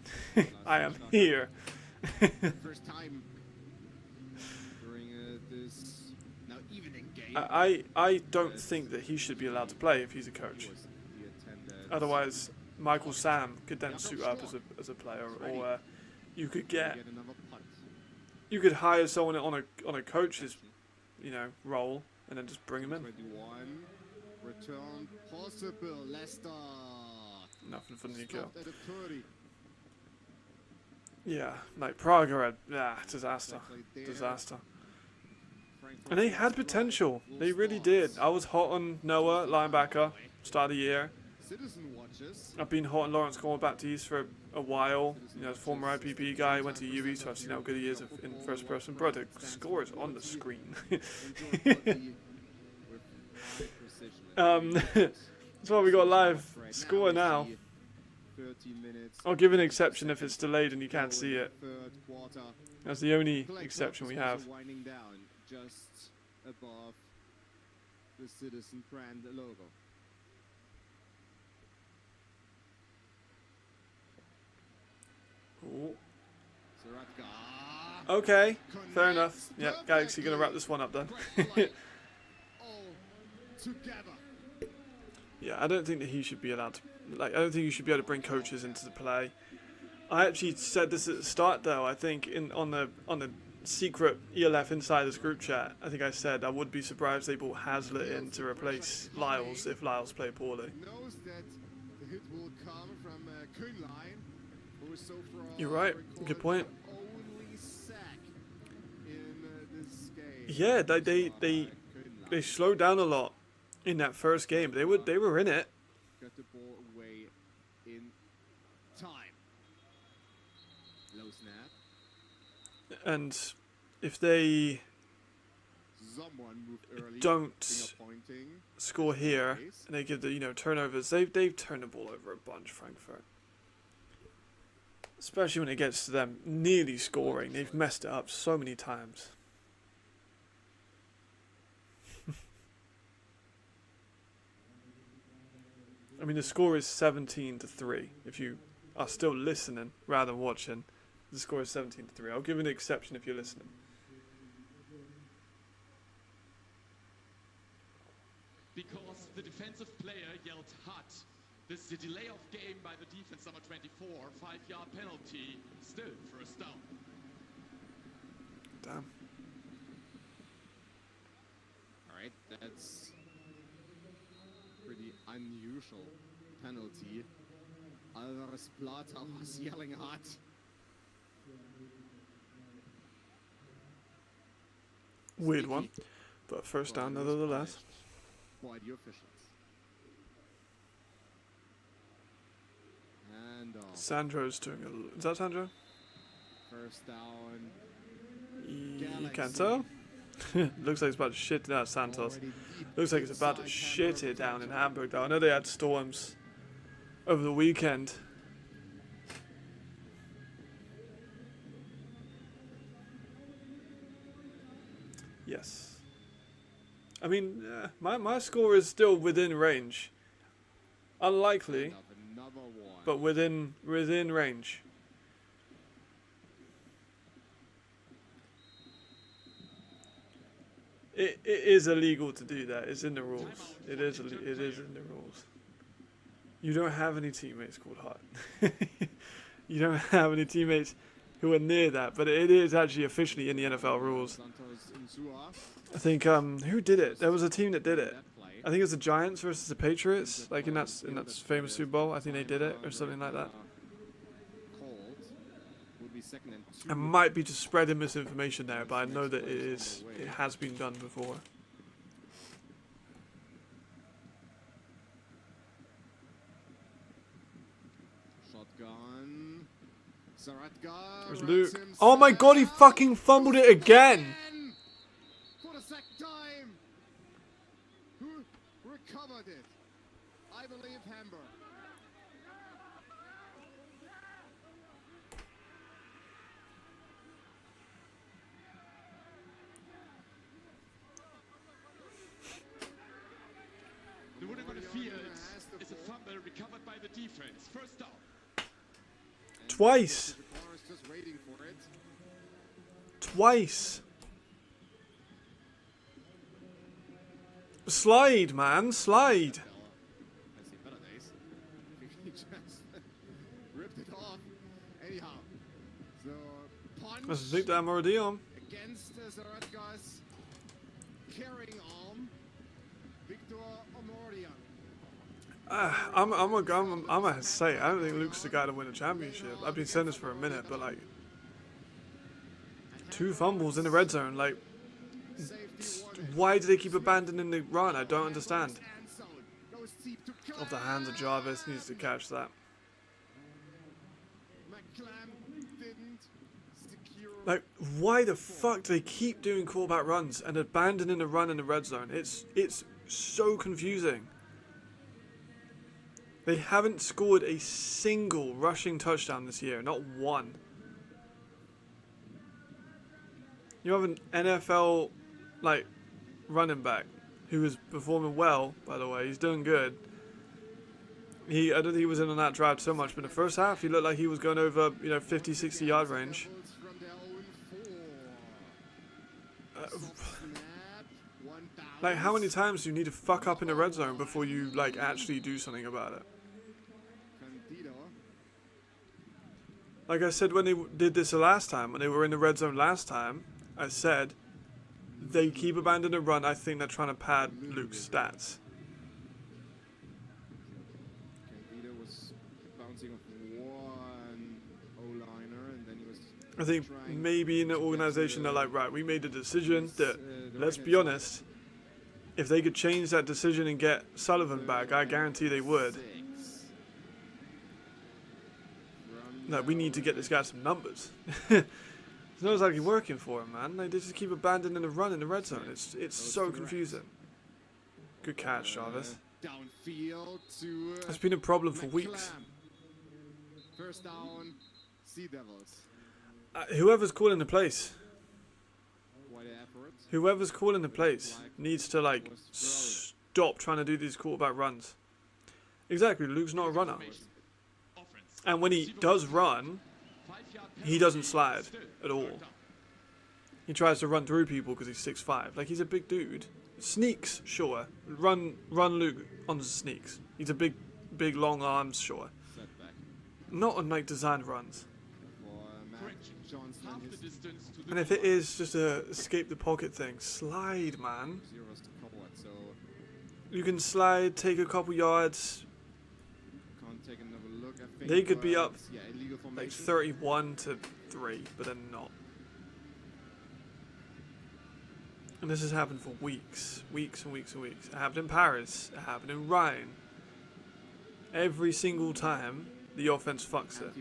I am here. First time during this now evening game. I don't think that he should be allowed to play if he's a coach. Otherwise, Michael Sam could then suit up as a player, or you could get another punt. you could hire someone on a coach's role and then just bring him in. 21. Return possible. Leicester. Nothing for Nico. Stopped at a 30. Yeah, like Prague had disaster. Exactly there. Disaster. Frankfurt And they had potential. They really did. I was hot on Noah, linebacker, start of the year. Citizen watches. I've been hot on Lawrence going back to East for a while. You know, former IPP guy, went to UE, so I've seen how good he is in first person. Bro, the score is on the screen. That's why we got live score now. 30 minutes. I'll give an exception if it's delayed and you can't see it. Third quarter. That's the only exception we have. Winding down just above the Citizen brand logo. Ooh. Saratka. Okay, fair enough. Yeah, Galaxy gonna wrap this one up then. All together. Yeah, I don't think that he should be allowed to. Like, I don't think you should be able to bring coaches into the play. I actually said this at the start, though. I think on the secret ELF Insiders group chat, I think I said I would be surprised they brought Hazlitt in to replace Lyles if Lyles play poorly. Knows that the hit will come from Kühnlein, who is so far You're right. Good point. only sack in this game. Yeah, they slowed down a lot in that first game. They were in it. Got the ball away in time. Low snap. And if they Someone moved early. don't Finger pointing. score here and they give the turnovers, they've turned the ball over a bunch, Frankfurt. Especially when it gets to them nearly scoring, they've messed it up so many times. I mean, the score is 17-3. If you are still listening rather than watching, the score is 17-3. I'll give an exception if you're listening. Because the defensive player yelled hot. This is a delay of game by the defense, number 24. 5-yard penalty. Still first down. Damn. All right, that's pretty unusual penalty. Alvarez Plata was yelling hot. Weird one, but first down nevertheless. By the officials. And Sandro's doing a... Is that Sandro? first down. You can't tell. Looks like it's about to shit down Santos. Looks like it's about to shit it down in Hamburg though. I know they had storms over the weekend. Yes. I mean, my score is still within range. Unlikely, Another one. but within range. It is illegal to do that. It's in the rules. It is in the rules. You don't have any teammates called Hart. You don't have any teammates who are near that, but it is actually officially in the NFL rules. I think who did it? There was a team that did it. I think it was the Giants versus the Patriots, like in that famous Super Bowl. I think they did it or something like that. I might be just spreading misinformation there, but I know that it has been done before. Shotgun. Saratka. There's Luke. Oh my god, he fucking fumbled it again! For the second time. Who recovered it? I believe Hamburg. The winning on the field is a fumble recovered by the defense. First down. Twice! The corner is just waiting for it. Twice! Slide, man, slide! I've seen better days. He just ripped it off. Anyhow, so punch That's a big damn ordeal. against Zaratka's carrying arm. Big I'm gonna say I don't think Luke's the guy to win a championship. I've been saying this for a minute, but like 2 fumbles in the red zone, like why do they keep abandoning the run? I don't understand. Off the hands of Jarvis, needs to catch that. Like, why the fuck do they keep doing quarterback runs and abandoning the run in the red zone? It's so confusing. They haven't scored a single rushing touchdown this year, not one. You have an NFL like running back who is performing well, by the way. He's doing good. I don't think he was in on that drive so much, but in the first half he looked like he was going over, 50, 60 yard range. Like, how many times do you need to fuck up in the red zone before you like actually do something about it? Like I said when they did this the last time, when they were in the red zone last time, I said they keep abandoning the run. I think they're trying to pad Luke's stats. I think maybe in the organization they're like, right, we made a decision that, let's be honest, if they could change that decision and get Sullivan back, I guarantee they would. No, we need to get this guy some numbers. It's not exactly working for him, man. They just keep abandoning the run in the red zone. It's so confusing. Good catch, Jarvis. It's been a problem for weeks. First down, SeaDevils. Whoever's calling the plays. Whoever's calling the plays needs to like stop trying to do these quarterback runs. Exactly, Luke's not a runner. And when he does run, he doesn't slide at all. He tries to run through people because he's 6'5". Like, he's a big dude. Sneaks, sure. Run Luke on the sneaks. He's a big long arms, sure. Not on like designed runs. And if it is just a escape the pocket thing, slide, man. You can slide, take a couple yards. They could be up like 31-3, but they're not. And this has happened for weeks and weeks and weeks. It happened in Paris. It happened in Rhine. Every single time, the offense fucks it.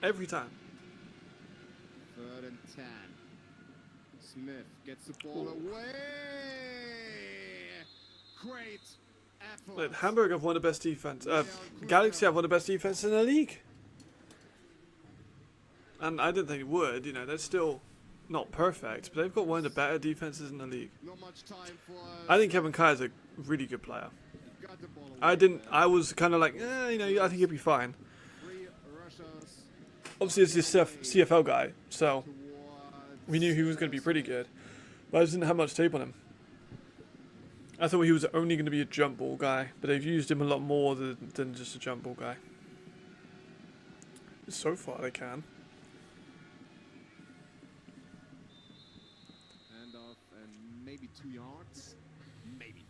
Every time. 3rd and 10. Smith gets the ball away. Great effort. Look, Hamburg have one of the best defense. Galaxy have one of the best defenses in the league. And I didn't think it would. They're still not perfect, but they've got one of the better defenses in the league. I think Kevin Kai is a really good player. I was kind of like, I think he'll be fine. Obviously, it's this CFL guy, so we knew he was going to be pretty good. But I just didn't have much tape on him. I thought he was only going to be a jump ball guy, but they've used him a lot more than just a jump ball guy. So far, they can. Handoff and maybe 2 yards. Maybe.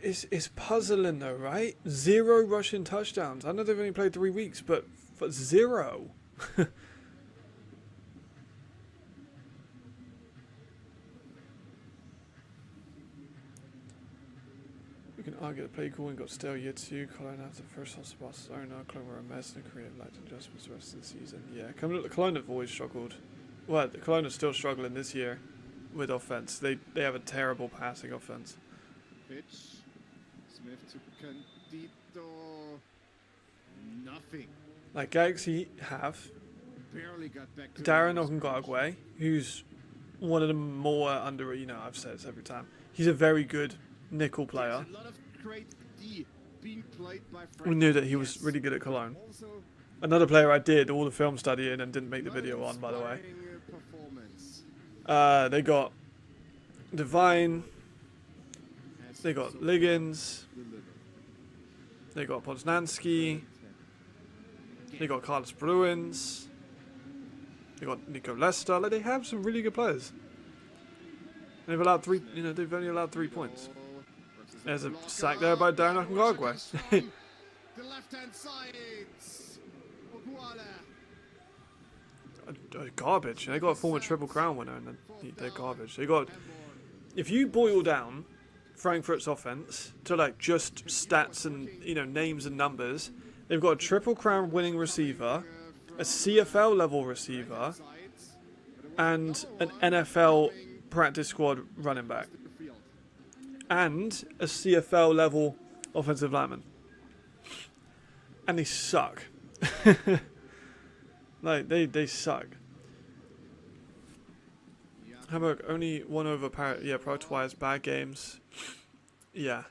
It's puzzling though, right? 0 rushing touchdowns. I know they've only played 3 weeks, but 0. We can argue the play calling got stale year 2. Cologne after the first half of Barcelona. Cologne were a mess and created light adjustments the rest of the season. Yeah, Cologne have always struggled. Well, Cologne are still struggling this year with offense. They have a terrible passing offense. Pitch. Smith to Candido. Nothing. Like Galaxy have Barely got back to Darren Okungagwe, who's one of the more under, I've said this every time. He's a very good nickel player. A lot of great D being played by We knew that he was really good at Cologne. Another player I did all the film studying and didn't make the video on, by the way. They got Devine. They got Liggins. They got Poznansky. They got Carlos Bruins. They got Nico Lester. Like, they have some really good players. They've allowed 3. They've only allowed 3 points. There's a sack there by Darren Akungagwe. The left-hand side. Garbage. They got a former Triple Crown winner and they're garbage. They got... If you boil down Frankfurt's offense to like just stats and, you know, names and numbers, they've got a Triple Crown winning receiver, a CFL level receiver, and an NFL practice squad running back, and a CFL level offensive lineman. And they suck. Like, they suck. Hamburg only won over Pro twice. Bad games. Yeah.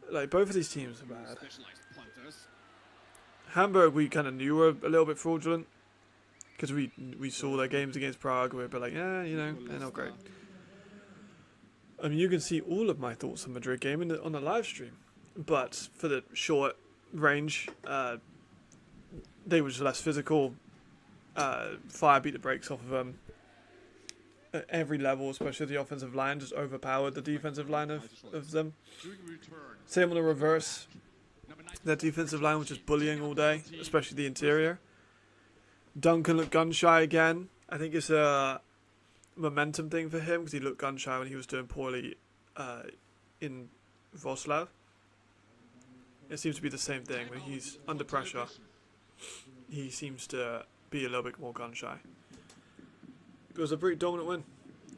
Like, both of these teams are bad. Hamburg, we kind of knew were a little bit fraudulent. Because we saw their games against Prague. We were like, yeah, you know, they're not great. I mean, you can see all of my thoughts on Madrid game on the live stream. But for the short range, they were just less physical. Fire beat the brakes off of them. At every level, especially the offensive line, just overpowered the defensive line of them. Same on the reverse. Their defensive line was just bullying all day, especially the interior. Duncan looked gun shy again. I think it's a momentum thing for him because he looked gun shy when he was doing poorly in Wroclaw. It seems to be the same thing. When he's under pressure, he seems to be a little bit more gun shy. It was a pretty dominant win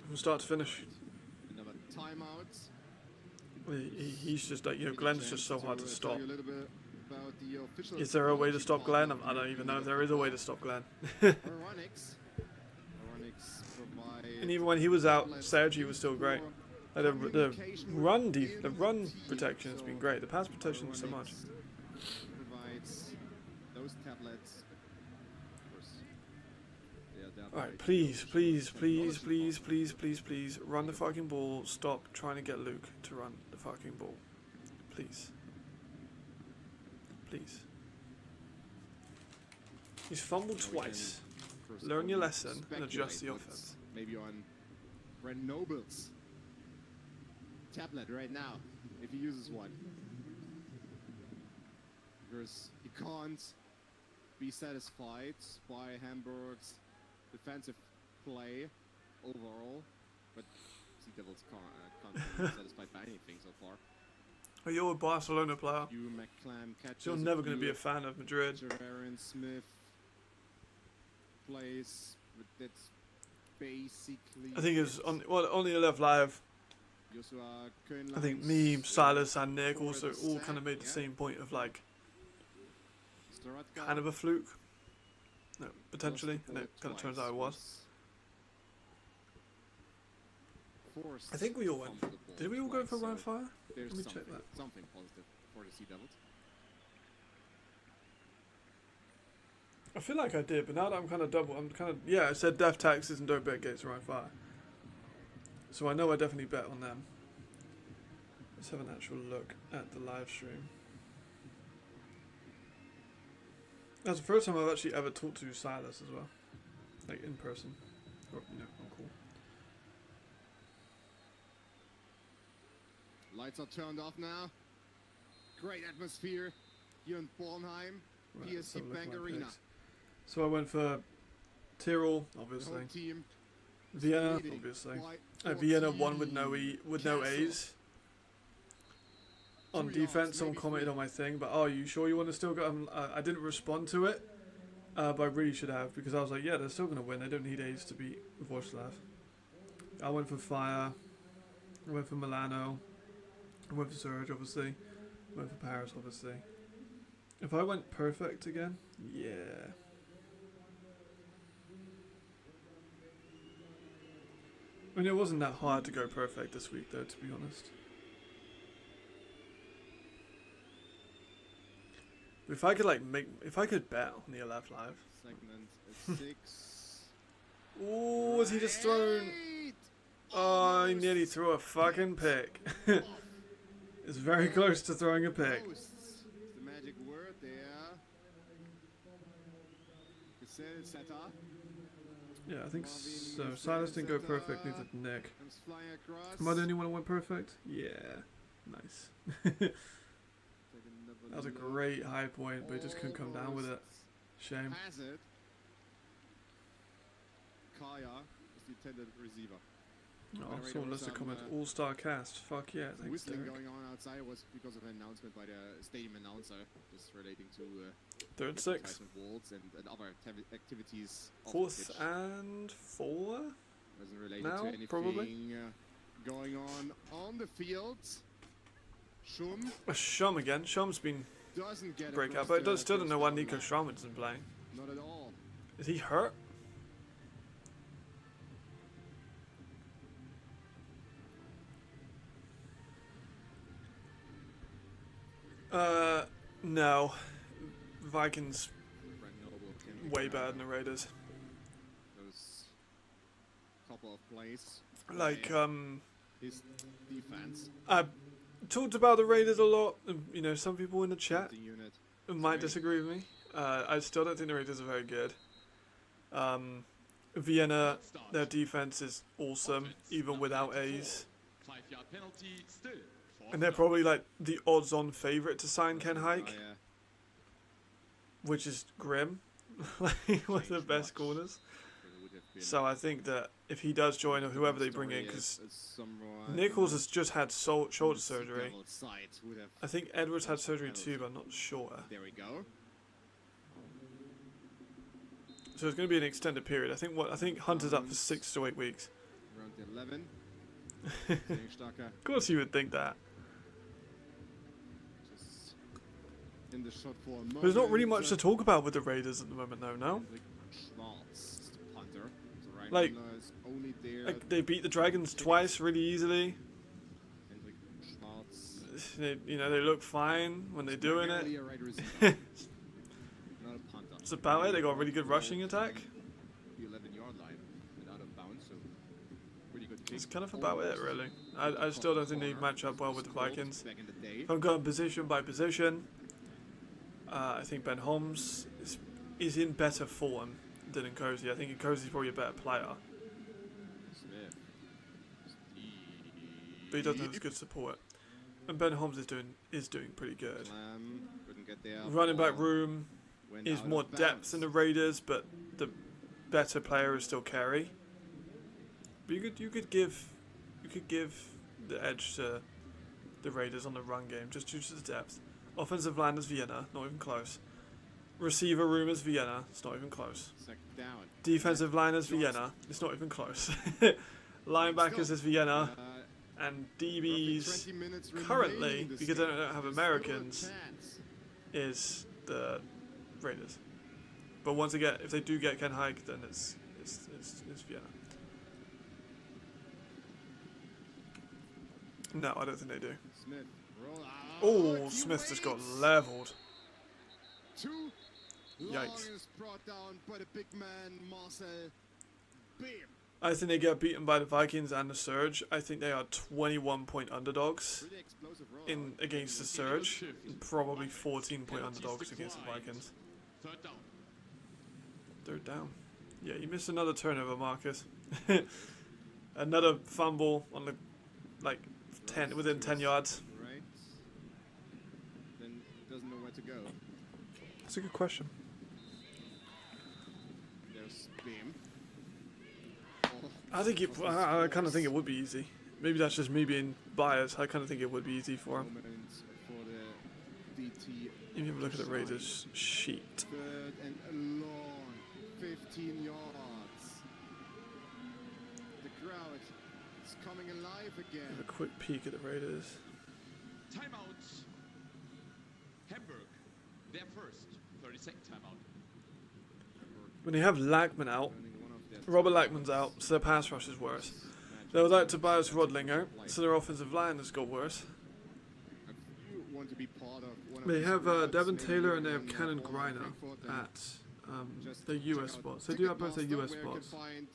from start to finish. Another timeout. He's just like, you know, Glenn's just so hard to stop. Is there a way to stop Glenn? I don't even know if there is a way to stop Glenn. And even when he was out, Sergi was still great. Like the run protection has been great. The pass protection not so much. Alright, please, run the fucking ball. Stop trying to get Luke to run the fucking ball. Please. Please. He's fumbled twice. Learn your lesson and adjust the offense. Maybe on Ren Noble's tablet right now, if he uses one. Because he can't be satisfied by Hamburg's defensive play overall, but SeaDevils can't be satisfied by anything so far. Oh, you're a Barcelona player. So you're never going to be a fan of Madrid. Aaron Smith plays, but that's basically... I think it was on the left live. I think me, Silas and Nick also all kind of made the same point of like kind of a fluke. No, potentially, and it kind of turns out it was. I think we all went. Did we all go for Ryan Fire? Let me check that. Something positive for the SeaDevils. I feel like I did, but now that I'm kind of yeah. I said death taxes and don't bet gates Ryan Fire. So I know I definitely bet on them. Let's have an actual look at the live stream. That's the first time I've actually ever talked to Silas as well, like in person, or, you know, on call. Lights are turned off now. Great atmosphere here in Bornheim, Right, PSC Bank Arena. Picks. So I went for Tyrrell, obviously. Team Vienna, obviously. Vienna won with no A's. On defense, someone commented on my thing, but oh, you sure you want to still go? I didn't respond to it, but I really should have, because I was like, yeah, they're still going to win. They don't need A's to beat Wroclaw. I went for Fire. I went for Milano. I went for Surge, obviously. I went for Paris, obviously. If I went perfect again, yeah. I mean, it wasn't that hard to go perfect this week, though, to be honest. If I could if I could bet on the LF live. Segment 6. Ooh, was he just thrown? Oh, he nearly threw a fucking pick. It's very close to throwing a pick. The magic word there. Yeah, I think so. Silas didn't go perfect, neither did Nick. Am I the only one who went perfect? Yeah. Nice. Take another That was a look. great high point, but he just couldn't come down with it. Shame. Has it. Kaya is the intended receiver. Oh, someone left a comment. All-star cast. Fuck yeah, thanks, Whistling Derek. going on outside was because of an announcement by the stadium announcer, just relating to Third and 6. advertisement walls and other activities. off the Fourth pitch. and 4. Wasn't related now, to anything probably. Going on the field. Schum Shum again. Shum's been doesn't get breakout, across but I the don't, still don't know why first Nico down Straumann isn't playing. line. Not at all. Is he hurt? No. Vikings Brent Noble can way recover better than the Raiders. those couple of plays. Like, by his defense. I talked about the Raiders a lot. And, you know, some people in the chat The unit. might disagree with me. I still don't think the Raiders are very good. Vienna, their defense is awesome, even without A's. 5-yard penalty, still. And they're probably like the odds-on favourite to sign Ken Hike, Yeah. which is grim. Like, one of the best corners. So I think that if he does join, or whoever they bring in, because Nichols has just had shoulder surgery. I think Edwards had surgery too, but I'm not sure. There we go. So it's going to be an extended period. I think Hunter's up for 6 to 8 weeks. Around 11. Of course you would think that. Just in the shot for a moment. There's not really much to talk about with the Raiders at the moment, though. No, Schwartz, punter. So right Like- runner is only there. like they beat the Dragons twice really easily. Hendrik Schwartz. They look fine when they're doing Primarily it. a right receiver. Not a punter. That's about it. They got a really good rushing attack. The 11-yard line and out of bounds, so pretty good kick. That's kind of about it, really. I still don't think they match up well with the Vikings. Back in the day. If I'm going position by position, I think Ben Holmes is in better form than Nkosi. I think Nkosi's probably a better player, Smith. but he doesn't have as good support. And Ben Holmes is doing pretty good. Couldn't get there. Running back room Went is out more of depth than the bounds. Raiders, but the better player is still Carey. But you could give the edge to the Raiders on the run game just due to the depth. Offensive line is Vienna, not even close. Receiver room is Vienna, it's not even close. Second down. Defensive line is Vienna, it's not even close. Linebackers is Vienna, and Roughly DBs 20 minutes currently, remaining in this because they game. don't have There's Americans, still a chance. is the Raiders. But once again, if they do get Ken Hike, then it's Vienna. No, I don't think they do. Smith, roll out. Oh, He Smith just got waits. leveled. Too long Yikes. is brought down by the big man Marcel. Bam. I think they get beaten by the Vikings and the Surge. I think they are 21-point underdogs Pretty explosive roll. against the Surge, and probably 14-point underdogs against the Vikings. Third down. Third down. Yeah, you missed another turnover, Marcus. Another fumble on the within 10 yards. Right. Then doesn't know where to go. That's a good question. There's Bam. Oh, I kind of think it would be easy. Maybe that's just me being biased. I kind of think it would be easy for him. moment for the DT. If you have a look at the Raiders sheet. Third and a long 15 yards. The crowd is coming alive Have again. a quick peek at the Raiders. Timeout. Hamburg. Their first 30-second timeout. When they have Lackman out, Running one of their Robert Lackman's out, so their pass rush is worse. They were like Tobias Rodlinger, so their offensive line has got worse. If you want to be part of one of They these have crowds, Devin maybe Taylor you and they have can Cannon call Griner Frankfurt and at just the check US out spots. They do have both their Ticketmaster, US where spots. You can find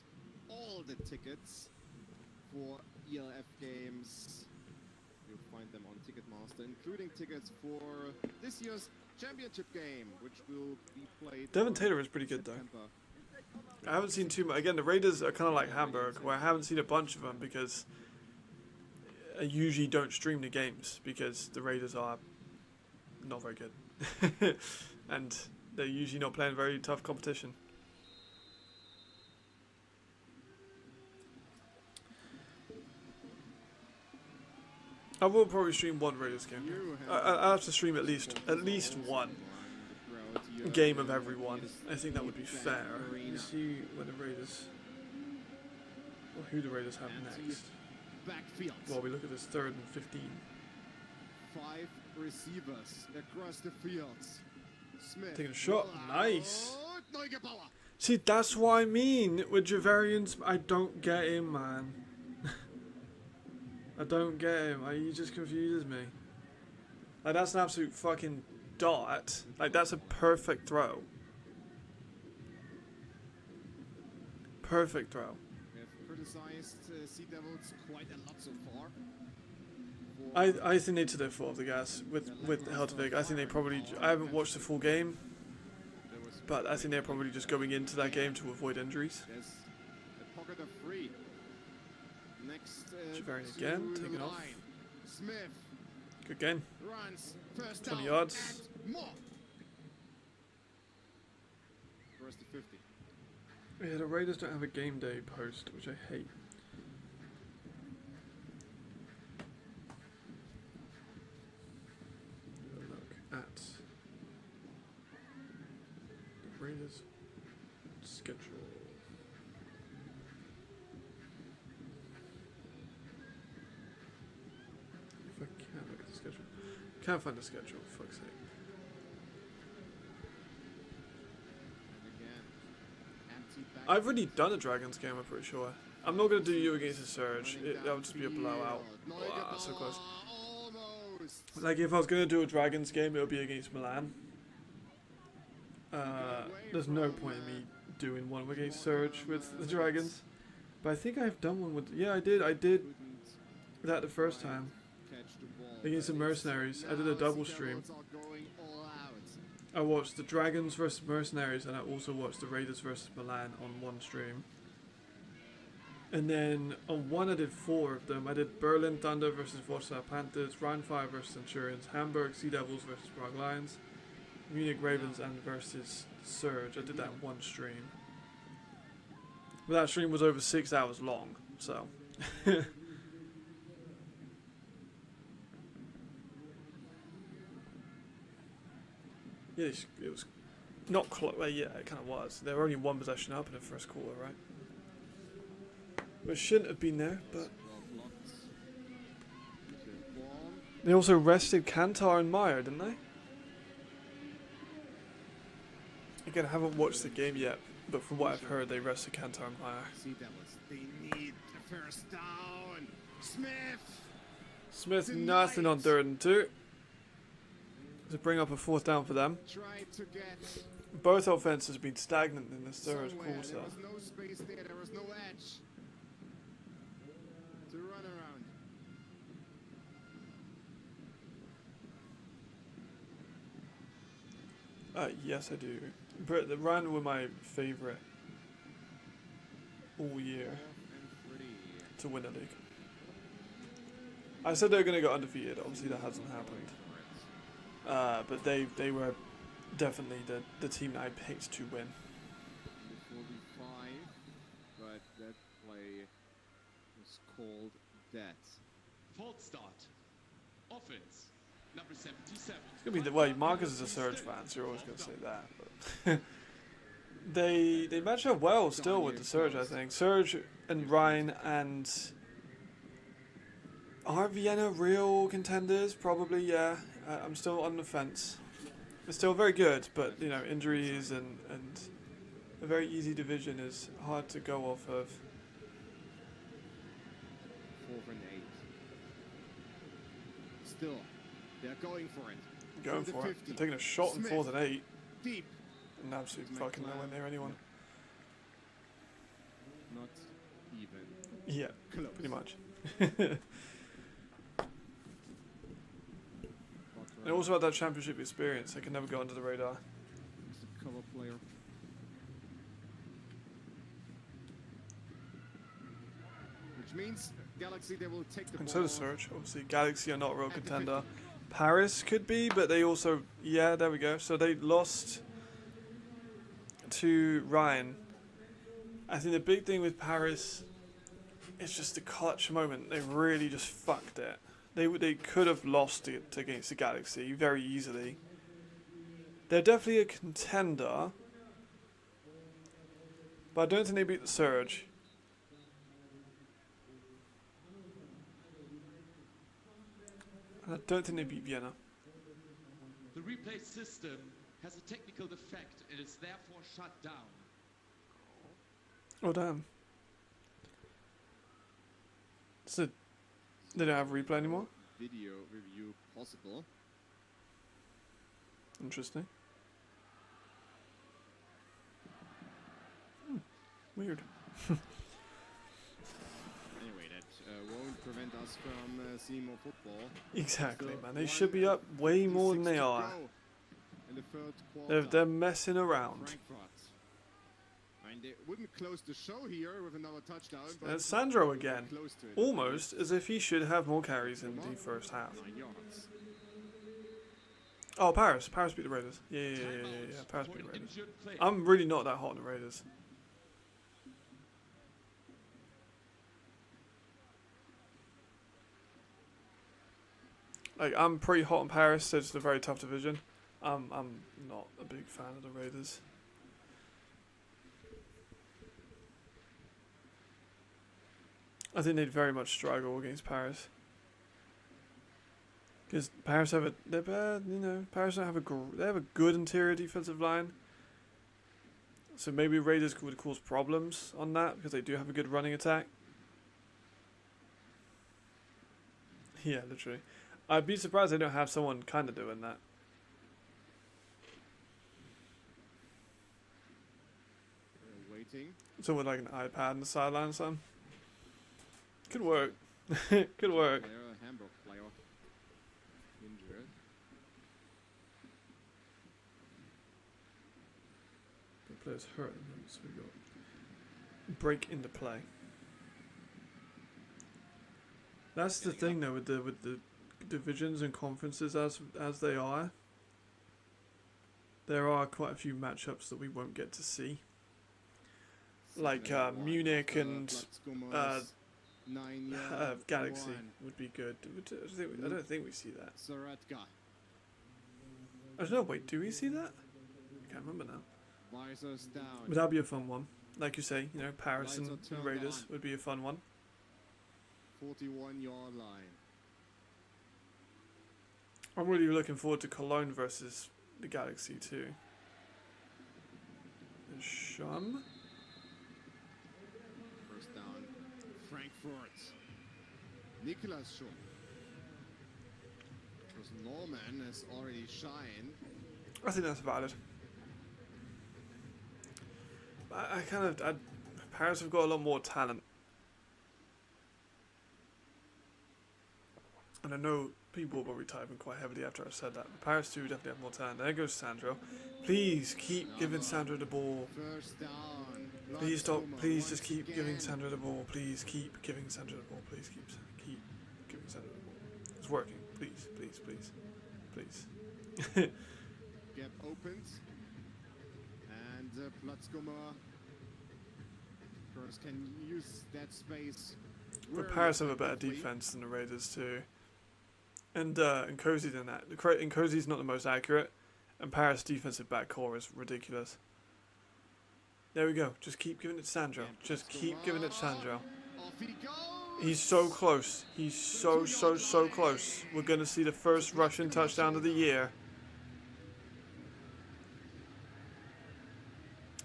all the tickets for ELF games. You'll find them on Ticketmaster, including tickets for this year's championship game, which will be played. Devin on Taylor is pretty good though. September. I haven't seen too much. Again, the Raiders are kind of like Hamburg, where I haven't seen a bunch of them because I usually don't stream the games because the Raiders are not very good. And they're usually not playing very tough competition. I will probably stream one Raiders game. I'll have to stream at least one game of every one. I think that would be fair. Let's see when the Raiders, or who the Raiders have next. Well, we look at this 3rd and 15. 5 receivers across the fields. Smith. Taking a shot. Nice. See, that's what I mean with Javarian's. I don't get him, man. I don't get him. He just confuses me. Like, that's an absolute fucking dot. Like, that's a perfect throw. Perfect throw. We have criticized SeaDevils quite a lot so far. I think they took their foot off the gas with Heltvig. I think they probably. I haven't watched the full game, but I think they're probably just going into that game to avoid injuries. There's a pocket of free. Next, Javarian again, taking off. Smith Good game. runs, first 20 down, yards. and more. First to 50. Yeah, the Raiders don't have a game day post, which I hate. Look at the Raiders schedule. If I can look at the schedule. Can't find the schedule, for fuck's sake. I've already done a Dragons game, I'm pretty sure. I'm not going to do you against a Surge. That would just be a blowout. Wow, so close. Like, if I was going to do a Dragons game, it would be against Milan. There's no point in me doing one against Surge with the Dragons. But I think I've done one with... Yeah, I did. I did that the first time. Against the Mercenaries. I did a double stream. I watched the Dragons versus Mercenaries, and I also watched the Raiders versus Milan on one stream. And then on one I did 4 of them. I did Berlin Thunder versus Warsaw Panthers, Rheinfire versus Centurions, Hamburg SeaDevils versus Prague Lions, Munich Ravens and versus Surge. I did that in one stream. But that stream was over 6 hours long, so... Yeah, it was not close. Well, yeah, it kind of was. They were only 1 possession up in the first quarter, right? Which shouldn't have been there, but... They also rested Kantar and Meyer, didn't they? Again, I haven't watched the game yet, but from what I've heard, they rested Kantar and Meyer. SeaDevils, they need the first down. Smith, nothing on 3rd and 2. To bring up a 4th down for them. Both offenses have been stagnant in this 3rd quarter. There was no space there, there was no edge to run around. Yes, I do. But the Ryan were my favourite all year to win a league. I said they were going to go undefeated. Obviously, that hasn't happened. But they were definitely the team that I picked to win. 45, but that play was called dead. False start. Offense. Number 77. It's going to be the way Marcus is a Surge fan, so you're always going to say that. But they match up well still with the Surge, I think. Surge and Ryan and... Are Vienna real contenders? Probably, yeah. I'm still on the fence. It's still very good, but you know, injuries and a very easy division is hard to go off of. 4 and 8. Still, they're going for it. Going for it. They're taking a shot in 4th and 8. Deep. And absolutely fucking nowhere near anyone. Not even. Yeah, Close. pretty much. And also had that championship experience. They can never go under the radar. He's a cover player. Which means Galaxy, they will take the And ball. so does Surge. Obviously, Galaxy are not a real contender. Paris could be, but they also... Yeah, there we go. So they lost to Ryan. I think the big thing with Paris is just the clutch moment. They really just fucked it. They could have lost it against the Galaxy very easily. They're definitely a contender, but I don't think they beat the Surge. And I don't think they beat Vienna. The replay system has a technical defect and is therefore shut down. Oh damn. So they don't have replay anymore? Video review possible. Interesting. Weird. Anyway, that won't prevent us from seeing more football. Exactly, Still man. They should be up way 1:56 more than they to are. go in the third quarter. They're messing around. Frankfurt. I mean, they wouldn't close the show here with another touchdown. But It's Sandro they're again. close to it. Almost as if he should have more carries in the first half. 9 yards. Oh, Paris. Paris beat the Raiders. Yeah. Paris beat the Raiders. I'm really not that hot on the Raiders. Like, I'm pretty hot on Paris, so it's a very tough division. I'm not a big fan of the Raiders. I think they'd very much struggle against Paris. Because Paris have they're bad, you know. Paris don't have they have a good interior defensive line. So maybe Raiders would cause problems on that because they do have a good running attack. Yeah, literally. I'd be surprised they don't have someone kind of doing that. Waiting. Someone with like an iPad on the sideline or something. Could work. Could work. Player, Hamburg player. Injured. The player's hurt, so we got break into play. That's the thing though with the divisions and conferences as they are. There are quite a few matchups that we won't get to see. Like Munich and Galaxy would be good. I don't think we see that. Saratka. I don't know. Wait, do we see that? I can't remember now. Visors down. But that'd be a fun one. Like you say, you know, Paris Lights and are turned Raiders on. would be a fun one. 41-yard line. I'm really looking forward to Cologne versus the Galaxy too. And Shum. First down. Frankfurt. Nicholas Schum. Because Norman has already shined. I think that's valid. Paris have got a lot more talent. And I know people will be typing quite heavily after I said that. But Paris do definitely have more talent. There goes Sandro. Please keep giving Sandro the ball. First down. Please stop. Blackstone Please once just keep again. giving Sandro the ball. Please keep giving Sandro the ball. Please keep giving Sandro the ball. It's working. Please. Gap opens. And Platzkummer first can use that space. But Paris have a better defense than the Raiders too. And Nkosi than that. Nkosi's not the most accurate. And Paris' defensive back core is ridiculous. There we go. Just keep giving it to Sandro. Just keep giving it to Sandro. Off he goes. He's so close. He's so close. We're going to see the first Russian touchdown of the year.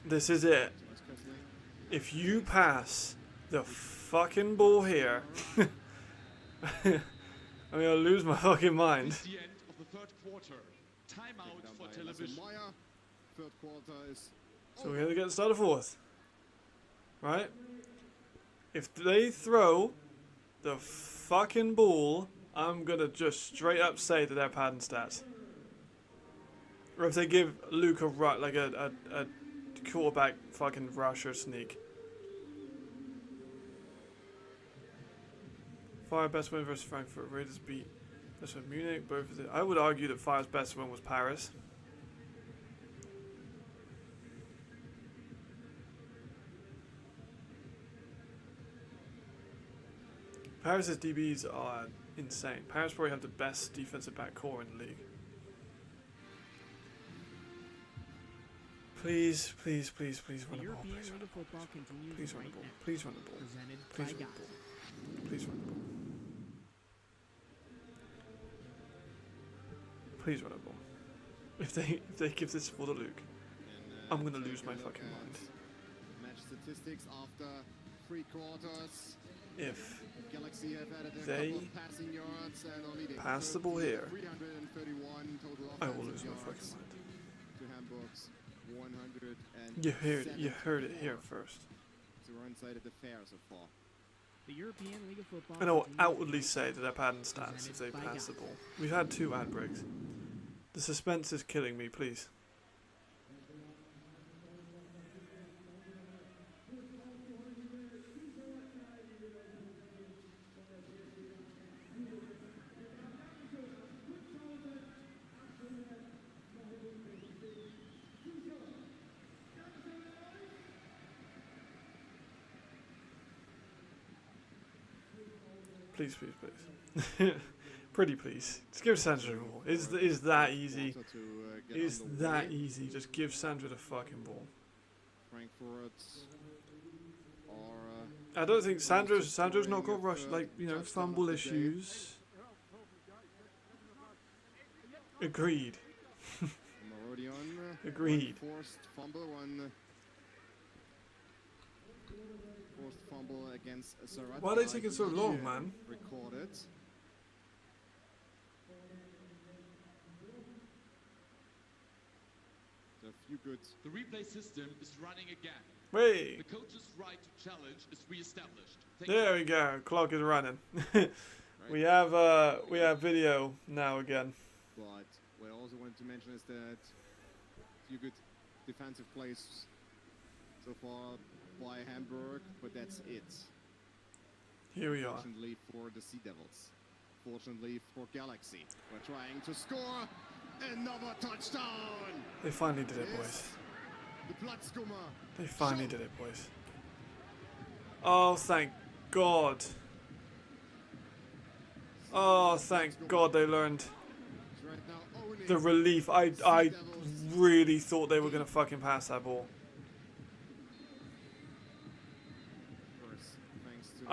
This is it. If you pass the fucking ball here, I'm going to lose my fucking mind. It's the end of the third quarter. Timeout for television. Meyer. Third quarter is So we're going to get the start of fourth. Right? If they throw the fucking ball, I'm going to just straight up say that they're padding stats. Or if they give Luke a quarterback fucking rush or sneak. Fire best win versus Frankfurt. Raiders beat best win Munich. Both of the, I would argue that Fire's best win was Paris. Paris' DBs are insane. Paris probably have the best defensive back core in the league. Please, please, please, please run the ball. Please run the ball. Please run the ball. Please run the ball. Please run the ball. Please run the ball. Please run the ball. If they give this for the Luke, I'm gonna lose my fucking mind. Match statistics after 3 quarters. If Galaxy have added a they couple of passing yards and only pass the ball here, 331 total I will lose offensive my fucking yards mind. to Hamburg's 100 and You heard it here first. So we're inside at the fair so far. The European League of Football. And I will outwardly say that they're padding stats if they pass the ball. We've had 2 ad breaks. The suspense is killing me, please. Please, please, please. Pretty please. Just give Sandra the ball. Is that easy? Is that easy? Just give Sandra the fucking ball. Frankfurt I don't think Sandra's not got rush, like, you know, fumble issues. Agreed. Agreed. Forced fumble against Sarata. Why are they taking so long, man? Recorded. So a few good. The replay system is running again. Wait. The coach's right to challenge is re-established. There we go. Clock is running. we have video now again. But what I also wanted to mention is that a few good defensive plays so far by Hamburg, but that's it. Here we are. Fortunately for the SeaDevils. Fortunately for Galaxy. We're trying to score another touchdown. They finally did it, boys. The Platzkummer. They finally did it, boys. Oh, thank God. Oh, thank God they learned. Right now owning The relief. I SeaDevils. really thought they were going to fucking pass that ball. Thanks to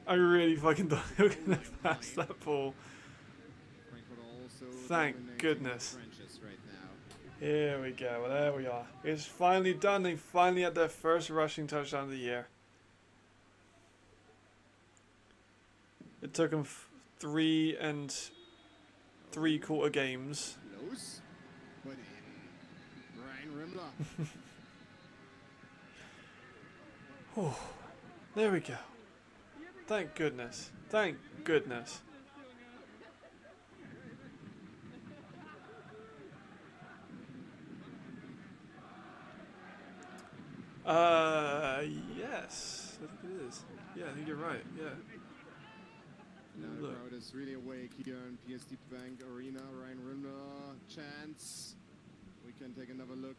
I really fucking thought they were going to pass that ball. Frankfurt also Thank dominating goodness. the trenches right now. Here we go. Well, there we are. It's finally done. They finally had their first rushing touchdown of the year. It took them 3 3/4 games. Close, but in. Ryan Rimler. Oh, there we go. Thank goodness. Thank goodness. Yes. I think it is. Yeah, I think you're right. Yeah. Now the Look. crowd is really awake here in PSD Bank Arena. Ryan Rimler, chance. We can take another look.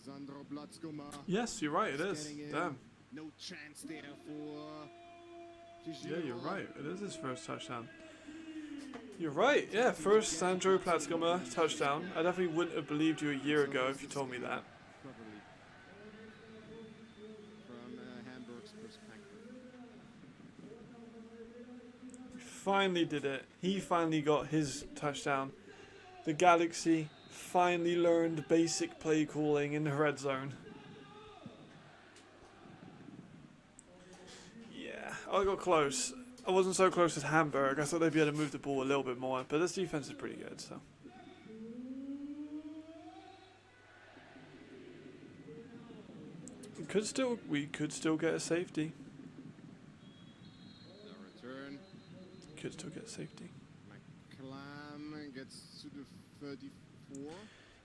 Sandro Platzkummer. Yes, you're right. It is. Getting in. Damn. No chance there for. Yeah, you're right. It is his first touchdown. You're right. Yeah, first Sandro Platzkummer touchdown. I definitely wouldn't have believed you a year ago if you told me that. Properly. From Hamburg's perspective. He finally did it. He finally got his touchdown. The Galaxy finally learned basic play calling in the red zone. Yeah, I got close. I wasn't so close as Hamburg. I thought they'd be able to move the ball a little bit more, but this defense is pretty good, so. We could still get a safety. The return. Could still get a safety. McClam gets to the 34.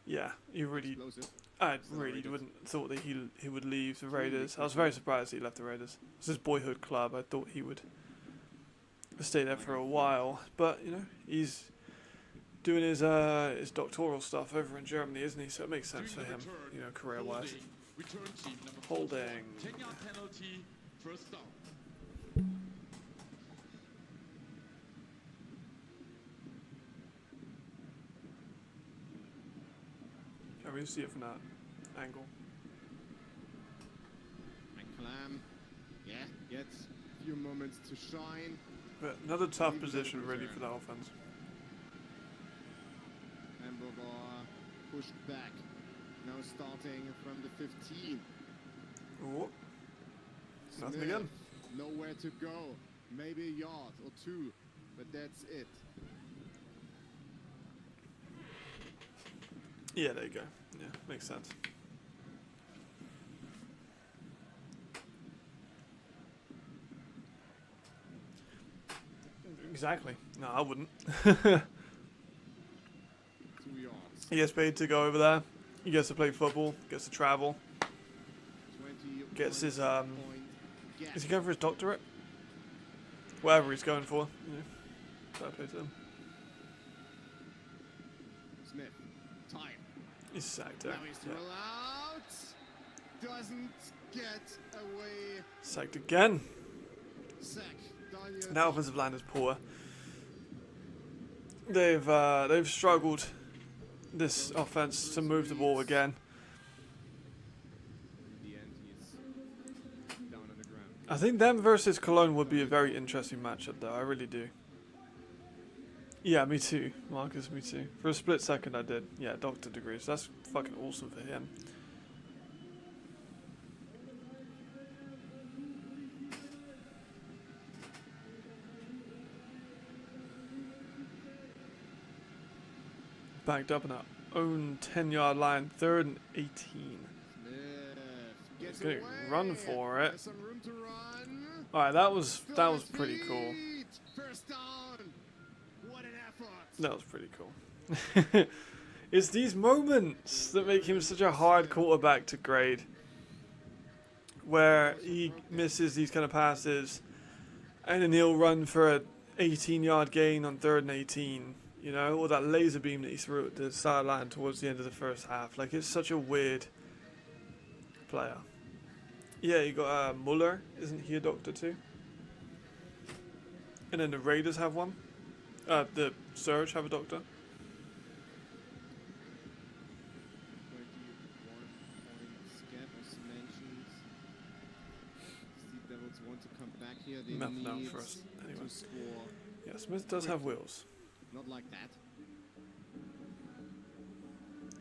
Yeah, he really. Explosive. I really wouldn't thought that he would leave the Raiders. I was very surprised he left the Raiders. It's his boyhood club. I thought he would stay there for a while. But you know, he's doing his doctoral stuff over in Germany, isn't he? So it makes sense for him, you know, career-wise. Return team number Holding. 10-yard penalty, first down. Can't really see it from that angle. McClam, yeah, gets a few moments to shine. But another tough position really for that offense. Hamburg are pushed back. Now starting from the 15. Oh, nothing Smith, again. nowhere to go. Maybe a yard or two, but that's it. Yeah, there you go. Yeah, makes sense. Exactly. No, I wouldn't. 2 yards. He gets paid to go over there. He gets to play football. Gets to travel. 20 Gets his point gap. Is he going for his doctorate? Whatever he's going for. Yeah. Fair play to him. Smith, time. He's sacked there. Now he's Yeah. thrown out. Doesn't get away. Sacked again. Sack. Daniel. That offensive line is poor. They've struggled this offense to move the ball again. In the end, he's down on the ground. I think them versus Cologne would be a very interesting matchup, though. I really do. Yeah, me too, Marcus. Me too. For a split second, I did. Yeah, doctor degrees. That's fucking awesome for him. Backed up in our own 10-yard line, 3rd and 18. Smith gets He's gonna away. run for it. There's some room to run. All right, that was pretty cool. First down. What an effort. That was pretty cool. It's these moments that make him such a hard quarterback to grade, where he misses these kind of passes, and then he'll run for a 18-yard gain on 3rd and 18. You know, or that laser beam that he threw at the sideline towards the end of the first half. Like, it's such a weird player. Yeah, you got Muller. Isn't he a doctor too? And then the Raiders have one. The Surge have a doctor. 21 points gap, as mentioned. SeaDevils want to come back here. They Nothing out need first. Anyway. to score. Yeah, Smith does have wheels. Not like that.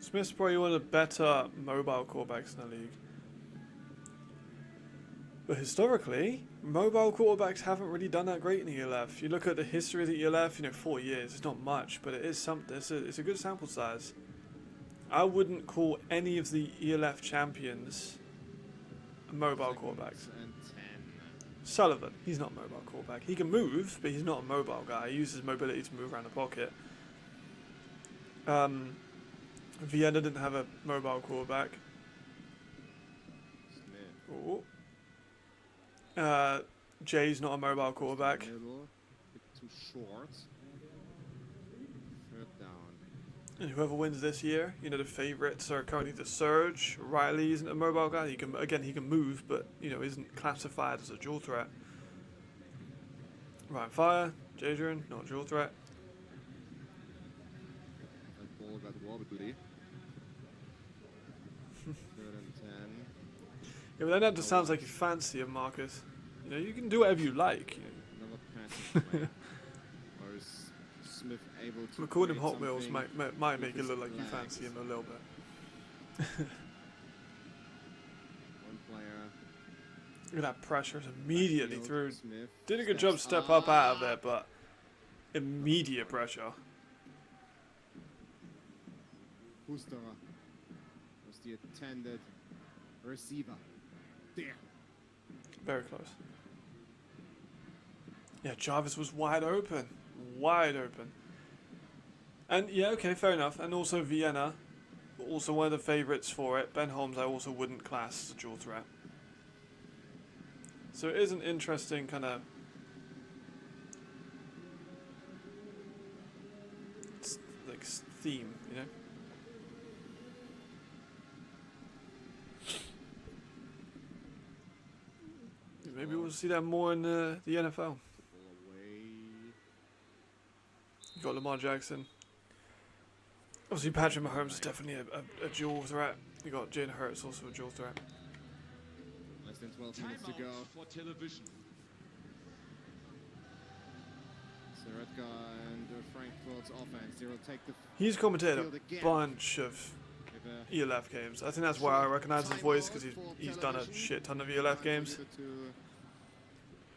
Smith's probably one of the better mobile quarterbacks in the league. But historically, mobile quarterbacks haven't really done that great in the ELF. You look at the history of the ELF, you know, 4 years, it's not much, but it is something. It's a good sample size. I wouldn't call any of the ELF champions mobile quarterbacks. And 10. Sullivan, he's not a mobile quarterback. He can move, but he's not a mobile guy. He uses mobility to move around the pocket. Vienna didn't have a mobile quarterback. Smith. Oh. Jay's not a mobile quarterback. Middle, bit too short. 3rd down. And whoever wins this year, you know, the favourites are currently the Surge. Riley isn't a mobile guy. He can move, but you know, isn't classified as a dual threat. Ryan Fire, Jadrian, not a dual threat. That ball got wobbly. 3rd and 10. Yeah, but then that just sounds like you fancy him, Marcus. You know, you can do whatever you like. You know. Another passing play. Or is Smith able to But calling him create Hot Wheels something might with make it his look like you legs? fancy him a little bit. One player. Look at that pressure, it's immediately Field, through. Smith Did a good steps job step up out of there, but immediate pressure. Husterer was the intended receiver. There. Very close. Yeah, Jarvis was wide open. Wide open. And yeah, okay, fair enough. And also Vienna, also one of the favourites for it. Ben Holmes I also wouldn't class as a dual threat. So it is an interesting kind of theme, you know. Maybe we'll see that more in the NFL. Ball away. You got Lamar Jackson. Obviously, Patrick Mahomes is definitely a dual threat. You got Jalen Hurts, also a dual threat. Less than 12 minutes to go. Timeout for television. Sorotka and Frankfurt's offense. They will take the He's commentated field a again. bunch of With a ELF games. I think that's why I recognize his voice, because he's done a shit ton of ELF games.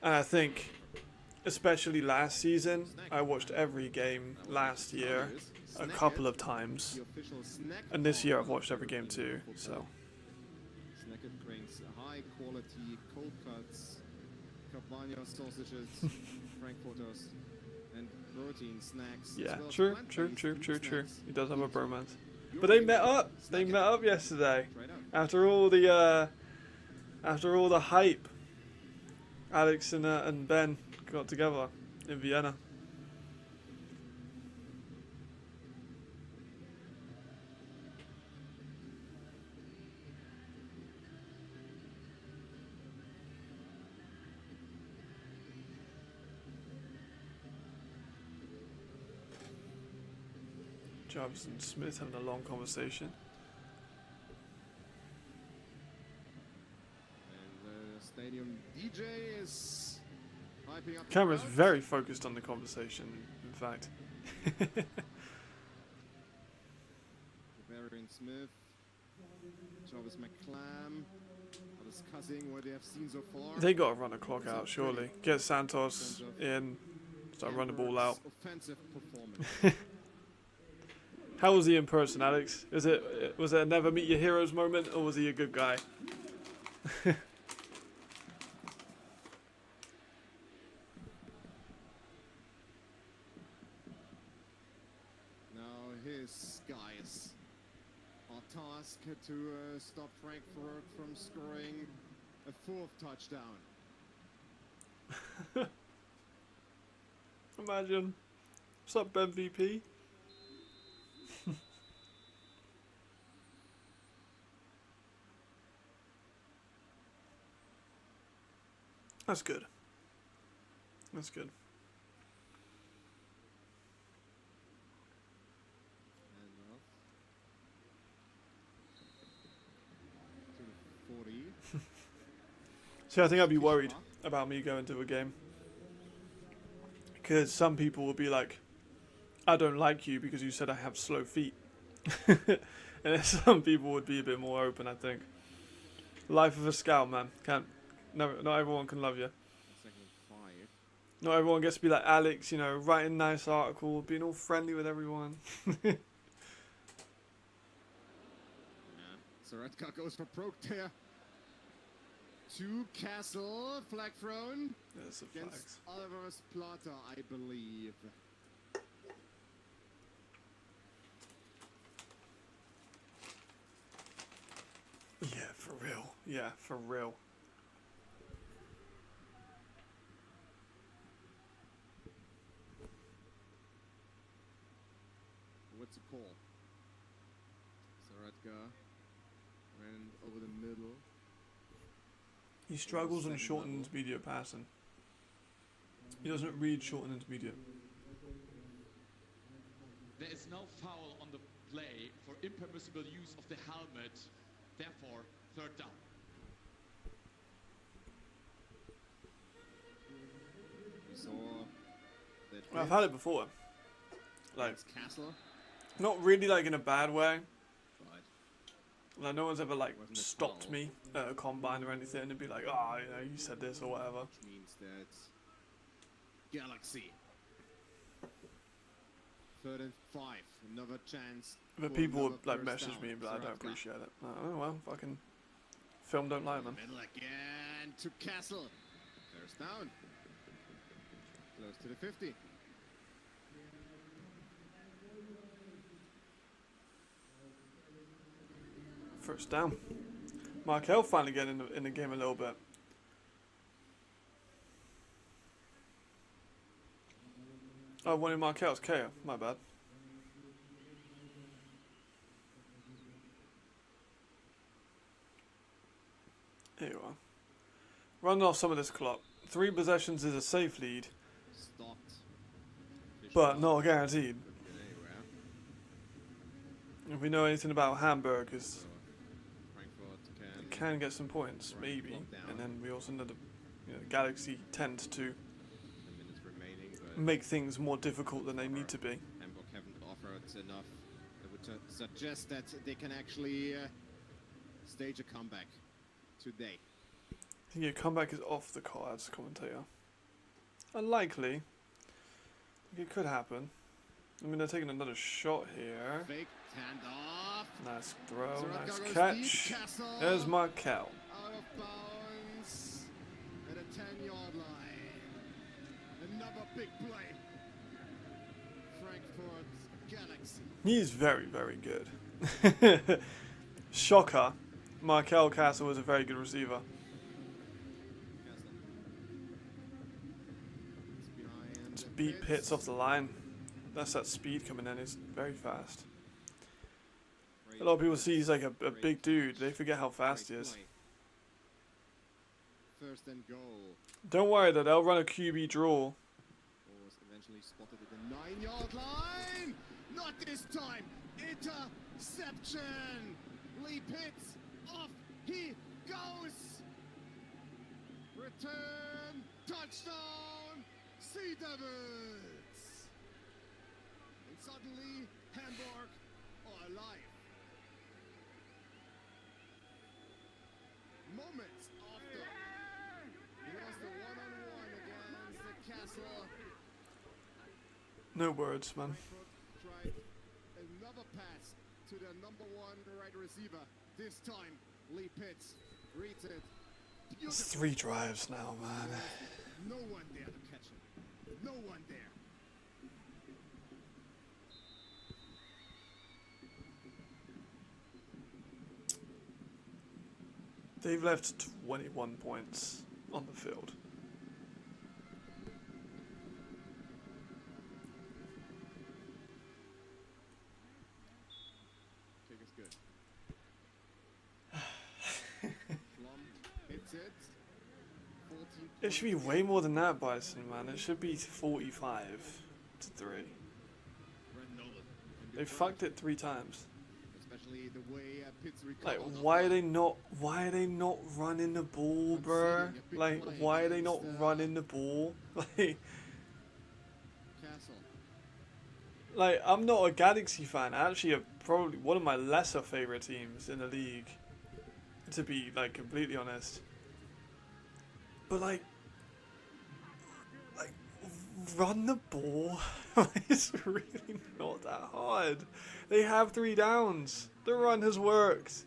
And I think, especially last season, I watched every game last year a couple of times. And this year I've watched every game too, so. Snacket brings high quality cold cuts, Campagna sausages, Frankfurters, and protein snacks. Yeah, as well as true. plant-based food snacks. He does have a bromance. Your But they favorite met up. They snacket. met up yesterday. Try it out. After all the hype, Alex and Ben got together in Vienna. Jarvis and Smith having a long conversation. And the stadium DJ is hyping up the Camera's crowd. very focused on the conversation, in fact. Bavarian Smith, Jarvis McClam are discussing what they have seen so far. They got to run the clock out, surely. Get Santos in, start running the ball out. Offensive performance. How was he in person, Alex? Was it a never meet your heroes moment, or was he a good guy? Now his guys are tasked to stop Frankfurt from scoring a fourth touchdown. Imagine. What's up, Ben VP? That's good. That's good. And to the 40. See, I think I'd be worried about me going to a game. Because some people will be like, I don't like you because you said I have slow feet. And then some people would be a bit more open, I think. Life of a scout, man. Not everyone can love you. Second and 5. Not everyone gets to be like Alex, you know, writing nice articles, being all friendly with everyone. Yeah. Sorotka goes for broke there. To Castle, flag thrown There's the against flags. Alvarez Plata, I believe. Yeah, for real. Yeah, for real. What's the call? Sorotka ran over the middle. He struggles on short and intermediate passing. He doesn't read short and intermediate. There is no foul on the play for impermissible use of the helmet. Therefore, third down. We saw that. Well, I've had it before. Like, against Castle. not really like in a bad way. But Like, no one's ever like Wasn't a stopped foul. me at a combine or anything and be like, oh, you know, you said this or whatever. which means that Galaxy. 3rd and 5. Another chance. But for people another would like first message down. me and be like, I don't Sorotka. appreciate it. Like, oh well, fucking film don't lie, man. Middle again to Castle. First down. Close to the 50. First down. Markel finally getting in the game a little bit. Oh, one in Markel's KO. My bad. running off some of this clock. 3 possessions is a safe lead, Stopped. Fish but out. not guaranteed. Could get anywhere. If we know anything about Hamburg, is So Frankfurt can get some points, Right, maybe. locked down. And then we also know the Galaxy tend to 10 minutes remaining, but make things more difficult than they need to be. Hamburg haven't offered enough. That would suggest that they can actually stage a comeback today. I think your comeback is off the cards, commentator. Unlikely. I think it could happen. I mean, they're taking another shot here. Fake handoff. Nice throw, Soroka nice goes catch. deep, Castle. There's Markel. Out of bounds at a 10-yard line. Another big play. Frankfurt Galaxy. He's very, very good. Shocker. Markel Castle is a very good receiver. Castle. It's behind. Just beat Pitts off the line. That's that speed coming in. He's very fast. A lot of people see he's like a big dude. They forget how fast he is. First and goal. Don't worry though, they'll run a QB draw. Was eventually spotted at the 9-yard line. Not this time. Interception. Lee Pitts off. He goes. Return. Touchdown. SeaDevils. And suddenly Hamburg are alive. Moments after he lost a one-on-one against the Castle. No words, man. Frankfurt tried another pass to the number 1 right receiver. This time, Lee Pitts reads it. It's 3 drives now, man. No one there to catch him. No one there. They've left 21 points on the field. Kick is good. Plum hits it. 14 It should be way more than that, Bison, man. It should be 45 to 3. Brent Nolan. They fucked it 3 times. Especially the way Pitts Like, recovered. why are they not running the ball, bruh? Like, why are they not running the ball? Like, I'm not a Galaxy fan. Actually, probably one of my lesser favorite teams in the league, to be like completely honest. But like run the ball. It's really not that hard. They have 3 downs. The run has worked.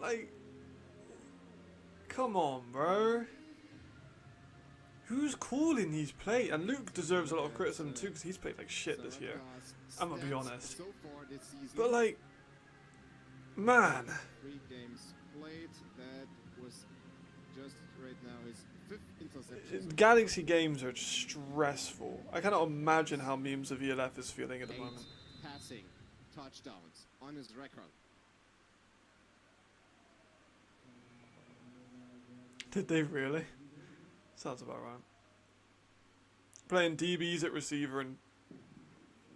Like, come on, bro. Who's calling these plays? And Luke deserves a lot of criticism too, because he's played like shit this year. I'm gonna be honest. So far this season, But like, man, 3 games played. That was just right now his 5th interception. Galaxy games are stressful. I cannot imagine how Memes of ELF is feeling at the 8 moment. passing touchdowns on his record. Did they really? Sounds about right. Playing DBs at receiver and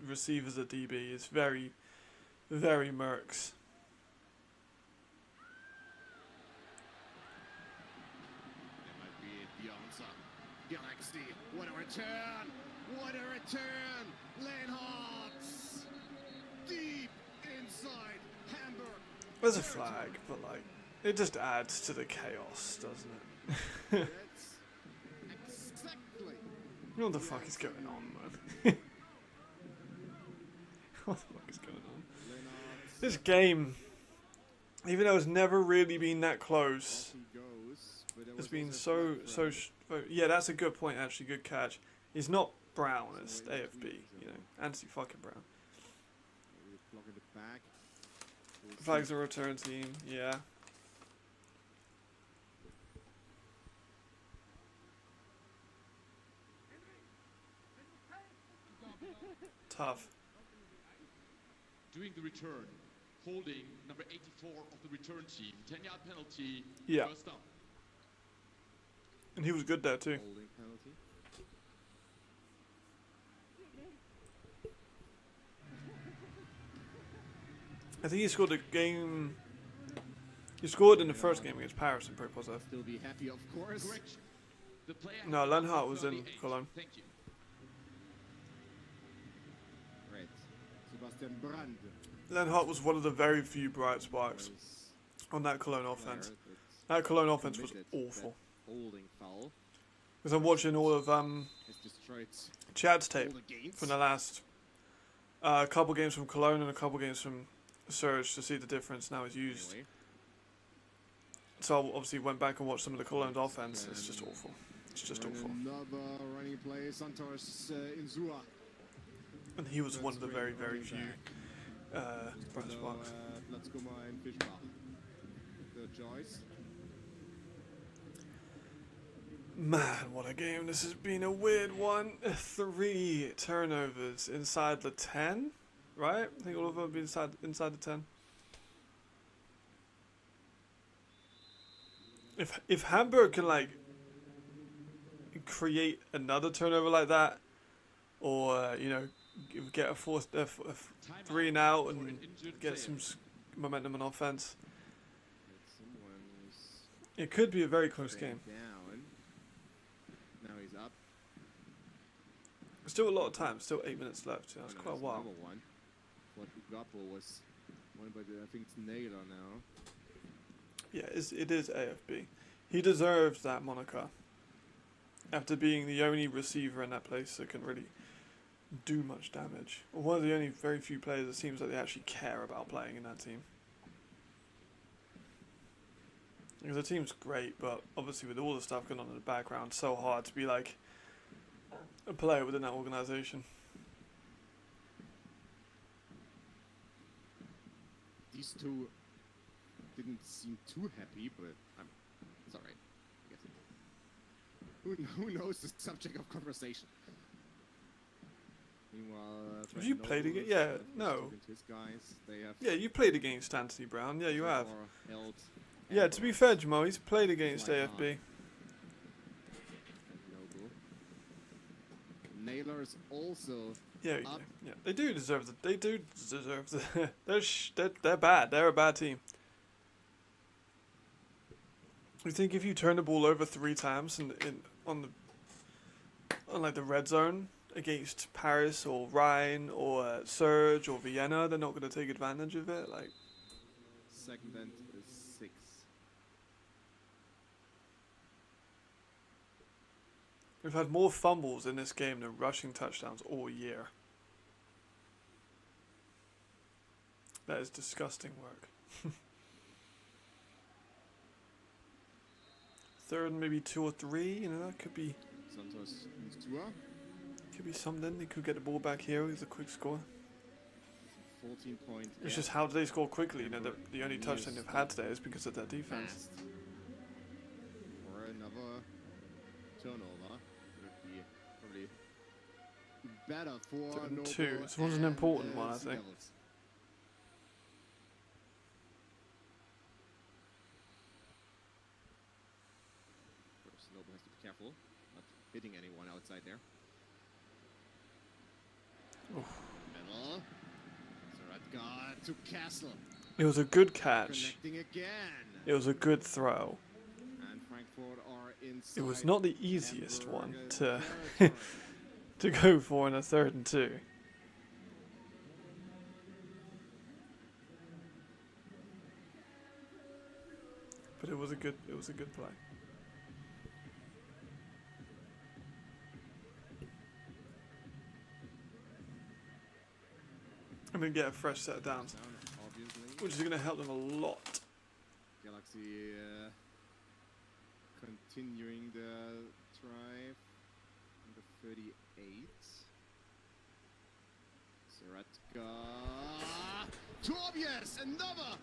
receivers at DB is very, very mercs. That might be the answer. Galaxy, what a return! What a return! Lenhart's deep inside Hamburg. There's a flag, but like, it just adds to the chaos, doesn't it? That's exactly. What the fuck is going on, man? What the fuck is going on? Lenhart's This game, even though it's never really been that close, he goes, but there it's was been also a flag thrown. yeah, that's a good point, actually, good catch. It's not Brown, it's AFB, you know, Anthony fucking Brown. We're blocking it back. We'll Flags see. a return team, yeah. Tough. Doing the return holding number 84 of the return team. 10-yard penalty, Yeah. first down. And he was good there too. Holding penalty. I think he scored a game. He scored in the first game against Paris, I'm pretty positive. Still be happy, of course. Correction. The player No, has Lenhart number was in 38. Cologne. Thank you. Right. Sebastian Brand. Lenhart was one of the very few bright sparks was on that Cologne offense. there That Cologne offense was committed awful. that holding foul. Because I'm watching all of Has destroyed Chad's all tape the games. from the last couple games from Cologne and a couple games from Surge to see the difference now is used. Anyway, So I obviously went back and watched some of the Cologne's offense. It's just awful. It's just and awful. another running play. Santos Insua. And he was one of the very, Straight very running few back. bright So, sparks. Platzkummer and Fischbach. Third choice. Man, what a game. This has been a weird one. 3 turnovers inside the 10, right? I think all of them have been inside the 10. If Hamburg can, like, create another turnover like that, or, you know, get a 3 and out and get some momentum on offense, Someone's it could be a very close staying game. down. Now he's up. Still a lot of time, still 8 minutes left. Yeah, that's Oh, no, quite a there's while. another one. What Ugapo was won by I think it's Naylor now. Yeah, it is AFB. He deserves that moniker. After being the only receiver in that place that can really do much damage. Or one of the only very few players that seems like they actually care about playing in that team. Because the team's great, but obviously with all the stuff going on in the background, it's so hard to be like a player within that organisation. These two didn't seem too happy, but it's alright. I guess. Who knows the subject of conversation? Meanwhile, Have you played again? Yeah, no. His guys, they have Yeah, you played against Anthony Brown. Yeah, you so have. far held Yeah, to be fair, Jamal, he's played against Like AFB. Noble. Naylor is also Yeah, up. yeah, they do deserve the. They're bad. They're a bad team. You think if you turn the ball over 3 times on like the red zone against Paris or Rhine or Surge or Vienna, they're not going to take advantage of it? Like, second and 6. we've had more fumbles in this game than rushing touchdowns all year. That is disgusting work. Third, and maybe 2 or 3. You know, that could be Santos Insua. something. They could get the ball back here with a quick score. 14-point. It's just how do they score quickly? You know, the only touchdown they've had today is because of their defense. fast. Or another turnover. Would be probably better for Turn Noble 2. This one's an and, important one, I think. SeaDevils. Of course, Noble has to be careful, not hitting anyone outside there. Middle. Saratka to Castle. It was a good catch. Connecting again. It was a good throw. And Frankfurt are inside. It was not the easiest one Hamburg to territory. to go for in a 3rd and 2. But it was a good play. I'm gonna get a fresh set of downs, Down, obviously. which is gonna help them a lot. Galaxy continuing the drive. Number 38. Saratka. Tobias, another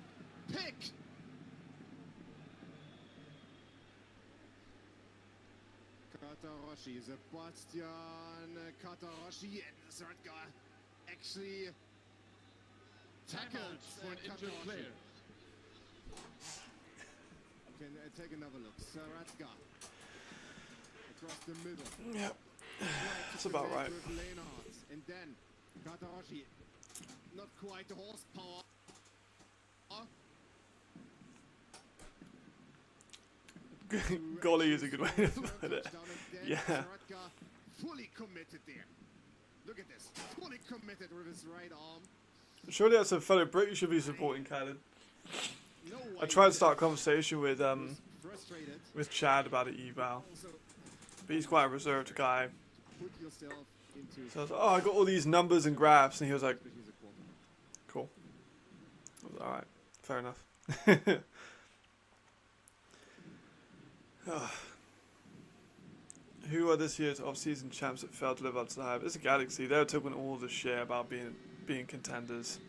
pick. Kataroshi, Sebastian Kataroshi, and Saratka actually tackled. for an injured Katahashi. player. Can take another look. Saratka across the middle. Yep. Right That's to about connect right. with Leonhardt. And then Katahashi, not quite the horsepower. Golly is a good way to put it. Yeah. Saratka fully committed there. Look at this. Fully committed with his right arm. Surely that's a fellow Brit you should be supporting, Callan. No I way tried to he start a conversation with was frustrated. Chad about an eval, Also, but he's quite a reserved guy. put yourself into So I was like, oh, I got all these numbers and graphs, and he was like, especially as a quarterback. cool. I was like, alright, fair enough. Who are this year's off-season champs that failed to live up to the hype? It's a Galaxy. They're talking all the shit about being contenders.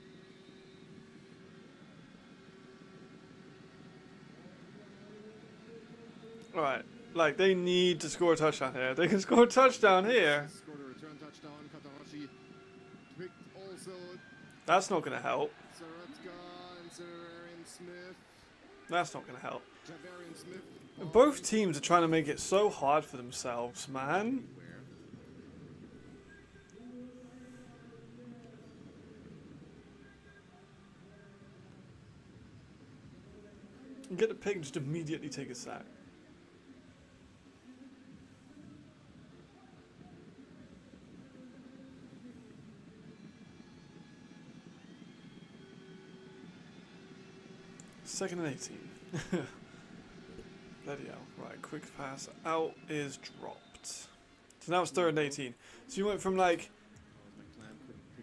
Alright, like they need to score a touchdown here. They can score a touchdown here. Scored a return touchdown. Katahashi picked also That's not going to help. Saratka and Javarian Smith. That's not going to help. Javarian Smith. Both teams are trying to make it so hard for themselves, man. You get a pick and just immediately take a sack. Second and 18. Bloody hell. Right, quick pass out is dropped. So now it's third and 18. So you went from like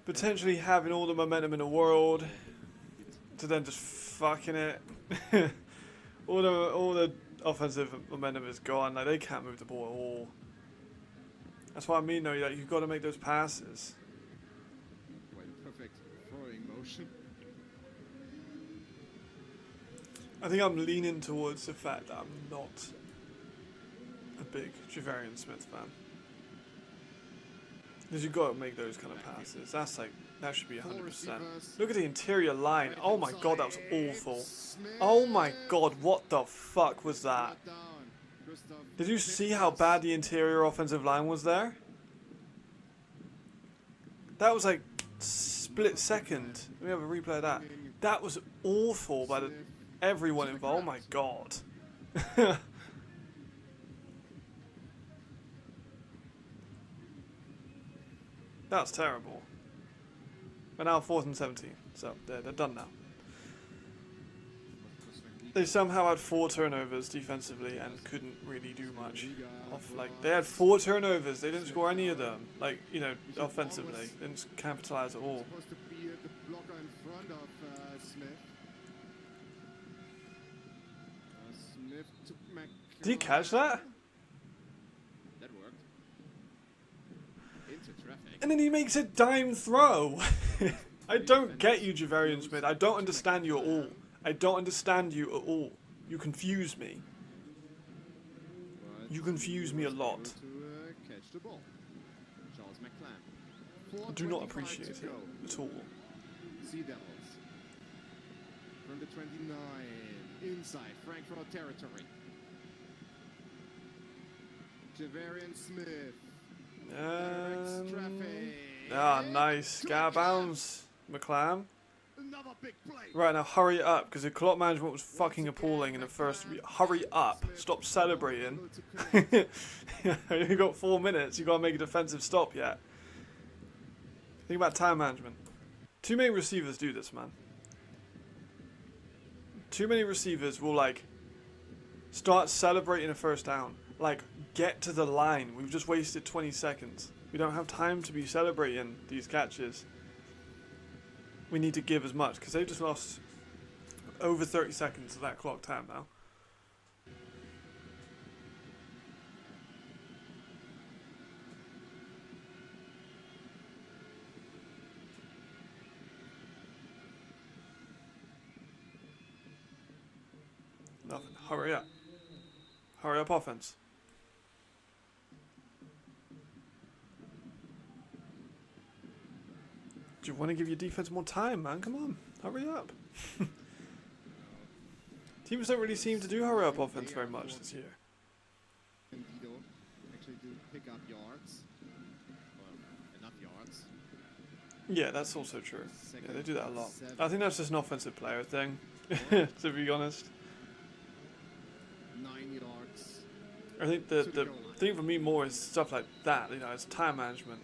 potentially having all the momentum in the world to then just fucking it. all the offensive momentum is gone. Like they can't move the ball at all. That's what I mean though, like, you've got to make those passes. Perfect throwing motion. I think I'm leaning towards the fact that I'm not a big Javarian Smith fan. Because you've got to make those kind of passes. That's like, that should be 100%. Look at the interior line. Oh my god, that was awful. Oh my god, what the fuck was that? Did you see how bad the interior offensive line was there? That was like split second. Let me have a replay of that. That was awful by everyone involved. Oh my god. That's terrible. We're now 4th and 17, so they're done now. They somehow had 4 turnovers defensively and couldn't really do much. They had 4 turnovers, they didn't score any of them. Like, you know, offensively, they didn't capitalize at all. Supposed to be the blocker in front of Smith. Smith to Did he catch that? That worked. Into traffic. And then he makes a dime throw. I don't get you, Javarian Smith. I don't understand you at all. I don't understand you at all. You confuse me. You confuse me a lot. To catch the ball. Charles McClam. I do not 4:25 appreciate to it go. at all. SeaDevils. From the 29. Inside Frankfurt territory. Javarian Smith. Directs traffic. Ah, nice. Get out of bounds, McClam. Another big play. Right, now hurry it up, because the clock management was fucking appalling in the first... Hurry up. Stop celebrating. You got 4 minutes. You got to make a defensive stop yet. Think about time management. Too many receivers do this, man. Too many receivers will, like, start celebrating a first down. Like, get to the line. We've just wasted 20 seconds. We don't have time to be celebrating these catches. We need to give as much, because they've just lost over 30 seconds of that clock time now. Nothing. Hurry up. Hurry up offense. you want to give your defense more time, man? Come on, hurry up. Teams don't really seem to do hurry up offense very much this year. And Dido actually do pick up yards. Well, enough yards. Yeah, that's also true. Yeah, they do that a lot. Seven. I think that's just an offensive player thing, to be honest. 9 yards. I think To the the goal line. thing for me more is stuff like that. You know, it's time management.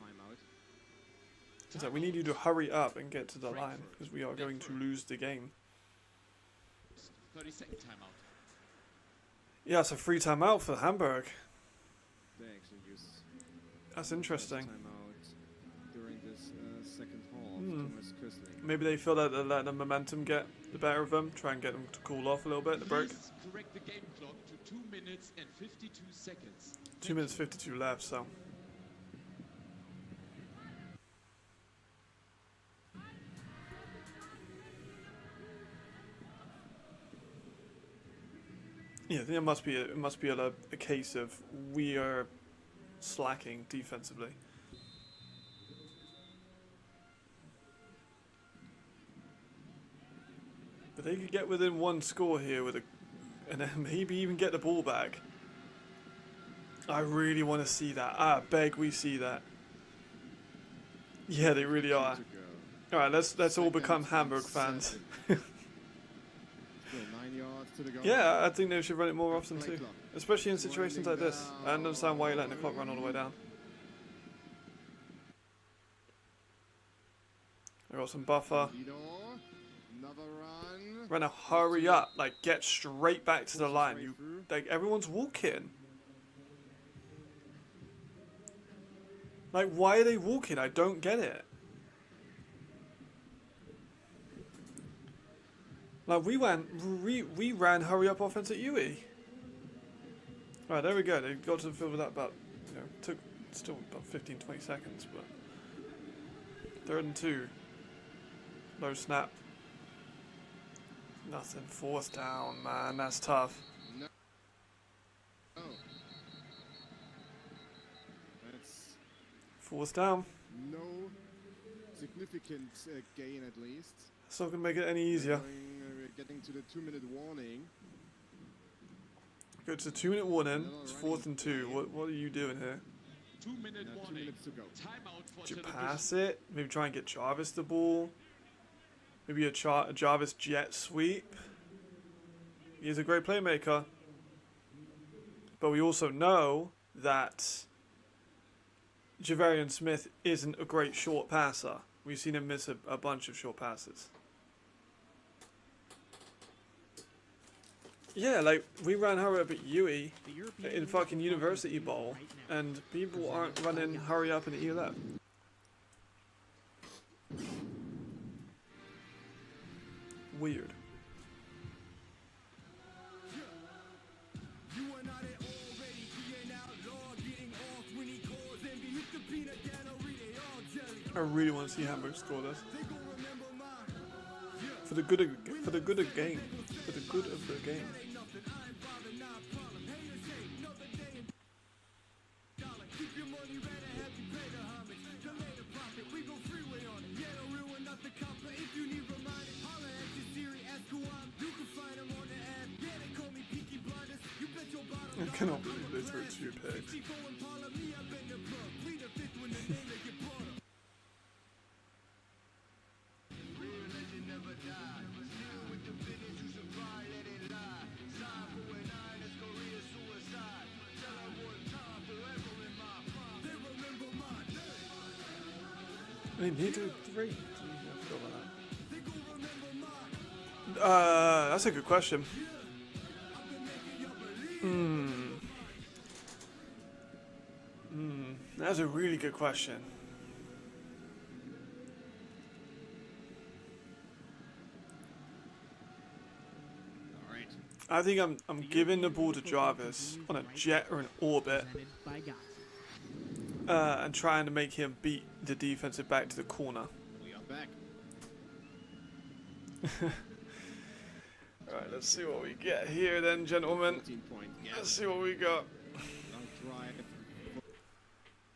Timeout. It's like we need you to hurry up and get to the line because we are going to lose the game. 30-second timeout. Yeah, it's a free timeout for Hamburg. They actually use That's interesting. timeout during this second half. Hmm. Thomas Köstling. Maybe they feel that they're letting the momentum get the better of them, try and get them to cool off a little bit, the break. Please correct the game clock to 2 minutes and 52 seconds. 2 minutes 52 left, so. Yeah, I think it must be a case of we are slacking defensively. But they could get within one score here with and then maybe even get the ball back. I really want to see that. I beg we see that. Yeah, they really are. To go. All right, let's all Second become and Hamburg fans. 7. Still 9 yards to the goal. Yeah, I think they should run it more often Play too, clock. especially in situations like this. I don't understand why you're letting the clock run all the way down. I got some buffer. Dido, another run. Right now, hurry up! Like, get straight back to the Pushes line. right You, through. like, everyone's walking. Like, why are they walking? I don't get it. Like, we ran hurry up offense at UE. Alright, there we go. They got to the field with that about, you know, took still about 15-20 seconds, but 3rd and 2. Low snap. Nothing. 4th down, man. That's tough. No. Oh. That's 4th down. no significant gain at least. It's not gonna make it any easier. We're getting to the 2-minute warning. Go to the 2-minute warning. It's Another 4th and 2. What are you doing here? 2-minute Now 2 warning. minutes to go. Timeout for Did you television. pass it? Maybe try and get Jarvis the ball. Maybe a Jarvis jet sweep. He's a great playmaker. But we also know that Javarian Smith isn't a great short passer. We've seen him miss a bunch of short passes. Yeah, like, we ran hurry up at UE The European in League fucking of University Football Bowl, right now. and people aren't running hurry up in ELF. Weird. I really want to see Hamburg score this. For the good of game. For the good of the game. I cannot believe they threw 2 picks. They need to 3. I forgot about that. That's a good question. That's a really good question. All right. I think I'm giving the ball to Jarvis on a jet or an orbit, Presented by Gotcha. and trying to make him beat the defensive back to the corner. We are back. Alright, let's see what we get here then, gentlemen. 14-point gap. Let's see what we got. Long drive.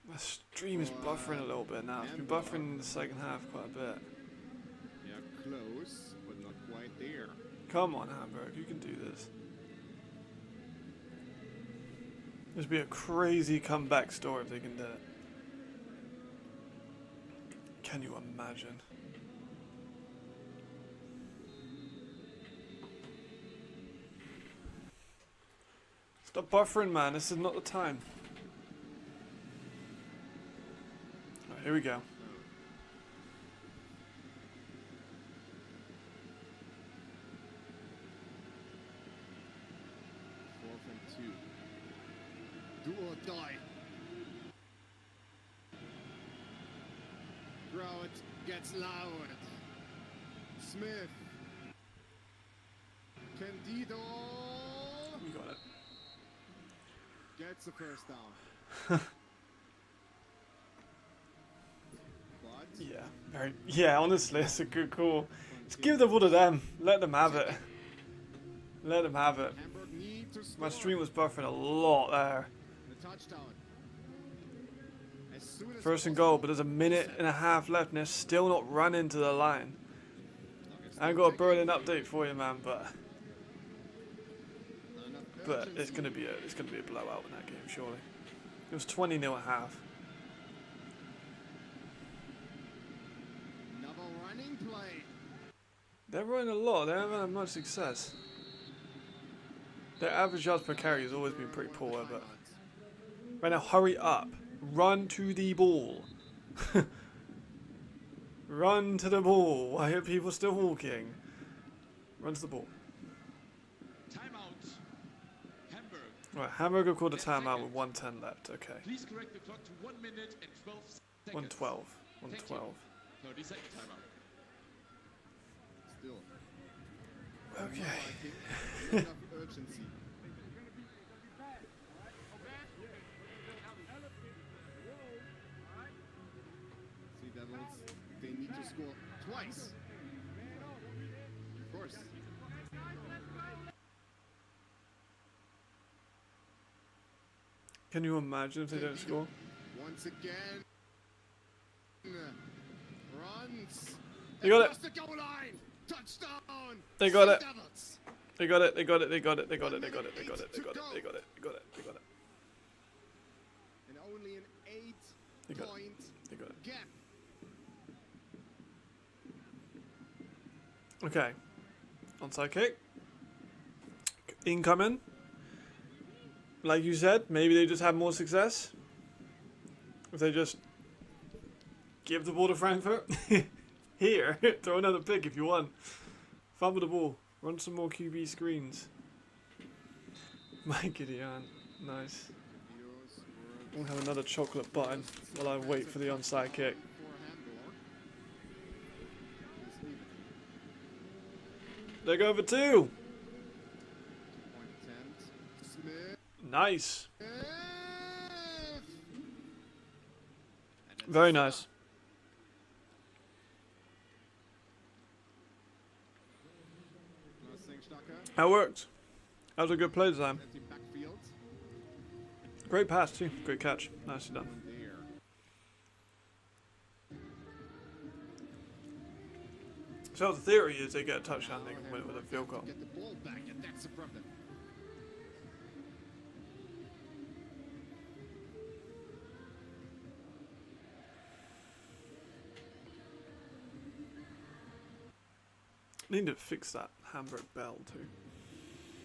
My stream is buffering a little bit now. It's been buffering in the second half quite a bit. Yeah, close, but not quite there. Come on, Hamburg, you can do this. This would be a crazy comeback story if they can do it. Can you imagine? Stop buffering, man. This is not the time. Right, here we go. Do or die. Crowd gets loud. Smith. Candido You got it. gets the first down. But Yeah, very. Yeah, honestly, it's a good call. Just give the ball to them. Let them have it. Let them have it. Hamburg need to score. My stream was buffering a lot there. The touchdown. As soon as First and goal, but there's a minute and a half left, and they're still not running to the line. I ain't got a Berlin update for you, man, but it's gonna be a blowout in that game, surely. It was 20-0 at half. Another running play. They're running a lot. They haven't had much success. Their average yards per carry has always been pretty poor, but right now, hurry up. Run to the ball. Run to the ball. Why are people still walking? Run to the ball. Timeout. Hamburg. Right, Hamburg have called a timeout with 1:10 left. Okay. Please correct the clock to 1 minute and 12 seconds. 1:12. Thank you. 1:12. 30-second timeout. Still. Okay. Enough urgency. SeaDevils, they need to score twice. Of course. Can you imagine if they don't score? Once again. Runs. They got it. Across the goal line. Touchdown. They got it. SeaDevils. They got it. They got it. They got it. They got it. They got it. They got it. They got it. They got it. They got it. They got it. And only an They got it. 8-point They got it. gap. Okay. Onside kick. Incoming. Like you said, maybe they just have more success. If they just give the ball to Frankfurt. Here, throw another pick if you want. Fumble the ball. Run some more QB screens. Mike Gideon. Nice. We'll have another chocolate button while I wait for the onside kick. They go for 2. Nice. Very nice. That worked. That was a good play design. Great pass too. Great catch. Nicely done. So the theory is they get a touchdown, they can win it with a field goal. Get the ball back, and that's the problem. Need to fix that Hamburg bell too.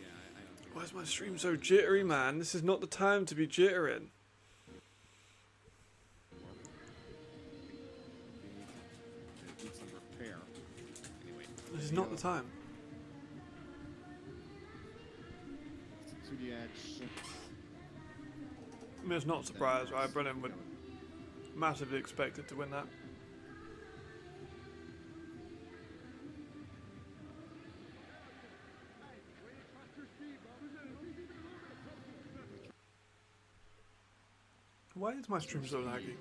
Yeah, I don't think. Why is my stream so jittery, man? This is not the time to be jittering. They need some repair. Anyway. This is not the time. To the edge. I mean, it's not a surprise, right? Brennan would massively expected to win that. Why is my stream so laggy?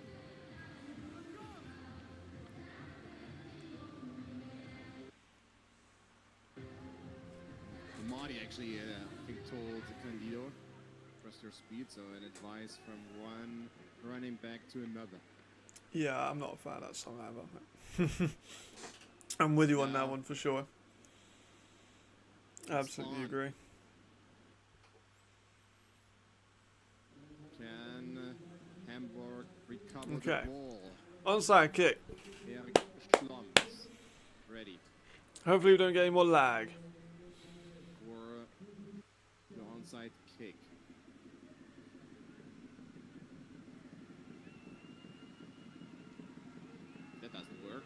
Marty actually, I think, told Candido trust your speed. So an advice from one running back to another. Yeah, I'm not a fan of that song either. I'm with you on that one for sure. Absolutely agree. Can Hamburg recover Okay. the ball? Onside kick. Erik Schlons. Ready Hopefully we don't get any more lag. for the onside kick. That doesn't work.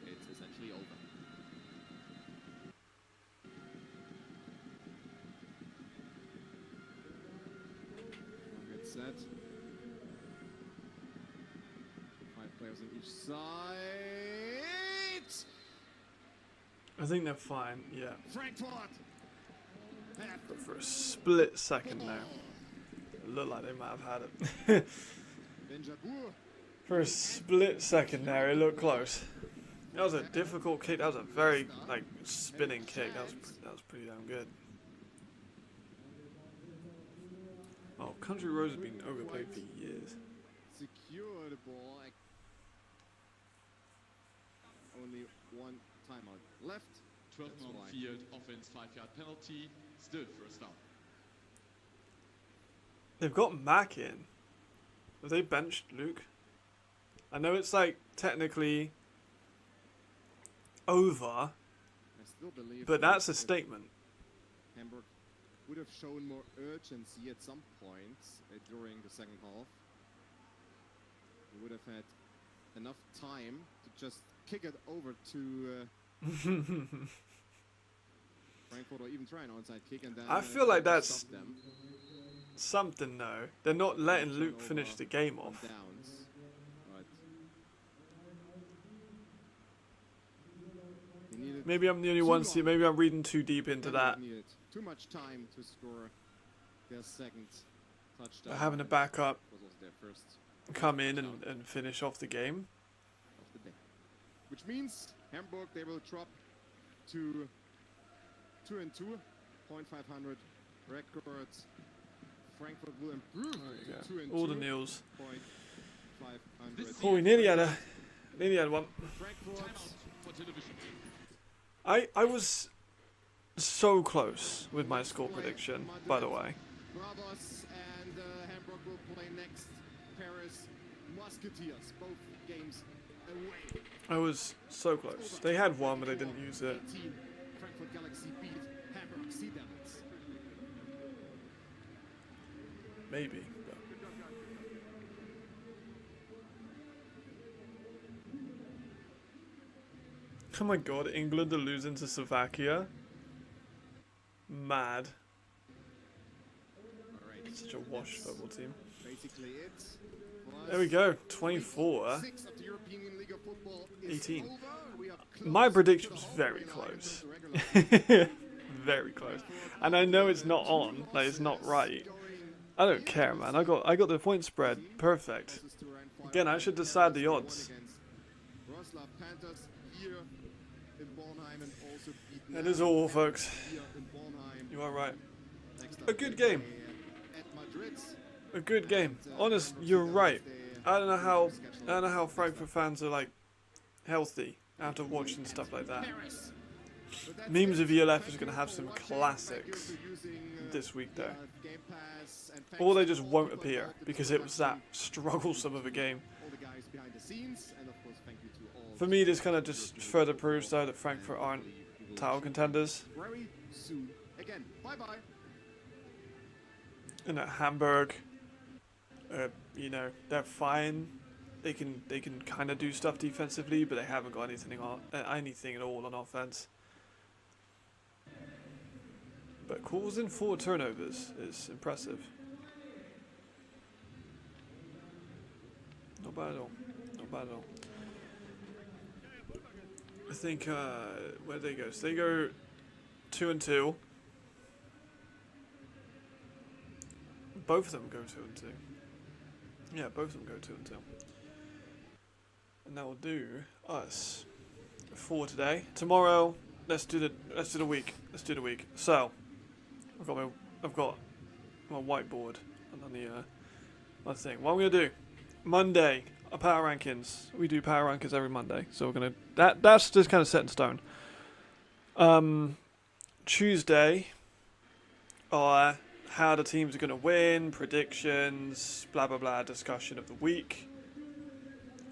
It's essentially over. Target set. 5 players on each side. I think they're fine, yeah. Frankfurt. But for a split second now, it looked like they might have had it. Benjabour. For a split second there, it looked close. That was a difficult kick. That was a very spinning kick. That was pretty damn good. Oh, Country Roads has been overplayed for years. Secure the ball. Only one timeout left. 12 That's on why. field, offense 5-yard penalty, still first down. They've got Mac in. Have they benched Luke? I know it's like technically over, I still believe but that that's a if statement. Hamburg would have shown more urgency at some points during the second half. We would have had enough time to just kick it over to Frankfurt or even try an onside kick and then I feel like try to that's stop them. Something though. They're not letting Luke finish the game On off. downs. But they needed Maybe I'm the only too one. long. Maybe I'm reading too deep into that. Needed too much time to score their second touchdown. But having a backup Was also their first come in and finish off the game. of the day. Which means Hamburg, they will drop to 2-2, 0.500 records. Frankfurt will improve There you to go. 2-2, All the Neils. 0.500. Oh, we nearly had one. Frankfurt, Timeout for television. I was so close with my score prediction, by the way. Bravos and Hamburg will play next. Paris Musketeers, both games away. I was so close. They had one, but they didn't use it. 18, Frankfurt Galaxy beat Hamburg SeaDevils. Maybe. But oh my god, England are losing to Slovakia. Mad. Alright, Such a wash football team. basically it. There we go. 24. 6 of the European League of Football is 18. over. We are My close prediction to was the very halfway line close. with the regular Very close. And I know it's not on, like it's not right. I don't care, man. I got the point spread perfect. closest to around 5 Again, I should decide the odds. against Wroclaw Panthers here in Bornheim and also beat That is all, folks. here in Bornheim. You are right. Next A up good they game. play at Madrid. A good game. Honest, you're right. I don't know how Frankfurt fans are like healthy after watching stuff like that. Paris. But that's Memes it. of ELF is Thank going to you have for some watching. classics Thank you for using, this week, though. Game Pass, and Or thanks they to just all won't the appear people because it was that production, strugglesome of a game. all the guys behind the scenes, and of course thank you to all For me, this kind of just further proves though that Frankfurt aren't title contenders, very soon again. Bye bye. and at Hamburg, you know, they're fine. They can kind of do stuff defensively, but they haven't got anything at all on offense. But causing 4 turnovers is impressive. Not bad at all. Not bad at all. I think where they go? So they go 2-2. Both of them go 2-2. Yeah, both of them go 2-2. And that will do us for today. Tomorrow, let's do the week. Let's do the week. So, I've got my whiteboard and on the my thing. What I'm gonna do Monday, our power rankings. We do power rankings every Monday, so we're gonna that's just kind of set in stone. Tuesday, how the teams are gonna win, predictions, blah blah blah, discussion of the week.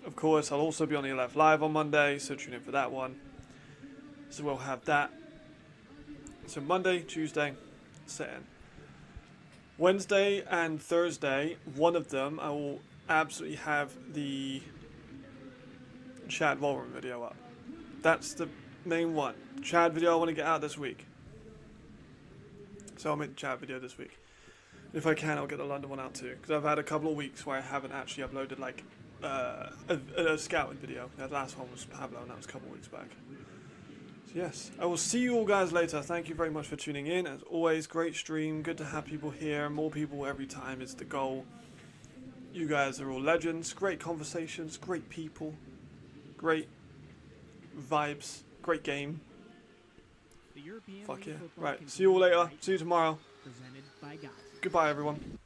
Of course, I'll also be on the 11th Live on Monday, so tune in for that one. So we'll have that. So Monday, Tuesday, set in. Wednesday and Thursday, one of them, I will absolutely have the Chad Volron video up. That's the main one. Chad video I want to get out this week. So I'll make the Chad video this week. If I can, I'll get the London one out too. Because I've had a couple of weeks where I haven't actually uploaded like a scouting video. That last one was Pablo, and that was a couple of weeks back. So yes, I will see you all guys later. Thank you very much for tuning in. As always, great stream. Good to have people here. More people every time is the goal. You guys are all legends. Great conversations. Great people. Great vibes. Great game. The European Fuck League yeah. football Right, see you all later. continues See you tomorrow. presented by Godsey. Goodbye, everyone.